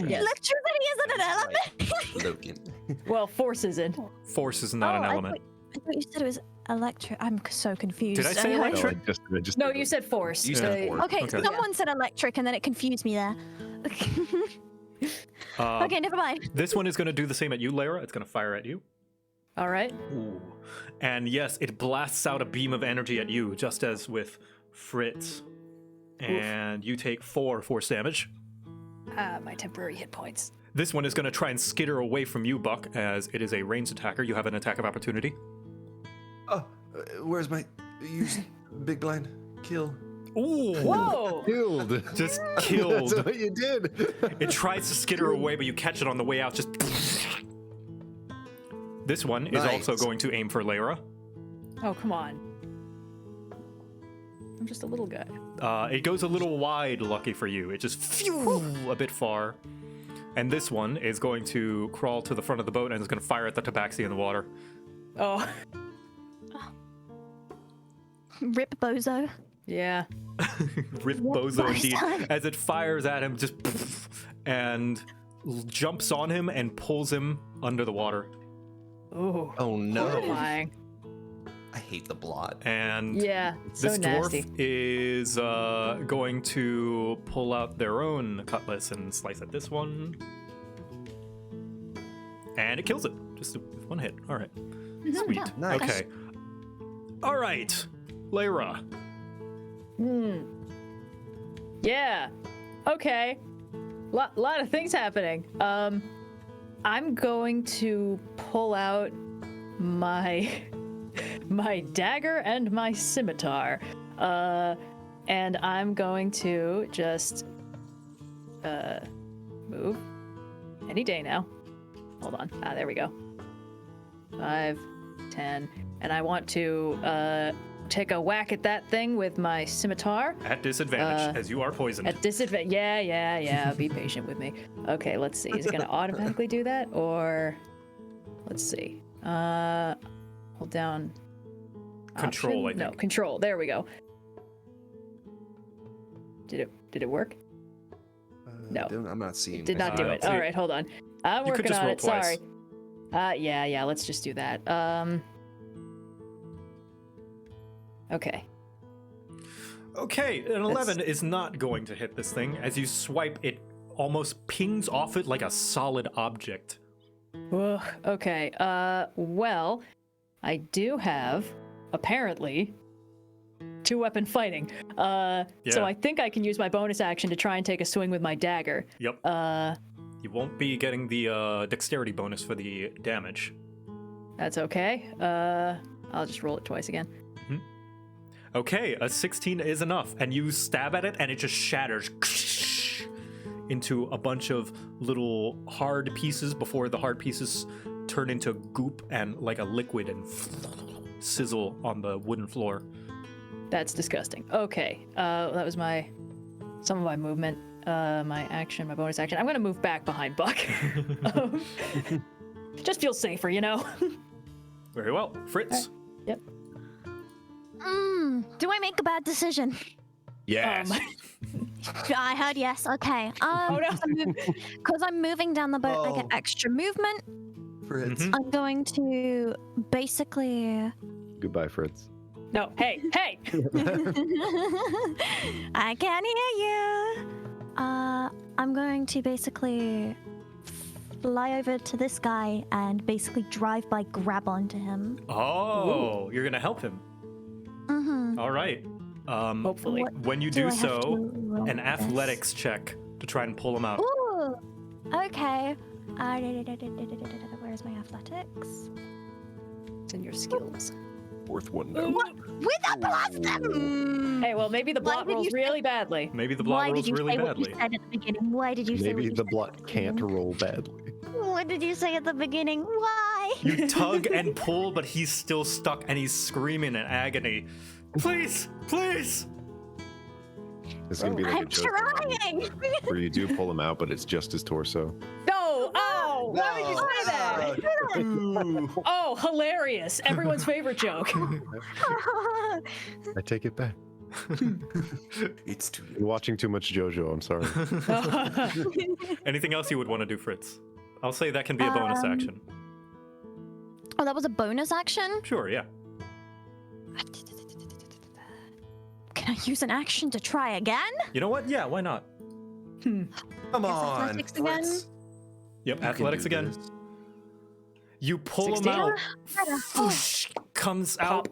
Yes. Electricity isn't an element. Logan. Well, force isn't. Force is not an element. I thought you said it was electric. I'm so confused. Did I say Okay. No, electric? I just No, you said force. You said Yeah. force. Okay, Okay. someone said electric and then it confused me there. Okay, never mind. This one is going to do the same at you, Lyra. It's going to fire at you. All right. Ooh. And yes, it blasts out a beam of energy at you, just as with Fritz. And you take 4 force damage. My temporary hit points. This one is going to try and skitter away from you, Buck, as it is a ranged attacker. You have an attack of opportunity. Oh, where's my use big blind kill? Ooh! Whoa! killed. Just killed. That's what you did. It tries to skitter away, but you catch it on the way out. Just. This one is also Nice. going to aim for Lyra. Oh, come on. I'm just a little guy. It goes a little wide, lucky for you. It just a bit far. And this one is going to crawl to the front of the boat and is going to fire at the tabaxi in the water. Oh, Rip bozo. yeah. With Bozo first indeed, time. as it fires at him, just and jumps on him and pulls him under the water. Ooh. Oh no! Horrifying. I hate the blot. And Yeah, so this nasty. dwarf is going to pull out their own cutlass and slice at this one. And it kills it. Just with one hit. All right. Sweet. Nice. Okay. All right. Lyra. Yeah. Okay. Lot of things happening. I'm going to pull out my dagger and my scimitar. And I'm going to just move any day now. Hold on. There we go. 5, 10, and I want to take a whack at that thing with my scimitar. At disadvantage, as you are poisoned. At disadvantage. Yeah. Be patient with me. Okay, let's see. Is it gonna automatically do that, or let's see. Hold down. Control, Option? I think. No, control. There we go. Did it work? No. I'm not seeing. Did not do I it. don't see All it. right, hold on. I'm You could working just on roll it. twice. Sorry. Yeah. Let's just do that. Okay. Okay, an 11 is not going to hit this thing. As you swipe, it almost pings off it like a solid object. Ugh, okay. Well, I do have apparently 2-weapon fighting. So Yeah. I think I can use my bonus action to try and take a swing with my dagger. Yep. You won't be getting the dexterity bonus for the damage. That's okay. I'll just roll it twice again. Okay, a 16 is enough, and you stab at it, and it just shatters into a bunch of little hard pieces before the hard pieces turn into goop and like a liquid and sizzle on the wooden floor. That's disgusting. Okay. That was some of my movement, my action, my bonus action. I'm gonna move back behind Buck. Just feels safer, you know. Very well. Fritz? Yep. Do I make a bad decision? Yes. I heard yes. Okay. Because I'm moving down the boat, I get extra movement. Fritz. I'm going to basically. Goodbye, Fritz. No. Hey. I can hear you. I'm going to basically fly over to this guy and basically drive by, grab onto him. Oh, you're gonna help him. Mm-hmm. All right. Hopefully. When you Do do I have so, to roll an this? athletics check to try and pull him out. Ooh. Okay. Where's my athletics? It's in your skills. Fourth one now. With a plus. Hey, well, maybe the Why blot did rolls you say- really badly. Maybe the Why blot did rolls you really say what badly. you said at the beginning? Why did you say Maybe what the you blot said? can't roll badly. What did you say at the beginning? Why? You tug and pull, but he's still stuck and he's screaming in agony. Please, please! It's gonna be like a I'm joke trying. where you do pull him out, but it's just his torso. No! Oh! Why would you say that? Oh, hilarious. Everyone's favorite joke. I take it back. It's too late. You're watching too much JoJo. I'm sorry. Anything else you would want to do, Fritz? I'll say that can be a bonus action. Oh, that was a bonus action? Sure, yeah. Can I use an action to try again? You know what? Yeah, why not? Come on, athletics again? Fritz. Yep, You can athletics do again. this. You pull 16? him out. Whoosh, comes out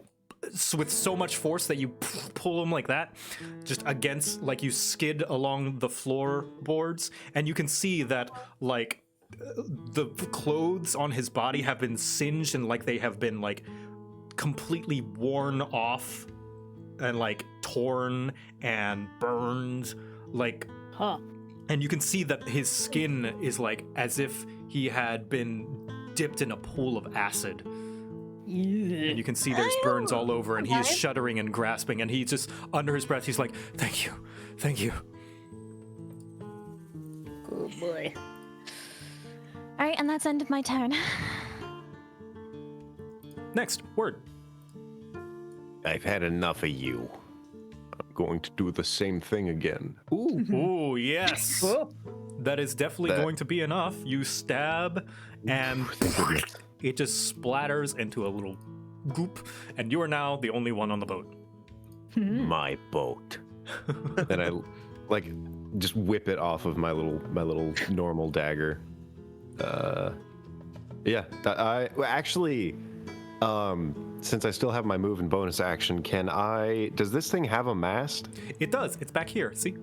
with so much force that you pull him like that, just against, like you skid along the floorboards, and you can see that, like, the clothes on his body have been singed and like they have been like completely worn off and like torn and burned, like, Huh. and you can see that his skin is like as if he had been dipped in a pool of acid. And you can see there's burns all over, and he is shuddering and grasping, and he's just under his breath. He's like, "Thank you, thank you." Oh boy. All right, and that's end of my turn. Next word. I've had enough of you. going to do the same thing again. Ooh. Ooh, yes. Cool. That is definitely That- going to be enough. You stab, and it just splatters into a little goop, and you are now the only one on the boat. My boat. And I like just whip it off of my little normal dagger. Yeah, actually, since I still have my move and bonus action, does this thing have a mast? It does. It's back here. See?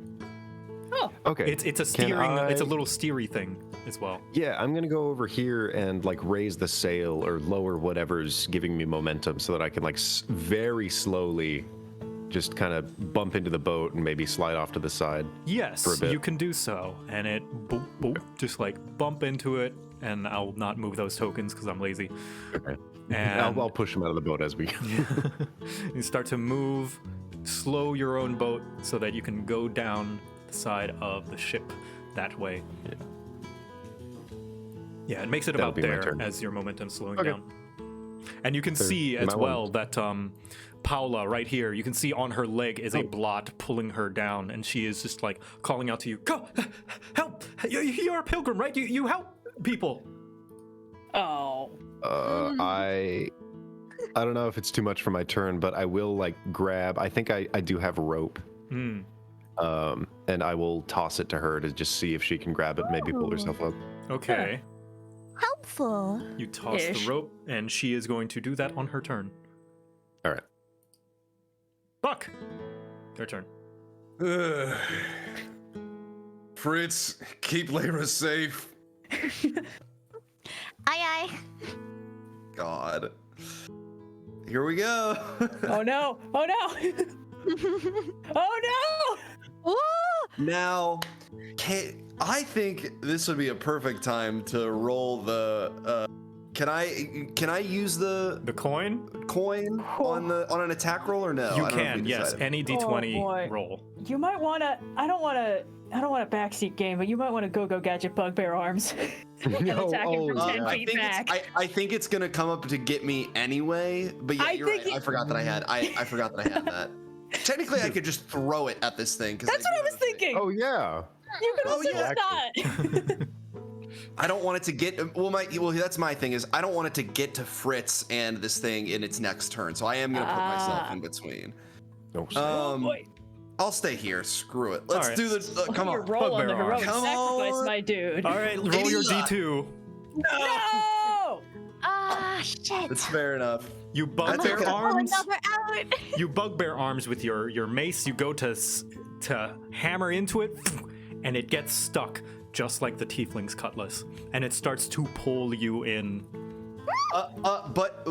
Okay. It's a Can steering. It's a I- little steery thing as well. Yeah, I'm gonna go over here and like raise the sail or lower whatever's giving me momentum so that I can like very slowly just kind of bump into the boat and maybe slide off to the side. Yes, For a bit. you can do so, and it boop boop, just like bump into it, and I'll not move those tokens because I'm lazy. Okay. And I'll push him out of the boat as we go. you start to move, slow your own boat so that you can go down the side of the ship that way. Yeah, it makes it That'll about be my there turn. as your momentum's slowing Okay. down. And you can see am as I well that Paola right here, you can see on her leg is a blot pulling her down, and she is just like calling out to you, "Go, help! You're a pilgrim, right? You help people." Oh. I don't know if it's too much for my turn, but I will like grab. I think I do have rope. Hmm. And I will toss it to her to just see if she can grab it, maybe pull herself up. Okay. Helpful. You toss Ish. the rope, and she is going to do that on her turn. All right. Buck, your turn. Fritz, keep Layra safe. Aye, aye. God. Here we go. Oh no! Oh no! Oh no! Ooh! Now, I think this would be a perfect time to roll the. Can I use the The coin? coin on an attack roll or no? You I don't know if can, we yes. decided. Any Oh, d20 boy. roll. You might wanna. I don't wanna backseat game, but you might wanna go gadget bugbear arms and attack him from 10 I feet think back. I think it's gonna come up to get me anyway. But yeah, I you're think right. I forgot that I had. I forgot that I had that. Technically, I could just throw it at this thing. That's what I was thinking. Oh yeah. You could Oh, also yeah. just not. I don't want it to get. Well, that's my thing is I don't want it to get to Fritz and this thing in its next turn. So I am gonna put myself in between. No. Oh boy. I'll stay here. Screw it. Let's Alright. do the. Come Your on. roll on the Bugbear heroic arms. Come sacrifice, on. my dude. All right, roll your Idiot. d2. No! Ah, shit. It's fair enough. You bugbear okay. Oh, arms. another out. You bugbear arms with your mace. You go to hammer into it, and it gets stuck, just like the tiefling's cutlass, and it starts to pull you in. But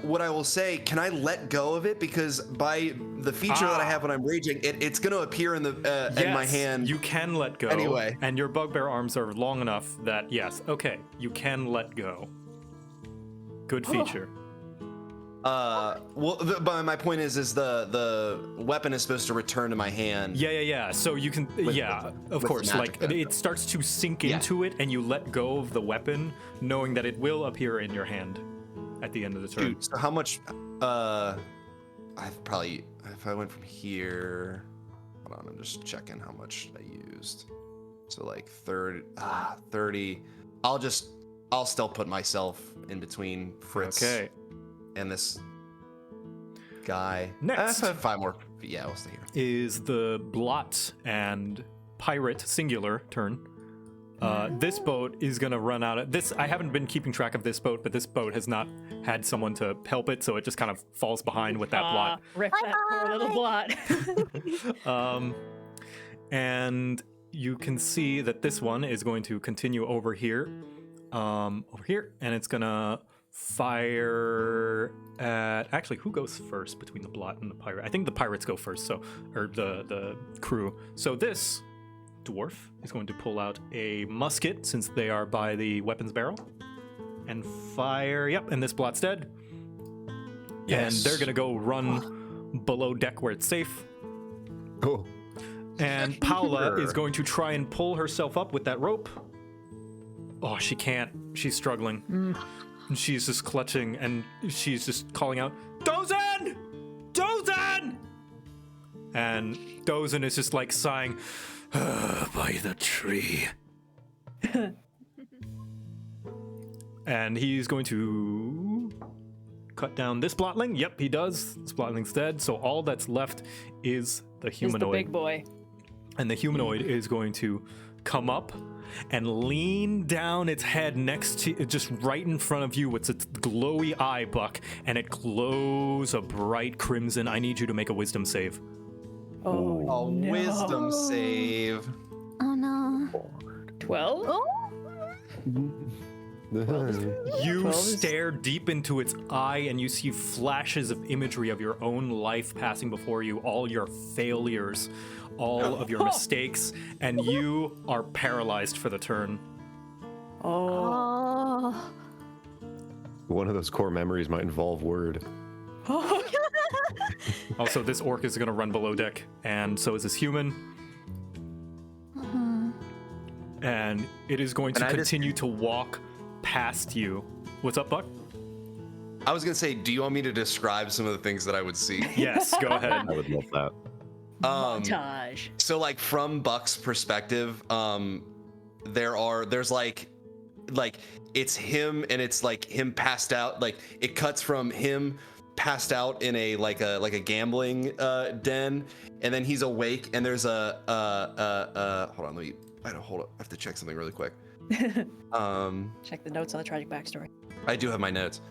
what I will say, can I let go of it because by the feature that I have when I'm raging, it's going to appear in the in my Yes, hand. You can let go. Anyway. And your bugbear arms are long enough that yes, okay, you can let go. Good feature. But my point is the weapon is supposed to return to my hand. Yeah. So you can, of with course. the Like magic it starts to sink Yeah. into it, and you let go of the weapon, knowing that it will appear in your hand at the end of the turn. Dude, so how much? I've probably if I went from here. Hold on, I'm just checking how much I used. So like 30. I'll still put myself in between Fritz Okay. and this guy. Next. I have 5 more. Yeah, I'll stay here. Is the blot and pirate singular turn. This boat is gonna run out of this. I haven't been keeping track of this boat, but this boat has not had someone to help it, so it just kind of falls behind with that blot. Rip that poor little blot. And you can see that this one is going to continue over here, and it's gonna fire at. Actually, who goes first between the blot and the pirate? I think the pirates go first, or the crew. So this dwarf is going to pull out a musket since they are by the weapons barrel, and fire. Yep, and this blot's dead. Yes. And they're gonna go run below deck where it's safe. Oh. And Paola is going to try and pull herself up with that rope. Oh, she can't. She's struggling. And she's just clutching, and she's just calling out, Dozen! Dozen! and goes and is just like sighing by the tree. And he's going to cut down this blotling. Yep, he does. This blotling's dead. So all that's left is the Is humanoid. the big boy. And the humanoid is going to come up and lean down its head next to, just right in front of you with its glowy eye, Buck, and it glows a bright crimson. I need you to make a wisdom save. Oh, no. wisdom save. Oh no. 12? Oh. You 12 is- stare deep into its eye and you see flashes of imagery of your own life passing before you, all your failures, all of your mistakes, and you are paralyzed for the turn. Oh. Oh. One of those core memories might involve word. Also, this orc is going to run below deck, and so is this human. And it is going to And I just- continue to walk past you. What's up, Buck? I was gonna say, do you want me to describe some of the things that I would see? Yes, go ahead. I would love that. Montage. So like from Buck's perspective, there's like it's him and it's like him passed out. Like it cuts from him passed out in a like a gambling den, and then he's awake and there's a hold on, hold up. I have to check something really quick. Check the notes on the tragic backstory. I do have my notes.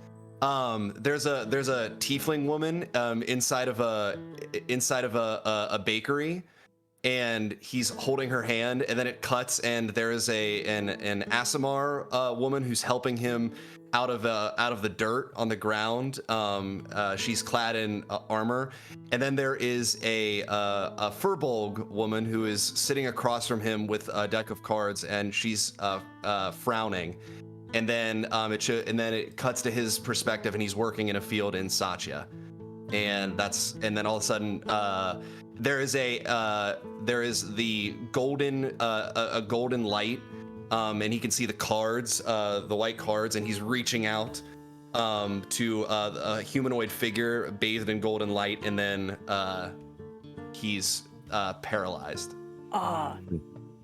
There's a tiefling woman inside of a bakery, and he's holding her hand, and then it cuts, and there is an Aasimar woman who's helping him out of the dirt on the ground. She's clad in armor, and then there is a Furbolg woman who is sitting across from him with a deck of cards, and she's frowning. And then it cuts to his perspective, and he's working in a field in Satya, and then all of a sudden there is the golden a golden light, and he can see the cards, the white cards, and he's reaching out to a humanoid figure bathed in golden light, and then he's paralyzed.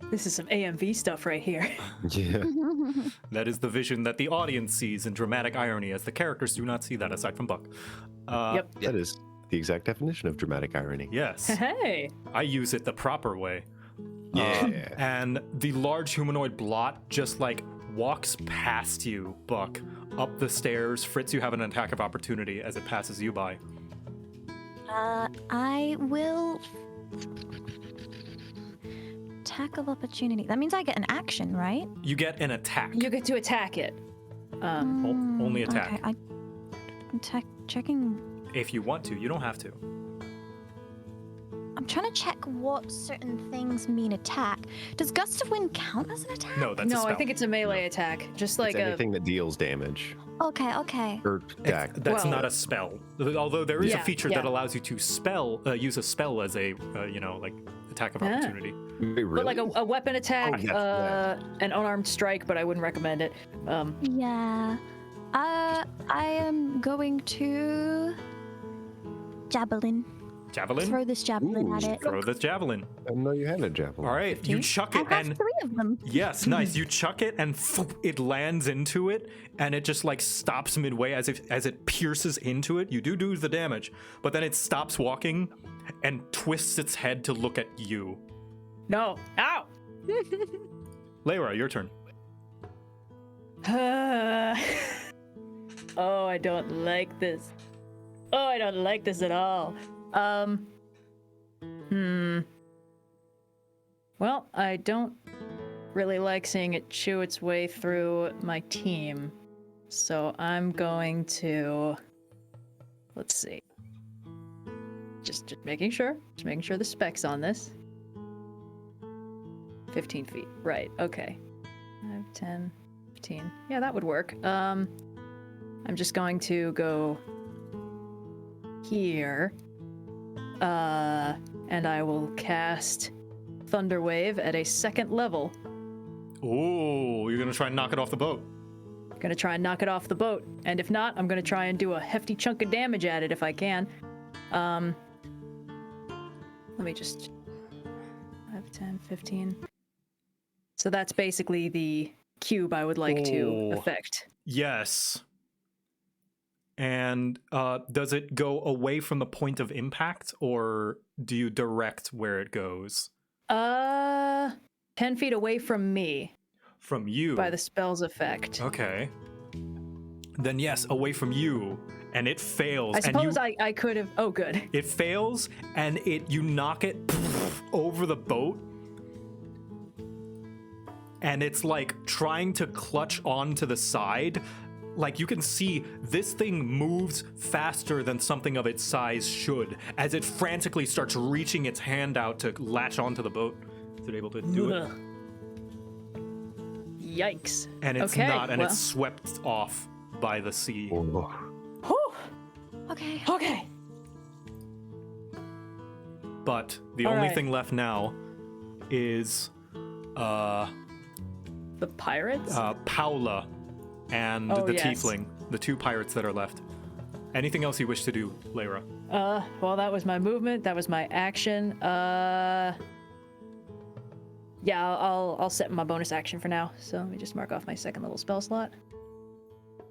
This is some AMV stuff right here. Yeah. That is the vision that the audience sees in dramatic irony, as the characters do not see that aside from Buck. Yep. That is the exact definition of dramatic irony. Yes, Hey. I use it the proper way. Yeah. And the large humanoid blot just like walks past you, Buck, up the stairs. Fritz, you have an attack of opportunity as it passes you by. I will. Attack of opportunity. That means I get an action, right? You get an attack. You get to attack it. Only attack. Okay, I'm checking. If you want to, you don't have to. I'm trying to check what certain things mean attack. Does Gust of Wind count as an attack? No, that's a No, spell. I think it's a melee attack. Just like It's anything that deals damage Okay, okay. or attack. That's Well- not a spell. Although there is a Yeah, feature yeah. that allows you to use a spell as a like attack of Ah. opportunity. Wait, really? But like a weapon attack, Oh, yes, an unarmed strike, but I wouldn't recommend it. Yeah. I am going to javelin. Javelin? Throw this javelin at Ooh. it. Throw the javelin. I didn't know you had a javelin. All right, you chuck it I've got and 3 of them. yes, nice. You chuck it and it lands into it, and it just like stops midway as it pierces into it. You do the damage, but then it stops walking and twists its head to look at you. No. Ow! Layra, your turn. Oh, I don't like this. Oh, I don't like this at all. Well, I don't really like seeing it chew its way through my team. So I'm going to... Let's see. Just making sure. Just making sure the spec's on this. 15 feet. Right, okay. 5, 10, 15. Yeah, that would work. I'm just going to go here. And I will cast Thunder Wave at a 2nd level. Oh, you're gonna try and knock it off the boat. Gonna try and knock it off the boat. And if not, I'm gonna try and do a hefty chunk of damage at it if I can. let me just 5, 10, 15. So that's basically the cube I would like to affect. Yes. And does it go away from the point of impact, or do you direct where it goes? 10 feet away from me. From you? By the spell's effect. Okay. Then yes, away from you, and it fails. I suppose I could have. Oh, good. It fails, and you knock it over the boat, and it's like trying to clutch onto the side. Like you can see this thing moves faster than something of its size should, as it frantically starts reaching its hand out to latch onto the boat. Is it able to do it? Yikes. And it's not, and it's swept off by the sea. Whew. Okay. Okay. But the only thing left now is the pirates? Paola and the tiefling, the two pirates that are left. Anything else you wish to do, Lyra? Well, that was my movement. That was my action. Yeah, I'll set my bonus action for now. So let me just mark off my second little spell slot.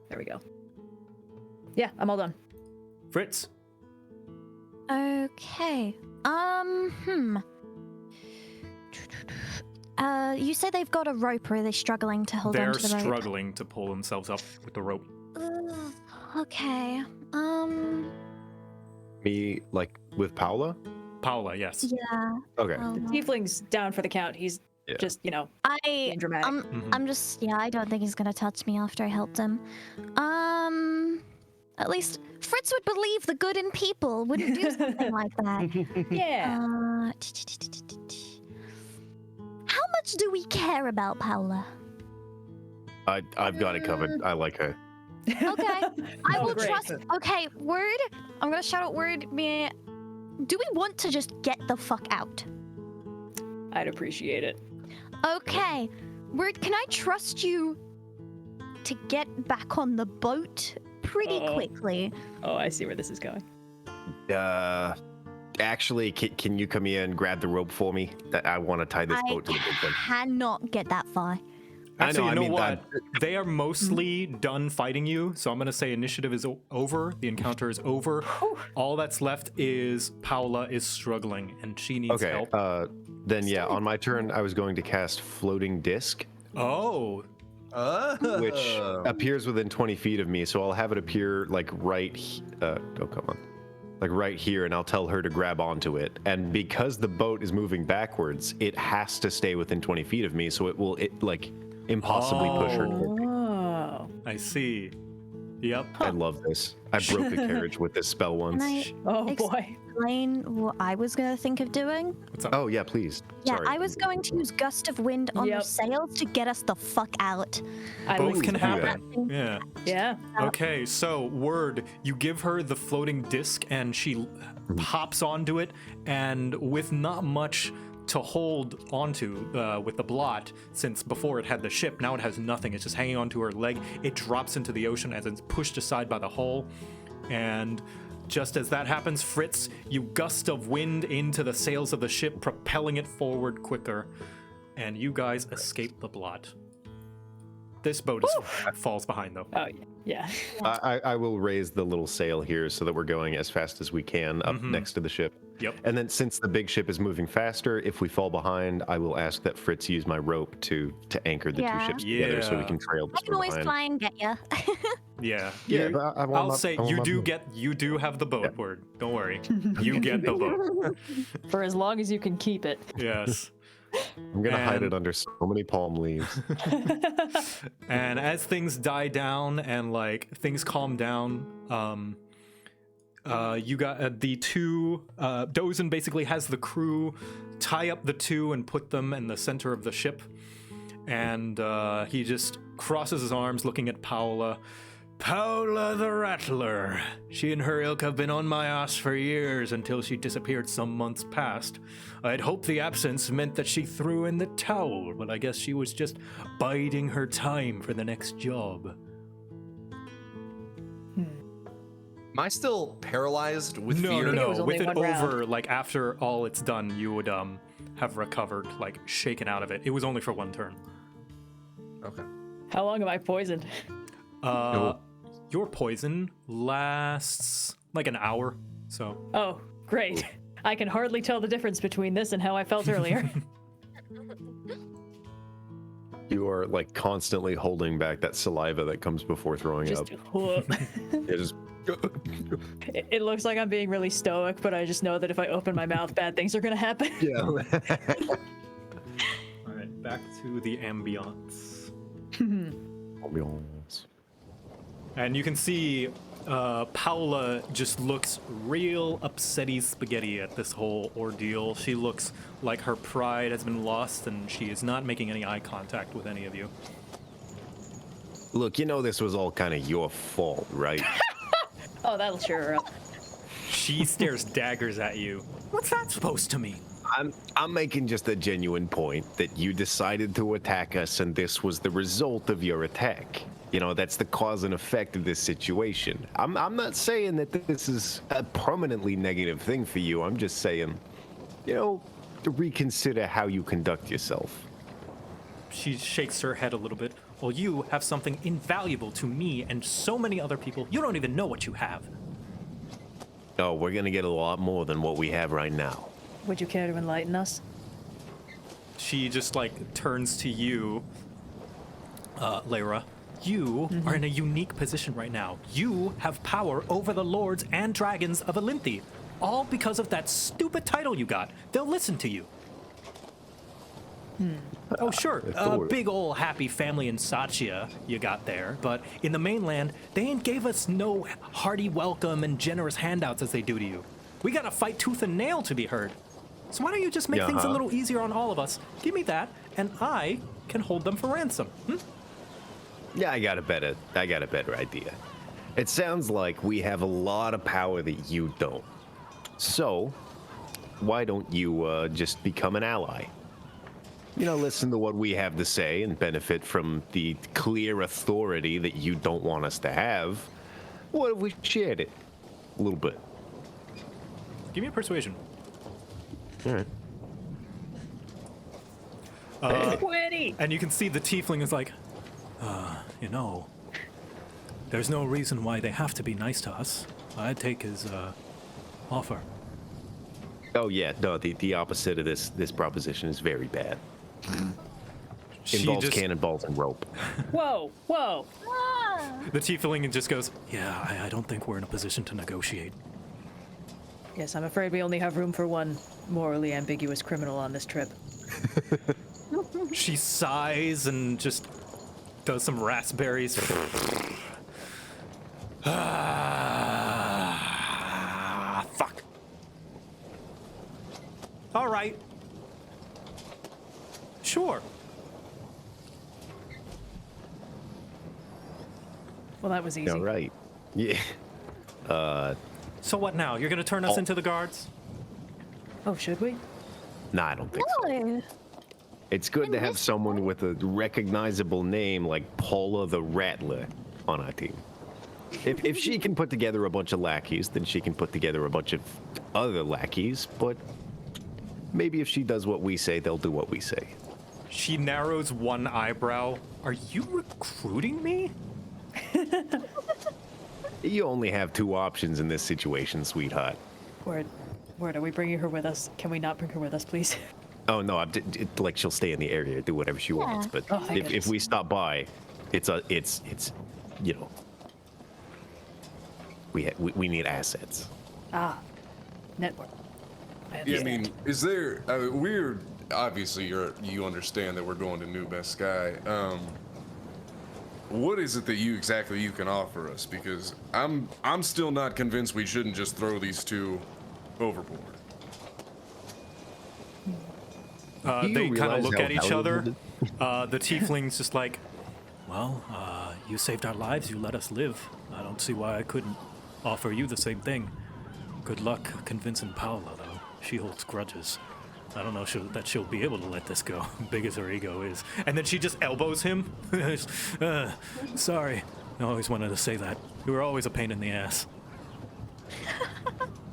There we go. Yeah, I'm all done. Fritz? Okay. You say they've got a rope, or are they struggling to hold on to the rope? They're struggling to pull themselves up with the rope. Okay. Me, like, with Paola? Paola, yes. Yeah. Okay. The tiefling's down for the count. He's just, being dramatic. I'm just, I don't think he's gonna touch me after I helped him. At least Fritz would believe the good in people, wouldn't do something like that. Yeah. How much do we care about Paola? I've got it covered. I like her. Okay, I will great. trust. Okay, Word. I'm gonna shout out Word. Me. Do we want to just get the fuck out? I'd appreciate it. Okay, Word. Can I trust you to get back on the boat pretty quickly? Oh, I see where this is going. Actually, can you come here and grab the rope for me? I want to tie this boat to the big one. I cannot get that far. Actually, you know what? that- They are mostly done fighting you, so I'm going to say initiative is over. The encounter is over. All that's left is Paola is struggling, and she needs help. Then yeah, on my turn, I was going to cast Floating Disc, Oh, which appears within 20 feet of me. So I'll have it appear like right here, and I'll tell her to grab onto it. And because the boat is moving backwards, it has to stay within 20 feet of me, so it will impossibly push her. Oh. I see. Yep. I love this. I broke a carriage with this spell once. Can Oh, I boy. explain what I was gonna think of doing? What's up? Oh yeah, please. Yeah, Sorry. I was going to use Gust of Wind on the Yep. sails to get us the fuck out. I Both like can that. happen. Yeah. Yeah. Okay, so Word, you give her the floating disc, and she hops onto it, and with not much to hold onto with the blot, since before it had the ship, now it has nothing. It's just hanging onto her leg. It drops into the ocean as it's pushed aside by the hull, and just as that happens, Fritz, you gust of wind into the sails of the ship, propelling it forward quicker, and you guys escape the blot. This boat falls behind, though. Oh, yeah. I will raise the little sail here so that we're going as fast as we can up next to the ship. Yep. And then since the big ship is moving faster, if we fall behind, I will ask that Fritz use my rope to anchor the two ships together so we can trail I this can always behind. try and get you. Yeah. Yeah, but I won't I'll let- say I won't you let do them. you do have the boat, Word. Don't worry. You get the boat. For as long as you can keep it. Yes. I'm gonna hide And- it under so many palm leaves. And as things die down and things calm down, you got the two. Dozen basically has the crew tie up the two and put them in the center of the ship, and he just crosses his arms, looking at Paola. Paola the Rattler. She and her ilk have been on my ass for years until she disappeared some months past. I'd hoped the absence meant that she threw in the towel, but I guess she was just biding her time for the next job. Am I still paralyzed with No, fear? no, it no. was With only it one over, round. like after all it's done, you would have recovered, like shaken out of it. It was only for one turn. Okay. How long am I poisoned? Your poison lasts like an hour, so Oh, great. I can hardly tell the difference between this and how I felt earlier. You are like constantly holding back that saliva that comes before throwing Just up. whoop. It just It looks like I'm being really stoic, but I just know that if I open my mouth, bad things are gonna happen. yeah. all right, back to the ambiance. Ambiance. And you can see Paola just looks real upsetty spaghetti at this whole ordeal. She looks like her pride has been lost and she is not making any eye contact with any of you. Look, you know this was all kind of your fault, right? Oh, that'll cheer her up. She stares daggers at you. What's that supposed to mean? I'm making just a genuine point that you decided to attack us and this was the result of your attack. You know, that's the cause and effect of this situation. I'm not saying that this is a permanently negative thing for you. I'm just saying, you know, to reconsider how you conduct yourself. She shakes her head a little bit. Well, you have something invaluable to me and so many other people. You don't even know what you have. Oh, we're gonna get a lot more than what we have right now. Would you care to enlighten us? She just like turns to you, Lyra. You are in a unique position right now. You have power over the lords and dragons of Elynthi, all because of that stupid title you got. They'll listen to you. Oh, sure, a big ol' happy family in Satya you got there, but in the mainland, they ain't gave us no hearty welcome and generous handouts as they do to you. We gotta fight tooth and nail to be heard. So why don't you just make things a little easier on all of us? Give me that, and I can hold them for ransom. Yeah, I got a better idea. It sounds like we have a lot of power that you don't. So, why don't you just become an ally? You know, listen to what we have to say and benefit from the clear authority that you don't want us to have. What if we shared it a little bit? Give me a persuasion. All right. 20! And you can see the tiefling is like, you know, there's no reason why they have to be nice to us. I'd take his offer. Oh yeah, no, the opposite of this proposition is very bad. She Involves just, cannonballs and rope. Whoa, whoa. the tiefling just goes, yeah, I don't think we're in a position to negotiate. Yes, I'm afraid we only have room for one morally ambiguous criminal on this trip. She sighs and just does some raspberries. Fuck. All right. Sure. Well, that was easy. All right. Yeah. So what now? You're gonna turn us into the guards? Oh, should we? Nah, I don't think so. No. It's good to have someone with a recognizable name like Paola the Rattler on our team. If she can put together a bunch of lackeys, then she can put together a bunch of other lackeys, but maybe if she does what we say, they'll do what we say. She narrows one eyebrow. Are you recruiting me? You only have two options in this situation, sweetheart. Word. Are we bringing her with us? Can we not bring her with us, please? Oh no, like she'll stay in the area, do whatever she wants. But Oh, thank if goodness. we stop by, it's you know, we need assets. Ah, network. Yeah, I understand. mean, is there? We're obviously you understand that we're going to Nuba Sky. What is it that you can offer us? Because I'm still not convinced we shouldn't just throw these two overboard. Do you They kind of realize look how at each other. valuable The tiefling's just like, well, you saved our lives, you let us live. I don't see why I couldn't offer you the same thing. Good luck convincing Paola, though. She holds grudges. I don't know that she'll be able to let this go, big as her ego is. And then she just elbows him. Sorry, I always wanted to say that. You were always a pain in the ass.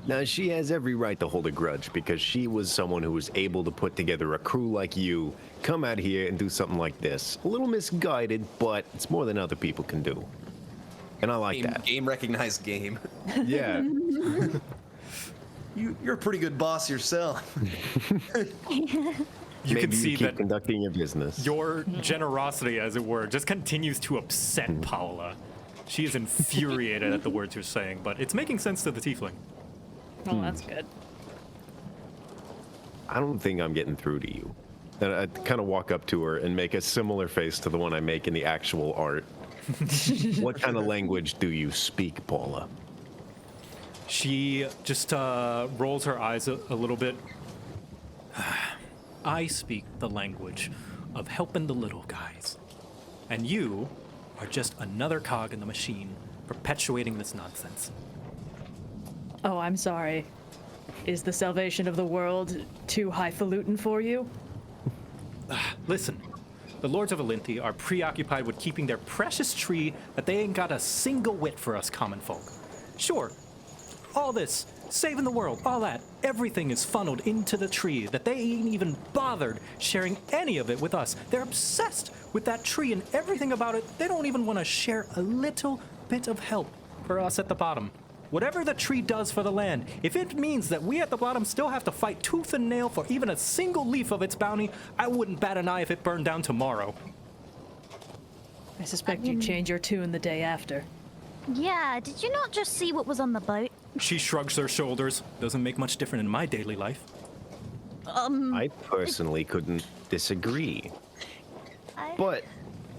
Now, she has every right to hold a grudge because she was someone who was able to put together a crew like you, come out here and do something like this. A little misguided, but it's more than other people can do. And I like that. Game recognized game. Yeah. You're a pretty good boss yourself. You Maybe can see you keep that conducting your business. your generosity, as it were, just continues to upset Paola. She is infuriated at the words you're saying, but it's making sense to the tiefling. Oh, that's good. I don't think I'm getting through to you. And I kind of walk up to her and make a similar face to the one I make in the actual art. What kind of language do you speak, Paula? She just rolls her eyes a little bit. I speak the language of helping the little guys. And you are just another cog in the machine perpetuating this nonsense. Oh, I'm sorry. Is the salvation of the world too highfalutin for you? Listen, the lords of Elynthi are preoccupied with keeping their precious tree that they ain't got a single whit for us common folk. Sure, all this, saving the world, all that, everything is funneled into the tree that they ain't even bothered sharing any of it with us. They're obsessed with that tree and everything about it. They don't even want to share a little bit of help for us at the bottom. Whatever the tree does for the land, if it means that we at the bottom still have to fight tooth and nail for even a single leaf of its bounty, I wouldn't bat an eye if it burned down tomorrow. I suspect you'd change your tune the day after. Yeah, did you not just see what was on the boat? She shrugs her shoulders. Doesn't make much difference in my daily life. I personally couldn't disagree. But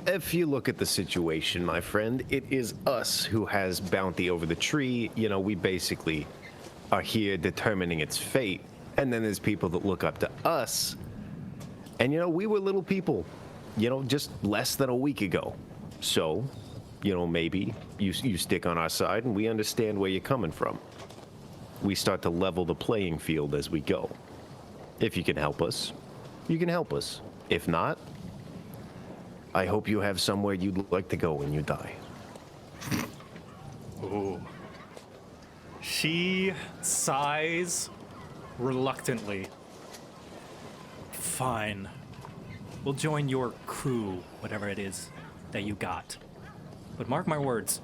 if you look at the situation, my friend, it is us who has bounty over the tree. You know, we basically are here determining its fate. And then there's people that look up to us. And, you know, we were little people, you know, just less than a week ago. So, you know, maybe you stick on our side and we understand where you're coming from. We start to level the playing field as we go. If you can help us, you can help us. If not, I hope you have somewhere you'd like to go when you die. Ooh. She sighs reluctantly. Fine. We'll join your crew, whatever it is that you got. But mark my words,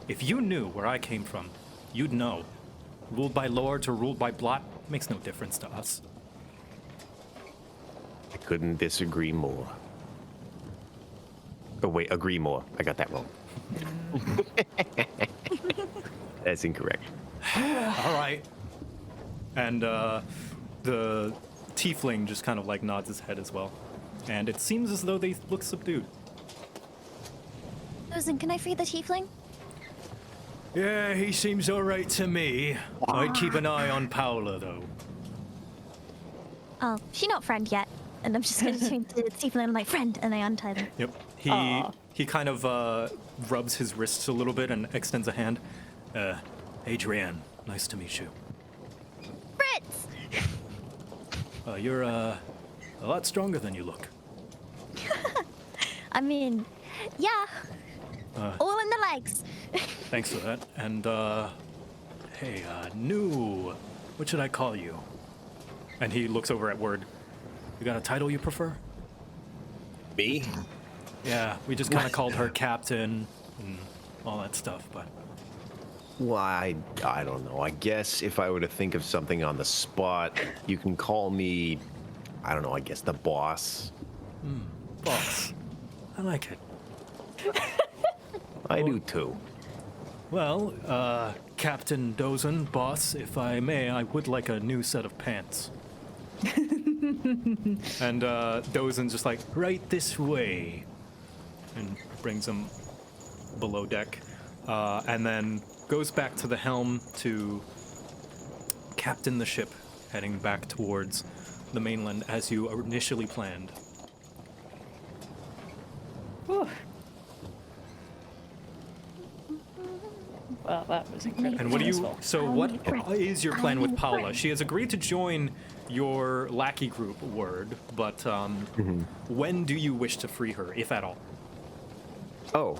if you knew where I came from, you'd know. Ruled by lords or ruled by blot makes no difference to us. I couldn't disagree more. Oh, wait, agree more. I got that wrong. That's incorrect. All right. And the tiefling just kind of like nods his head as well. And it seems as though they look subdued. Susan, can I free the tiefling? Yeah, he seems all right to me. I'd keep an eye on Paola, though. Oh, she not friend yet. And I'm just going to turn to the tiefling and I'm like, friend, and I untie them. Yep. He kind of rubs his wrists a little bit and extends a hand. Adrienne, nice to meet you. Fritz! You're a lot stronger than you look. I mean, yeah. All in the legs. Thanks for that. And, hey, New, what should I call you? And he looks over at Word. You got a title you prefer? Me? Yeah, we just kind of called her captain and all that stuff, but... Well, I don't know. I guess if I were to think of something on the spot, you can call me, I don't know, I guess the boss. Boss. I like it. I do too. Well, Captain Dozen, boss, if I may, I would like a new set of pants. And Dozen's just like, right this way. And brings them below deck. And then goes back to the helm to captain the ship, heading back towards the mainland as you initially planned. Whew. Well, that was incredible. And what do you? useful. So what is your plan with Paola? She has agreed to join your lackey group, Word, but when do you wish to free her, if at all? Oh,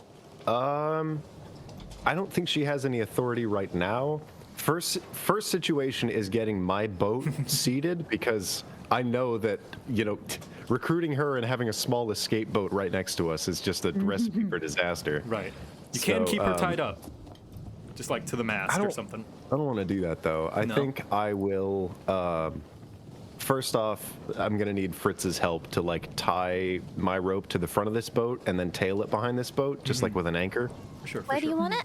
I don't think she has any authority right now. First situation is getting my boat seated because I know that, recruiting her and having a small escape boat right next to us is just a recipe for disaster. Right. You can keep her tied up, just like to the mast or don't- something. I don't want to do that though. I No? think I will. First off, I'm gonna need Fritz's help to like tie my rope to the front of this boat and then tail it behind this boat, just like with an anchor. For sure. For Where sure. do you want it?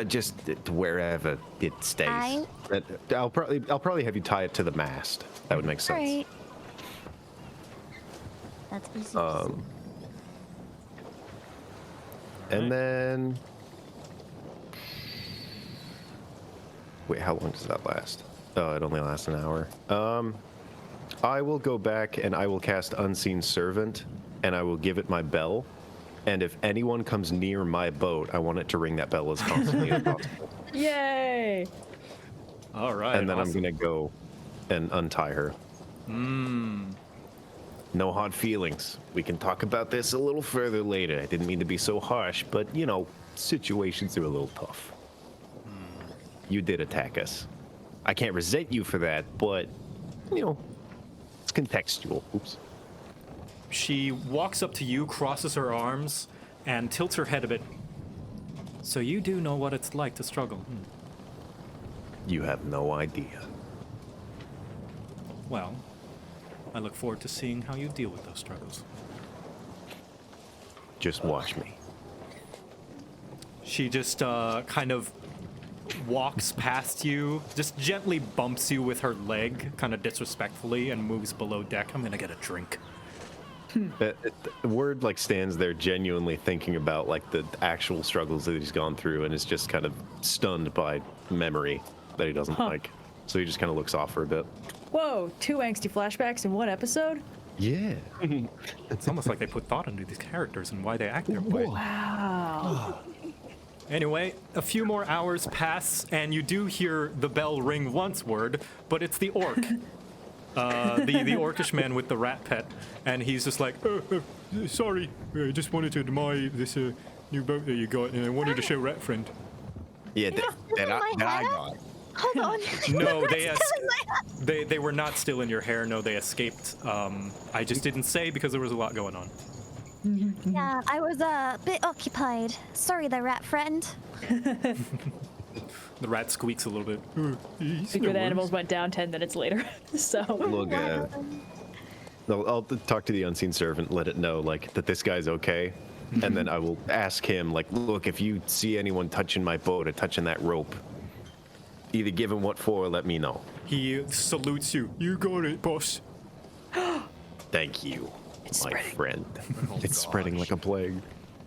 Just wherever it stays. I- I'll probably have you tie it to the mast. That would make All sense. right. That's easy. And then, wait, how long does that last? Oh, it only lasts an hour. I will go back and I will cast Unseen Servant, and I will give it my bell. And if anyone comes near my boat, I want it to ring that bell as constantly as possible. Yay! All right. And then awesome. I'm gonna go and untie her. No hard feelings. We can talk about this a little further later. I didn't mean to be so harsh, but situations are a little tough. You did attack us. I can't resent you for that, but it's contextual. Oops. She walks up to you, crosses her arms, and tilts her head a bit. So you do know what it's like to struggle. You have no idea. Well, I look forward to seeing how you deal with those struggles. Just watch me. She just kind of walks past you, just gently bumps you with her leg, kind of disrespectfully, and moves below deck. I'm gonna get a drink. Word stands there genuinely thinking about the actual struggles that he's gone through and is just kind of stunned by memory that he doesn't like. So he just kind of looks off for a bit. Whoa, 2 angsty flashbacks in one episode? Yeah. It's almost like they put thought into these characters and why they act their way. Wow. Anyway, a few more hours pass, and you do hear the bell ring once, Word, but it's the orc. The orcish man with the rat pet, and he's just like, sorry, I just wanted to admire this new boat that you got, and I wanted to show Rat Friend. Yeah, Is it my I hair? got. Hold on. No, they It's still in my hair. they were not still in your hair. No, they escaped. I just didn't say because there was a lot going on. Yeah, I was a bit occupied. Sorry, the rat friend. The rat squeaks a little bit. The good animals went down 10 minutes later. So Look, I'll talk to the unseen servant, let it know that this guy's okay, and then I will ask him look, if you see anyone touching my boat or touching that rope, either give him what for or let me know. He salutes you. You got it, boss. Thank you, It's my spreading. friend. It's spreading like a plague.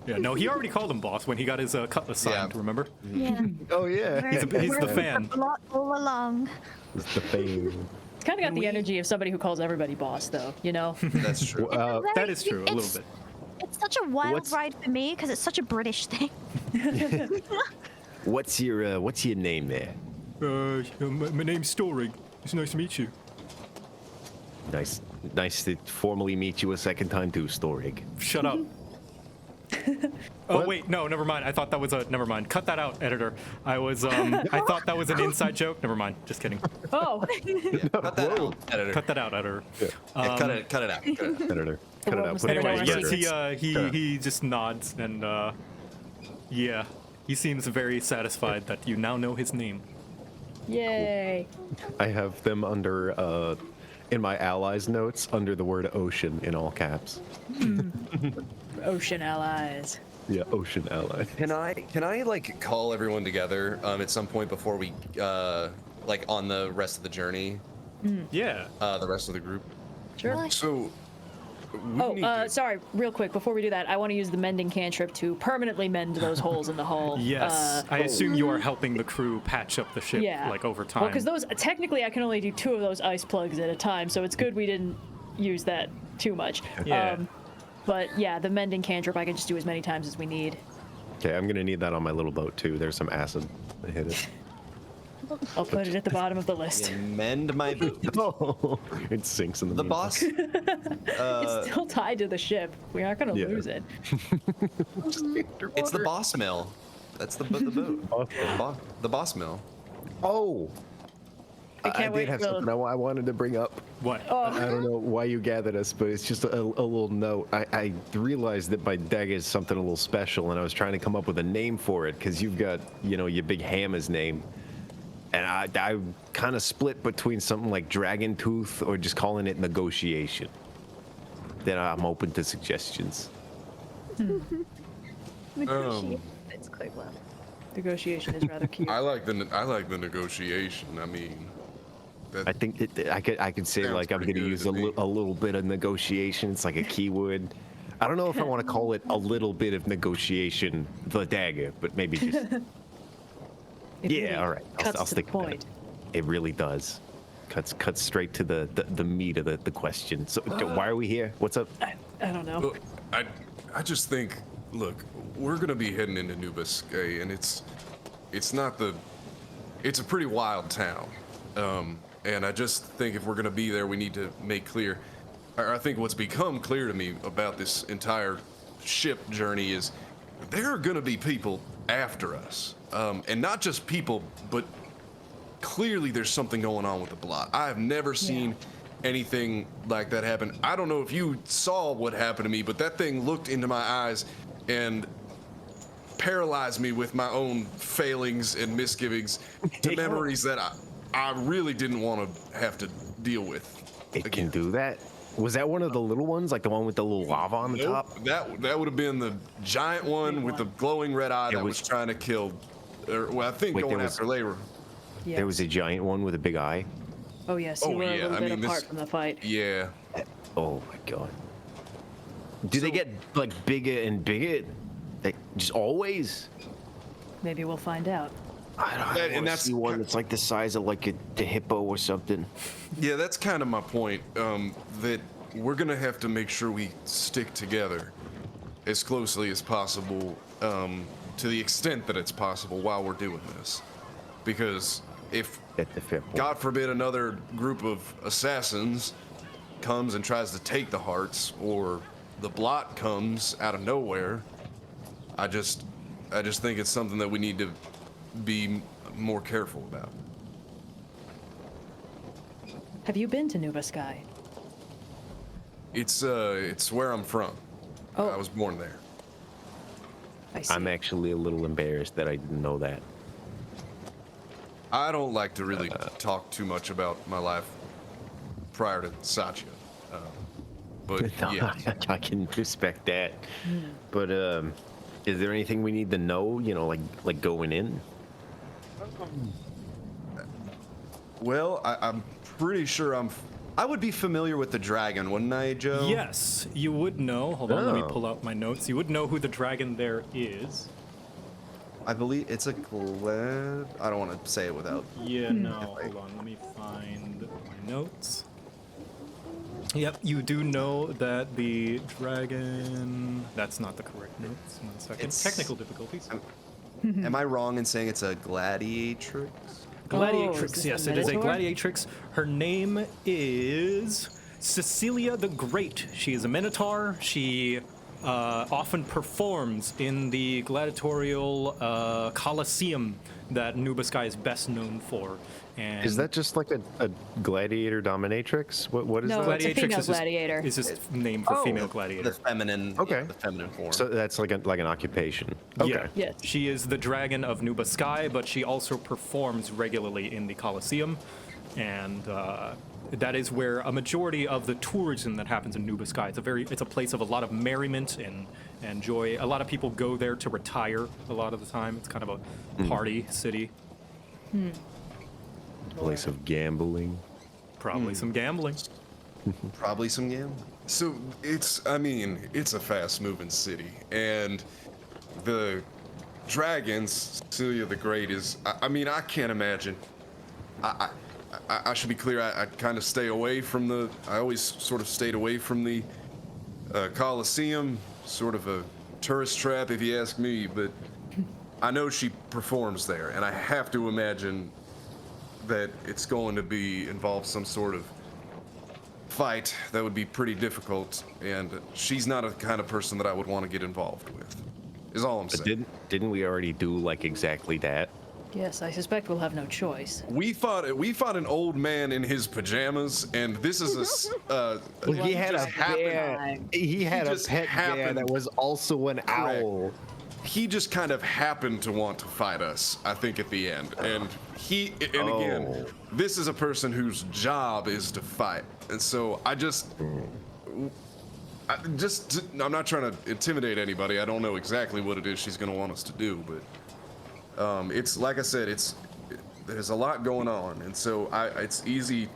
Yeah, no, he already called him boss when he got his cutlass signed, Yeah. remember? Yeah. Oh yeah, He's the fan. Blot all along. it's the fame. it's kind of got the energy of somebody who calls everybody boss, though, That's true. It's a That very- is true, a little it's- bit. It's such a wild What's- ride for me because it's such a British thing. What's your name there? My name's Storig. It's nice to meet you. Nice to formally meet you a second time too, Storig. Shut up. Oh What? wait, no, never mind. I thought that was a never mind. Cut that out, editor. I thought that was an inside joke. Never mind. Just kidding. Oh, Cut that out, editor. Cut that out, editor. Yeah, cut it out. Cut it out. Editor, cut it world out. was Put it never Anyway, know together. what he just nods and yeah, he seems very satisfied that you now know his name. yay. I have them under in my allies notes under the word ocean in all caps. Ocean allies. Yeah, ocean ally. Can I call everyone together at some point before we on the rest of the journey, Yeah. the rest of the group? Sure. So. we need to- Sorry, real quick, before we do that, I want to use the mending cantrip to permanently mend those holes in the hull. Yes. I assume you are helping the crew patch up the ship Yeah. over time. Well, because those, technically, I can only do 2 of those ice plugs at a time, so it's good we didn't use that too much. Yeah. But yeah, the mending cantrip I can just do as many times as we need. Okay, I'm gonna need that on my little boat too. There's some acid. I hit it. I'll put it at the bottom of the list. Yeah, mend my boot. Oh, it sinks in the The meantime. boss. It's still tied to the ship. We aren't going to Yeah. lose it. It's the boss mill. That's the boat. The boss mill. Oh, I I can't did wait have for something I wanted to bring up. What? I don't know why you gathered us, but it's just a little note. I realized that my dagger is something a little special, and I was trying to come up with a name for it because you've got, your big hammer's name. And I kind of split between something like Dragon Tooth or just calling it Negotiation. Then I'm open to suggestions. It's quite well. Negotiation is rather cute. I like the negotiation. I mean, I think I could say Sounds like I'm pretty going to good use to me. a little bit of negotiation. It's like a keyword. I don't know if I want to call it a little bit of negotiation, the dagger, but maybe just. It Yeah, really all right. Cuts I'll to stick the with that. point. It really does. Cuts straight to the meat of the question. So why are we here? What's up? I don't know. look, I just think, look, we're gonna be heading into Nuba Sky, and it's a pretty wild town. And I just think if we're gonna be there, we need to make clear. I think what's become clear to me about this entire ship journey is there are gonna be people after us, and not just people, but clearly there's something going on with the blot. I have never seen anything like that happen. I don't know if you saw what happened to me, but that thing looked into my eyes and paralyzed me with my own failings and misgivings to memories that I really didn't want to have to deal with. It can do that. Was that one of the little ones, like the one with the little lava on the top? That would have been the giant one with the glowing red eye that was trying to kill, well, I think Wait, going there was- after Layra. Yeah. There was a giant one with a big eye. Oh yes, you Oh, were a yeah, little I bit mean, apart this- from the fight. Yeah. Oh my god. Do they get like bigger and bigger? Like just always? Maybe we'll find out. I don't And wanna that's see one that's like the size of like the hippo or something. Yeah, that's kind of my point. That we're gonna have to make sure we stick together as closely as possible, to the extent that it's possible while we're doing this. Because if, That's a fair point. God forbid, another group of assassins comes and tries to take the hearts, or the blot comes out of nowhere, I just think it's something that we need to be more careful about. Have you been to Nuba Sky? It's where I'm from. Oh. I was born there. I see. I'm actually a little embarrassed that I didn't know that. I don't like to really talk too much about my life prior to Satya. But yeah, I can respect that. But is there anything we need to know? Like going in? Well, I'm pretty sure I would be familiar with the dragon, wouldn't I, Joe? Yes, you would know. Hold on, let me Oh. pull out my notes. You would know who the dragon there is. I believe it's a glad. I don't want to say it without. Yeah, no, hold on. Let me find my notes. Yep, you do know that the dragon. That's not the correct notes. 1 second. It's- Technical difficulties. Am I wrong in saying it's a gladiatrix? Gladiatrix, this yes, a it is a minotaur? gladiatrix. Her name is Cecilia the Great. She is a minotaur. She often performs in the gladiatorial Colosseum that Nuba Sky is best known for. And Is that just like a gladiator dominatrix? What is No, that? it's a female is just, gladiator. is just name for female The gladiator. feminine. Okay. The feminine form. So that's like an occupation. Okay. Yeah. Yes. She is the dragon of Nuba Sky, but she also performs regularly in the Colosseum. And that is where a majority of the tourism that happens in Nuba Sky. It's a place of a lot of merriment and joy. A lot of people go there to retire a lot of the time. It's kind of a party city. Place of gambling. Probably some gambling. Probably some gambling. so it's a fast-moving city, and the dragons, Cecilia the Great is. I can't imagine. I should be clear. I kind of stay away from the. I always sort of stayed away from the Colosseum. Sort of a tourist trap, if you ask me. But I know she performs there, and I have to imagine that it's going to involve some sort of fight that would be pretty difficult. And she's not a kind of person that I would want to get involved with. Is all I'm But saying. didn't we already do like exactly that? Yes, I suspect we'll have no choice. We fought an old man in his pajamas, and this is He had a just happened- bear. He had a just pet bear happened- that was also an owl. he just kind of happened to want to fight us, I think, at the end. And again, this is a person whose job is to fight. And so I'm not trying to intimidate anybody. I don't know exactly what it is she's going to want us to do, but it's like I said, there's a lot going on. And so it's easy.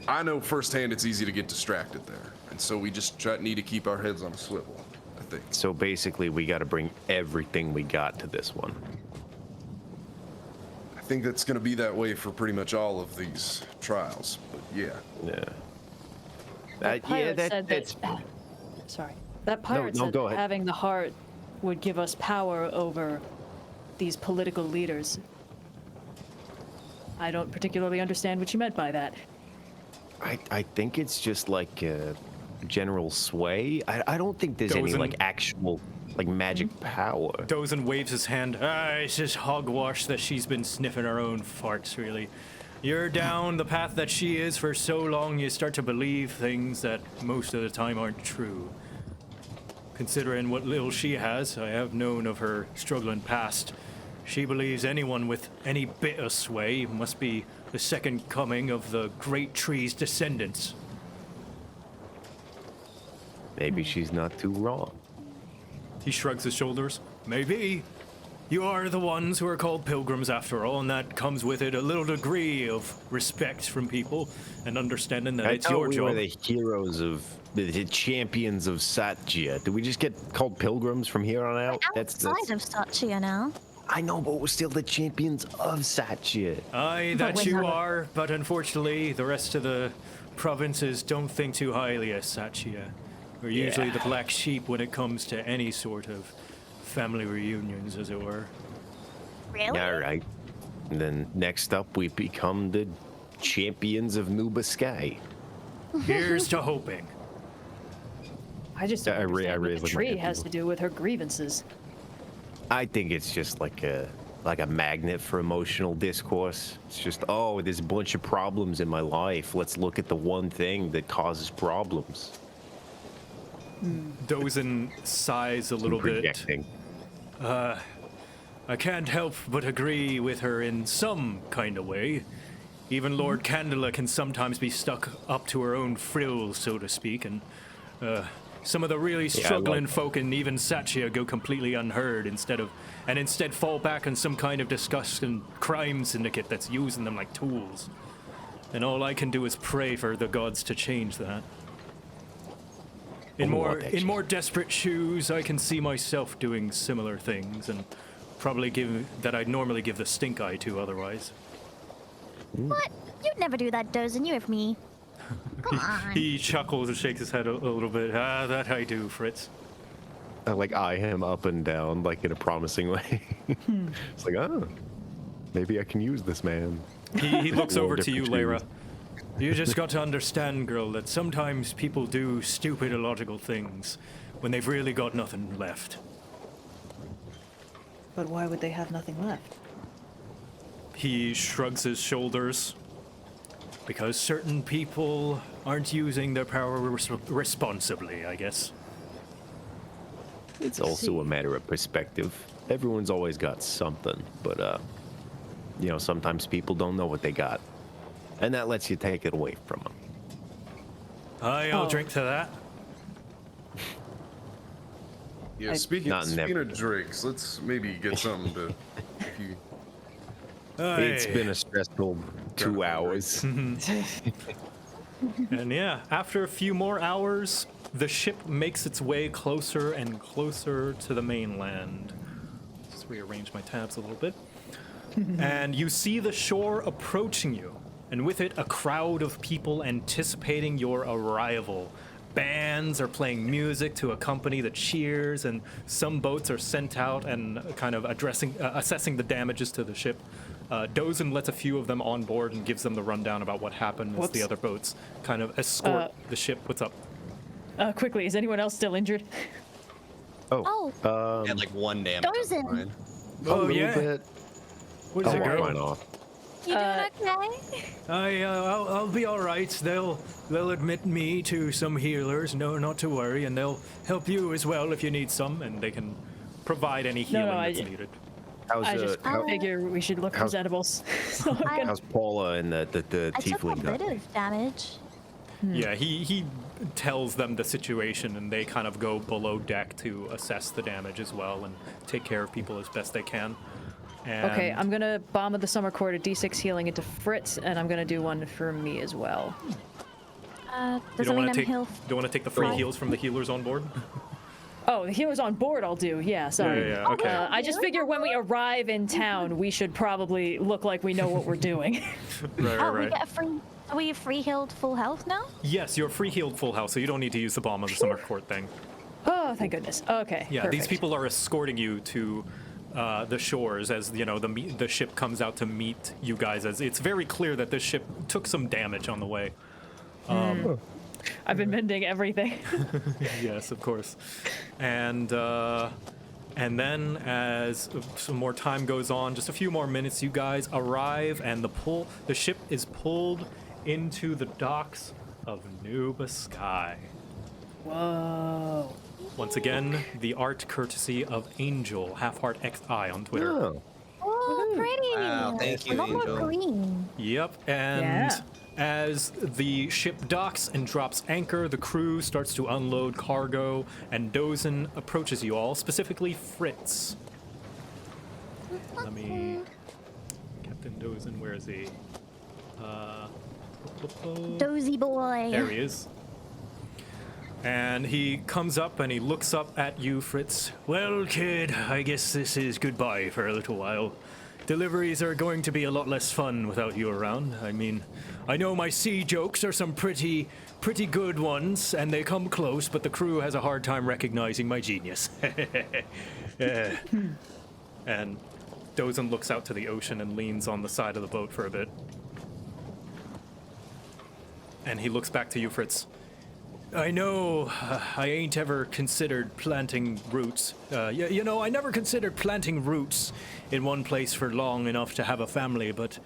I know firsthand it's easy to get distracted there. And so we just need to keep our heads on a swivel, I think. So basically, we got to bring everything we got to this one. I think that's going to be that way for pretty much all of these trials, but yeah. Yeah. That pirate said that's that. Sorry. That pirate no, said go that ahead. having the heart would give us power over these political leaders. I don't particularly understand what you meant by that. I think it's just like general sway. I don't think there's any Dozen. like actual like magic power. Dozen waves his hand. It's just hogwash that she's been sniffing her own farts, really. You're down the path that she is for so long, you start to believe things that most of the time aren't true. Considering what little she has, I have known of her struggling past. She believes anyone with any bit of sway must be the second coming of the great tree's descendants. Maybe she's not too wrong. He shrugs his shoulders. Maybe. You are the ones who are called pilgrims after all, and that comes with it a little degree of respect from people and understanding that it's your we job. were the heroes of the champions of Satya. Do we just get called pilgrims from here on out? Outside of Satya now. I know, but we're still the champions of Satya. Aye, But that we you haven't- are, but unfortunately, the rest of the provinces don't think too highly of Satya. We're usually the black sheep when it comes to any sort of family reunions, as it were. Really? All right. And then next up, we become the champions of Nuba Sky. Here's to hoping. I just don't I understand what really the look tree at has to people. do with her grievances. I think it's just like a magnet for emotional discourse. It's just, oh, there's a bunch of problems in my life. Let's look at the one thing that causes problems. Dozen sighs a little bit. Projecting. I can't help but agree with her in some kind of way. Even Lord Candela can sometimes be stuck up to her own frills, so to speak, and some of the really struggling folk in even Satya go completely unheard instead fall back on some kind of disgusting crime syndicate that's using them like tools. And all I can do is pray for the gods to change that. In more desperate shoes, I can see myself doing similar things, and probably I'd normally give the stink eye to otherwise. What? You'd never do that, Dozen. You have me. Come on. He chuckles and shakes his head a little bit. That I do, Fritz. I like eye him up and down, like in a promising way. It's like, oh, maybe I can use this man. He looks Little over to you, different Lyra. shoes. You just got to understand, girl, that sometimes people do stupid, illogical things when they've really got nothing left. But why would they have nothing left? He shrugs his shoulders. Because certain people aren't using their power responsibly, I guess. It's also a matter of perspective. Everyone's always got something, but sometimes people don't know what they got, and that lets you take it away from them. I'll Oh. drink to that. Yeah, speaking Not of never. drinks, let's maybe get something to. If you, It's Aye. been a stressful 2 hours. And yeah, after a few more hours, the ship makes its way closer and closer to the mainland. Just rearrange my tabs a little bit. And you see the shore approaching you, and with it, a crowd of people anticipating your arrival. Bands are playing music to accompany the cheers, and some boats are sent out and kind of assessing the damages to the ship. Dozen lets a few of them on board and gives them the rundown about what happened as the Whoops. other boats kind of escort the ship. What's up? Quickly, is anyone else still injured? Oh, And like 1 damage. on Dozen. mine. a little bit. What is it, Oh, girl? why not? You doing okay? I'll be all right. They'll admit me to some healers. No, not to worry, and they'll help you as well if you need some, and they can provide any healing that's needed. I just figure we should look presentable. So How's Paula and the I took a tiefling bit guy? of damage. Yeah, he tells them the situation, and they kind of go below deck to assess the damage as well and take care of people as best they can. And okay, I'm gonna bomb of the summer court a D6 healing into Fritz, and I'm gonna do one for me as well. you Does don't that mean want I'm to take healed? don't want to take the free heals from the healers on board. Oh, the healer's on board. I'll do. Yeah, sorry. Yeah, okay. I just figure when we arrive in town, we should probably look like we know what we're doing. Oh, we get a free. Are we free healed full health now? Yes, you're free healed full health, so you don't need to use the bomb of the summer court thing. Oh, thank goodness. Okay. Yeah, perfect. these people are escorting you to the shores as the ship comes out to meet you guys. As it's very clear that this ship took some damage on the way. I've been mending everything. Yes, of course. And then as some more time goes on, just a few more minutes, you guys arrive, and the ship is pulled into the docks of Nuba Sky. Whoa. Once again, the art courtesy of Angel, Halfheart XI on Twitter. Oh, Oh, pretty. Wow, thank you, A lot Angel. more green. Yep, and Yeah. as the ship docks and drops anchor, the crew starts to unload cargo, and Dozen approaches you all, specifically Fritz. Let me... Captain Dozen, where is he? Dozy boy. There he is. And he comes up and he looks up at you, Fritz. Well, kid, I guess this is goodbye for a little while. Deliveries are going to be a lot less fun without you around. I mean, I know my sea jokes are some pretty good ones, and they come close, but the crew has a hard time recognizing my genius. And Dozen looks out to the ocean and leans on the side of the boat for a bit. And he looks back to you, Fritz. I know I ain't ever considered planting roots. You know, I never considered planting roots in one place for long enough to have a family, but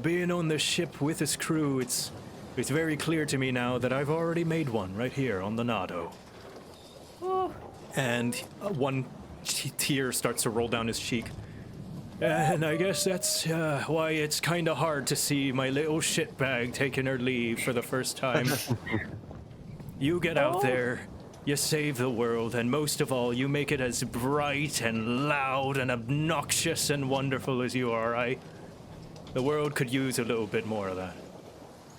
being on this ship with this crew, it's very clear to me now that I've already made one right here on the Nado. Oh. And one tear starts to roll down his cheek. And I guess that's why it's kind of hard to see my little shitbag taking her leave for the first time. You get out there, you save the world, and most of all, you make it as bright and loud and obnoxious and wonderful as you are. The world could use a little bit more of that.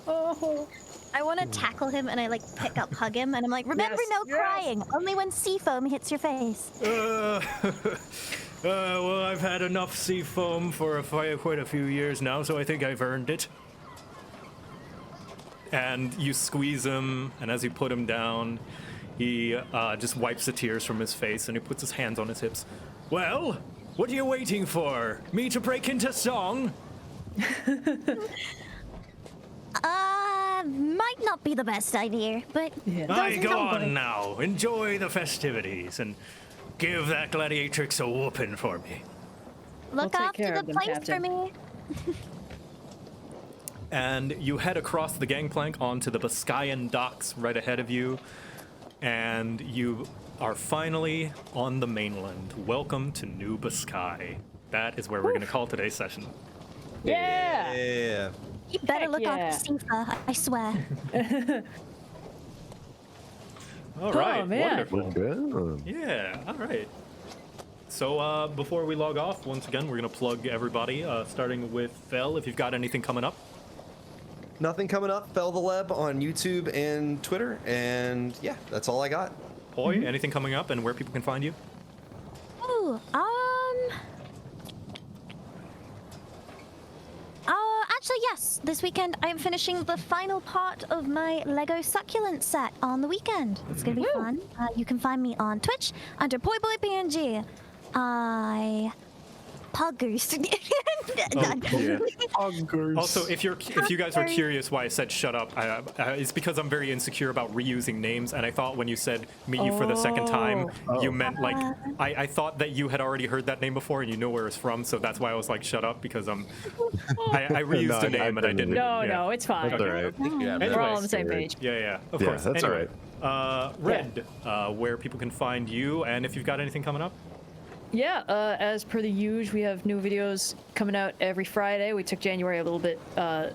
Oh. I want to tackle him and I like pick up, hug him, and I'm like, remember, Yes, no yes. crying. Only when sea foam hits your face. Well, I've had enough sea foam for quite a few years now, so I think I've earned it. And you squeeze him, and as you put him down, he just wipes the tears from his face, and he puts his hands on his hips. Well, what are you waiting for? Me to break into song? Might not be the best idea, but Aye, go on now. Enjoy the festivities, and give that gladiatrix a whooping for me. Look take after care the of them, place Captain. for me. And you head across the gangplank onto the Biscayan docks right ahead of you, and you are finally on the mainland. Welcome to Nuba Sky. That is where we're going to call today's session. Yeah. Yeah. You better Heck look yeah. after Sifa, I swear. All right, man. wonderful. good. Yeah, all right. So before we log off, once again, we're going to plug everybody, starting with Fel, if you've got anything coming up. Nothing coming up. Fel the Leb on YouTube and Twitter, and yeah, that's all I got. Hoy, anything coming up, and where people can find you? Ooh, actually, yes. This weekend, I'm finishing the final part of my Lego succulent set on the weekend. It's gonna be fun. You can find me on Twitch under PoyBoyPNG. I Poggers. Yeah. Also, if you guys were curious why I said shut up, it's because I'm very insecure about reusing names, and I thought when you said meet you for the second time, you meant like I thought that you had already heard that name before and you know where it's from, so that's why I was like shut up because I reused a name and I didn't. No, it's fine. That's all right. We're all on the same page. Yeah, of Yeah, course. that's anyway, Red, where people can find you, and if you've got anything coming up. Yeah, as per the usual, we have new videos coming out every Friday. We took January a little bit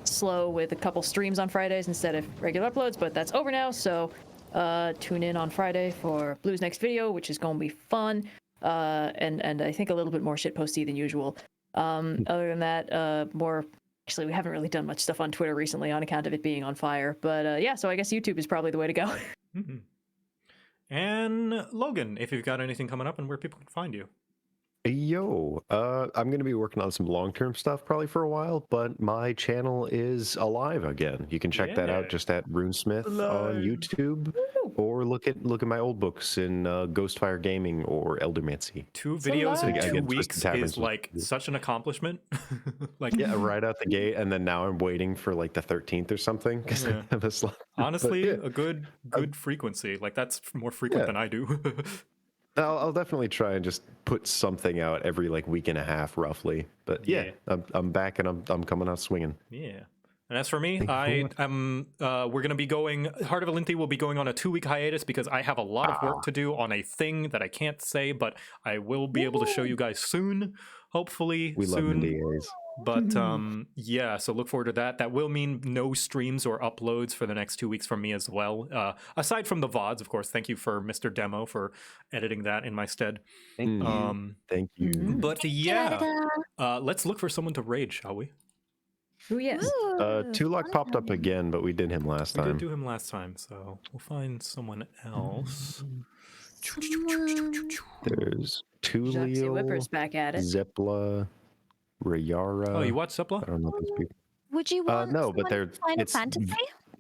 slow with a couple streams on Fridays instead of regular uploads, but that's over now, so tune in on Friday for Blue's next video, which is going to be fun, and I think a little bit more shitposty than usual. Other than that, actually, we haven't really done much stuff on Twitter recently on account of it being on fire, but yeah, so I guess YouTube is probably the way to go. Mm-hmm. And Logan, if you've got anything coming up and where people can find you. Yo, I'm going to be working on some long-term stuff probably for a while, but my channel is alive again. You can check that out just at RuneSmith on YouTube, or look at my old books in Ghostfire Gaming or Eldermancy. 2 videos in 2 weeks is like such an accomplishment. Like yeah, right out the gate, and then now I'm waiting for like the 13th or something because I have a slot. Honestly, a good frequency. Like that's more frequent than I do. I'll definitely try and just put something out every like week and a half, roughly. But yeah, I'm back and I'm coming out swinging. Yeah. And as for me, we're gonna be going. Heart of Elynthi will be going on a 2-week hiatus because I have a lot of work to do on a thing that I can't say, but I will be able to show you guys soon. Hopefully, we soon. love NDAs. But yeah, so look forward to that. That will mean no streams or uploads for the next 2 weeks from me as well. Aside from the VODs, of course. Thank you for Mr. Demo for editing that in my stead. Thank you. But yeah, let's look for someone to raid, shall we? Oh yes. Tulak popped up again, but we did him last time. We did do him last time, so we'll find someone else. There's Jaxie Whipper's Tulio, back at it. Zepla, Rayara. Oh, you watch Zepla? I don't know these people. Would you want no, but someone to Final Fantasy?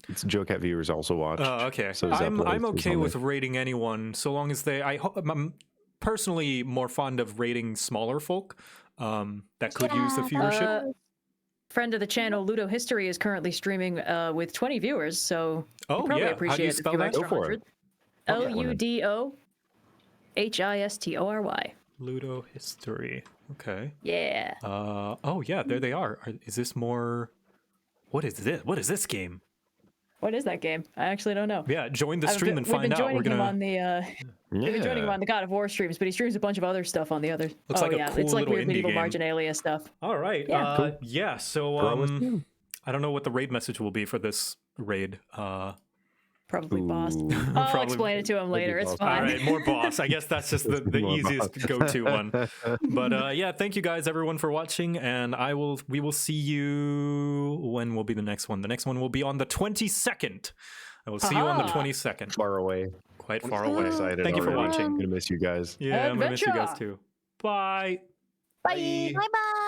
It's Joe Cat viewers also watch. Oh, okay. So I'm okay with rating anyone so long as I'm personally more fond of rating smaller folk that could use the viewership. Friend of the channel, Ludo History, is currently streaming with 20 viewers, so probably How do you spell that? Go for it. LUDOHISTORY. Ludo History. Okay. Yeah. Oh yeah, there they are. Is this more? What is this? What is this game? What is that game? I actually don't know. Yeah, join the stream and find out. We've been joining him on the God of War streams, but he streams a bunch of other stuff on the other. Looks like a cool it's like little weird indie medieval game. Marginalia stuff. All right. Yeah. Cool. Yeah. So I don't know what the raid message will be for this raid. Probably boss. I'll explain it to him later. It's fine. All right, more boss. I guess that's just the easiest go-to one. But yeah, thank you guys, everyone, for watching, and we will see you. When will be the next one? The next one will be on the 22nd. I will see you on the 22nd. Far away. Quite far away. Excited Thank you for already. watching. I'm gonna miss you guys. Yeah, I'm gonna miss you guys too. Bye. Bye. Bye. Bye.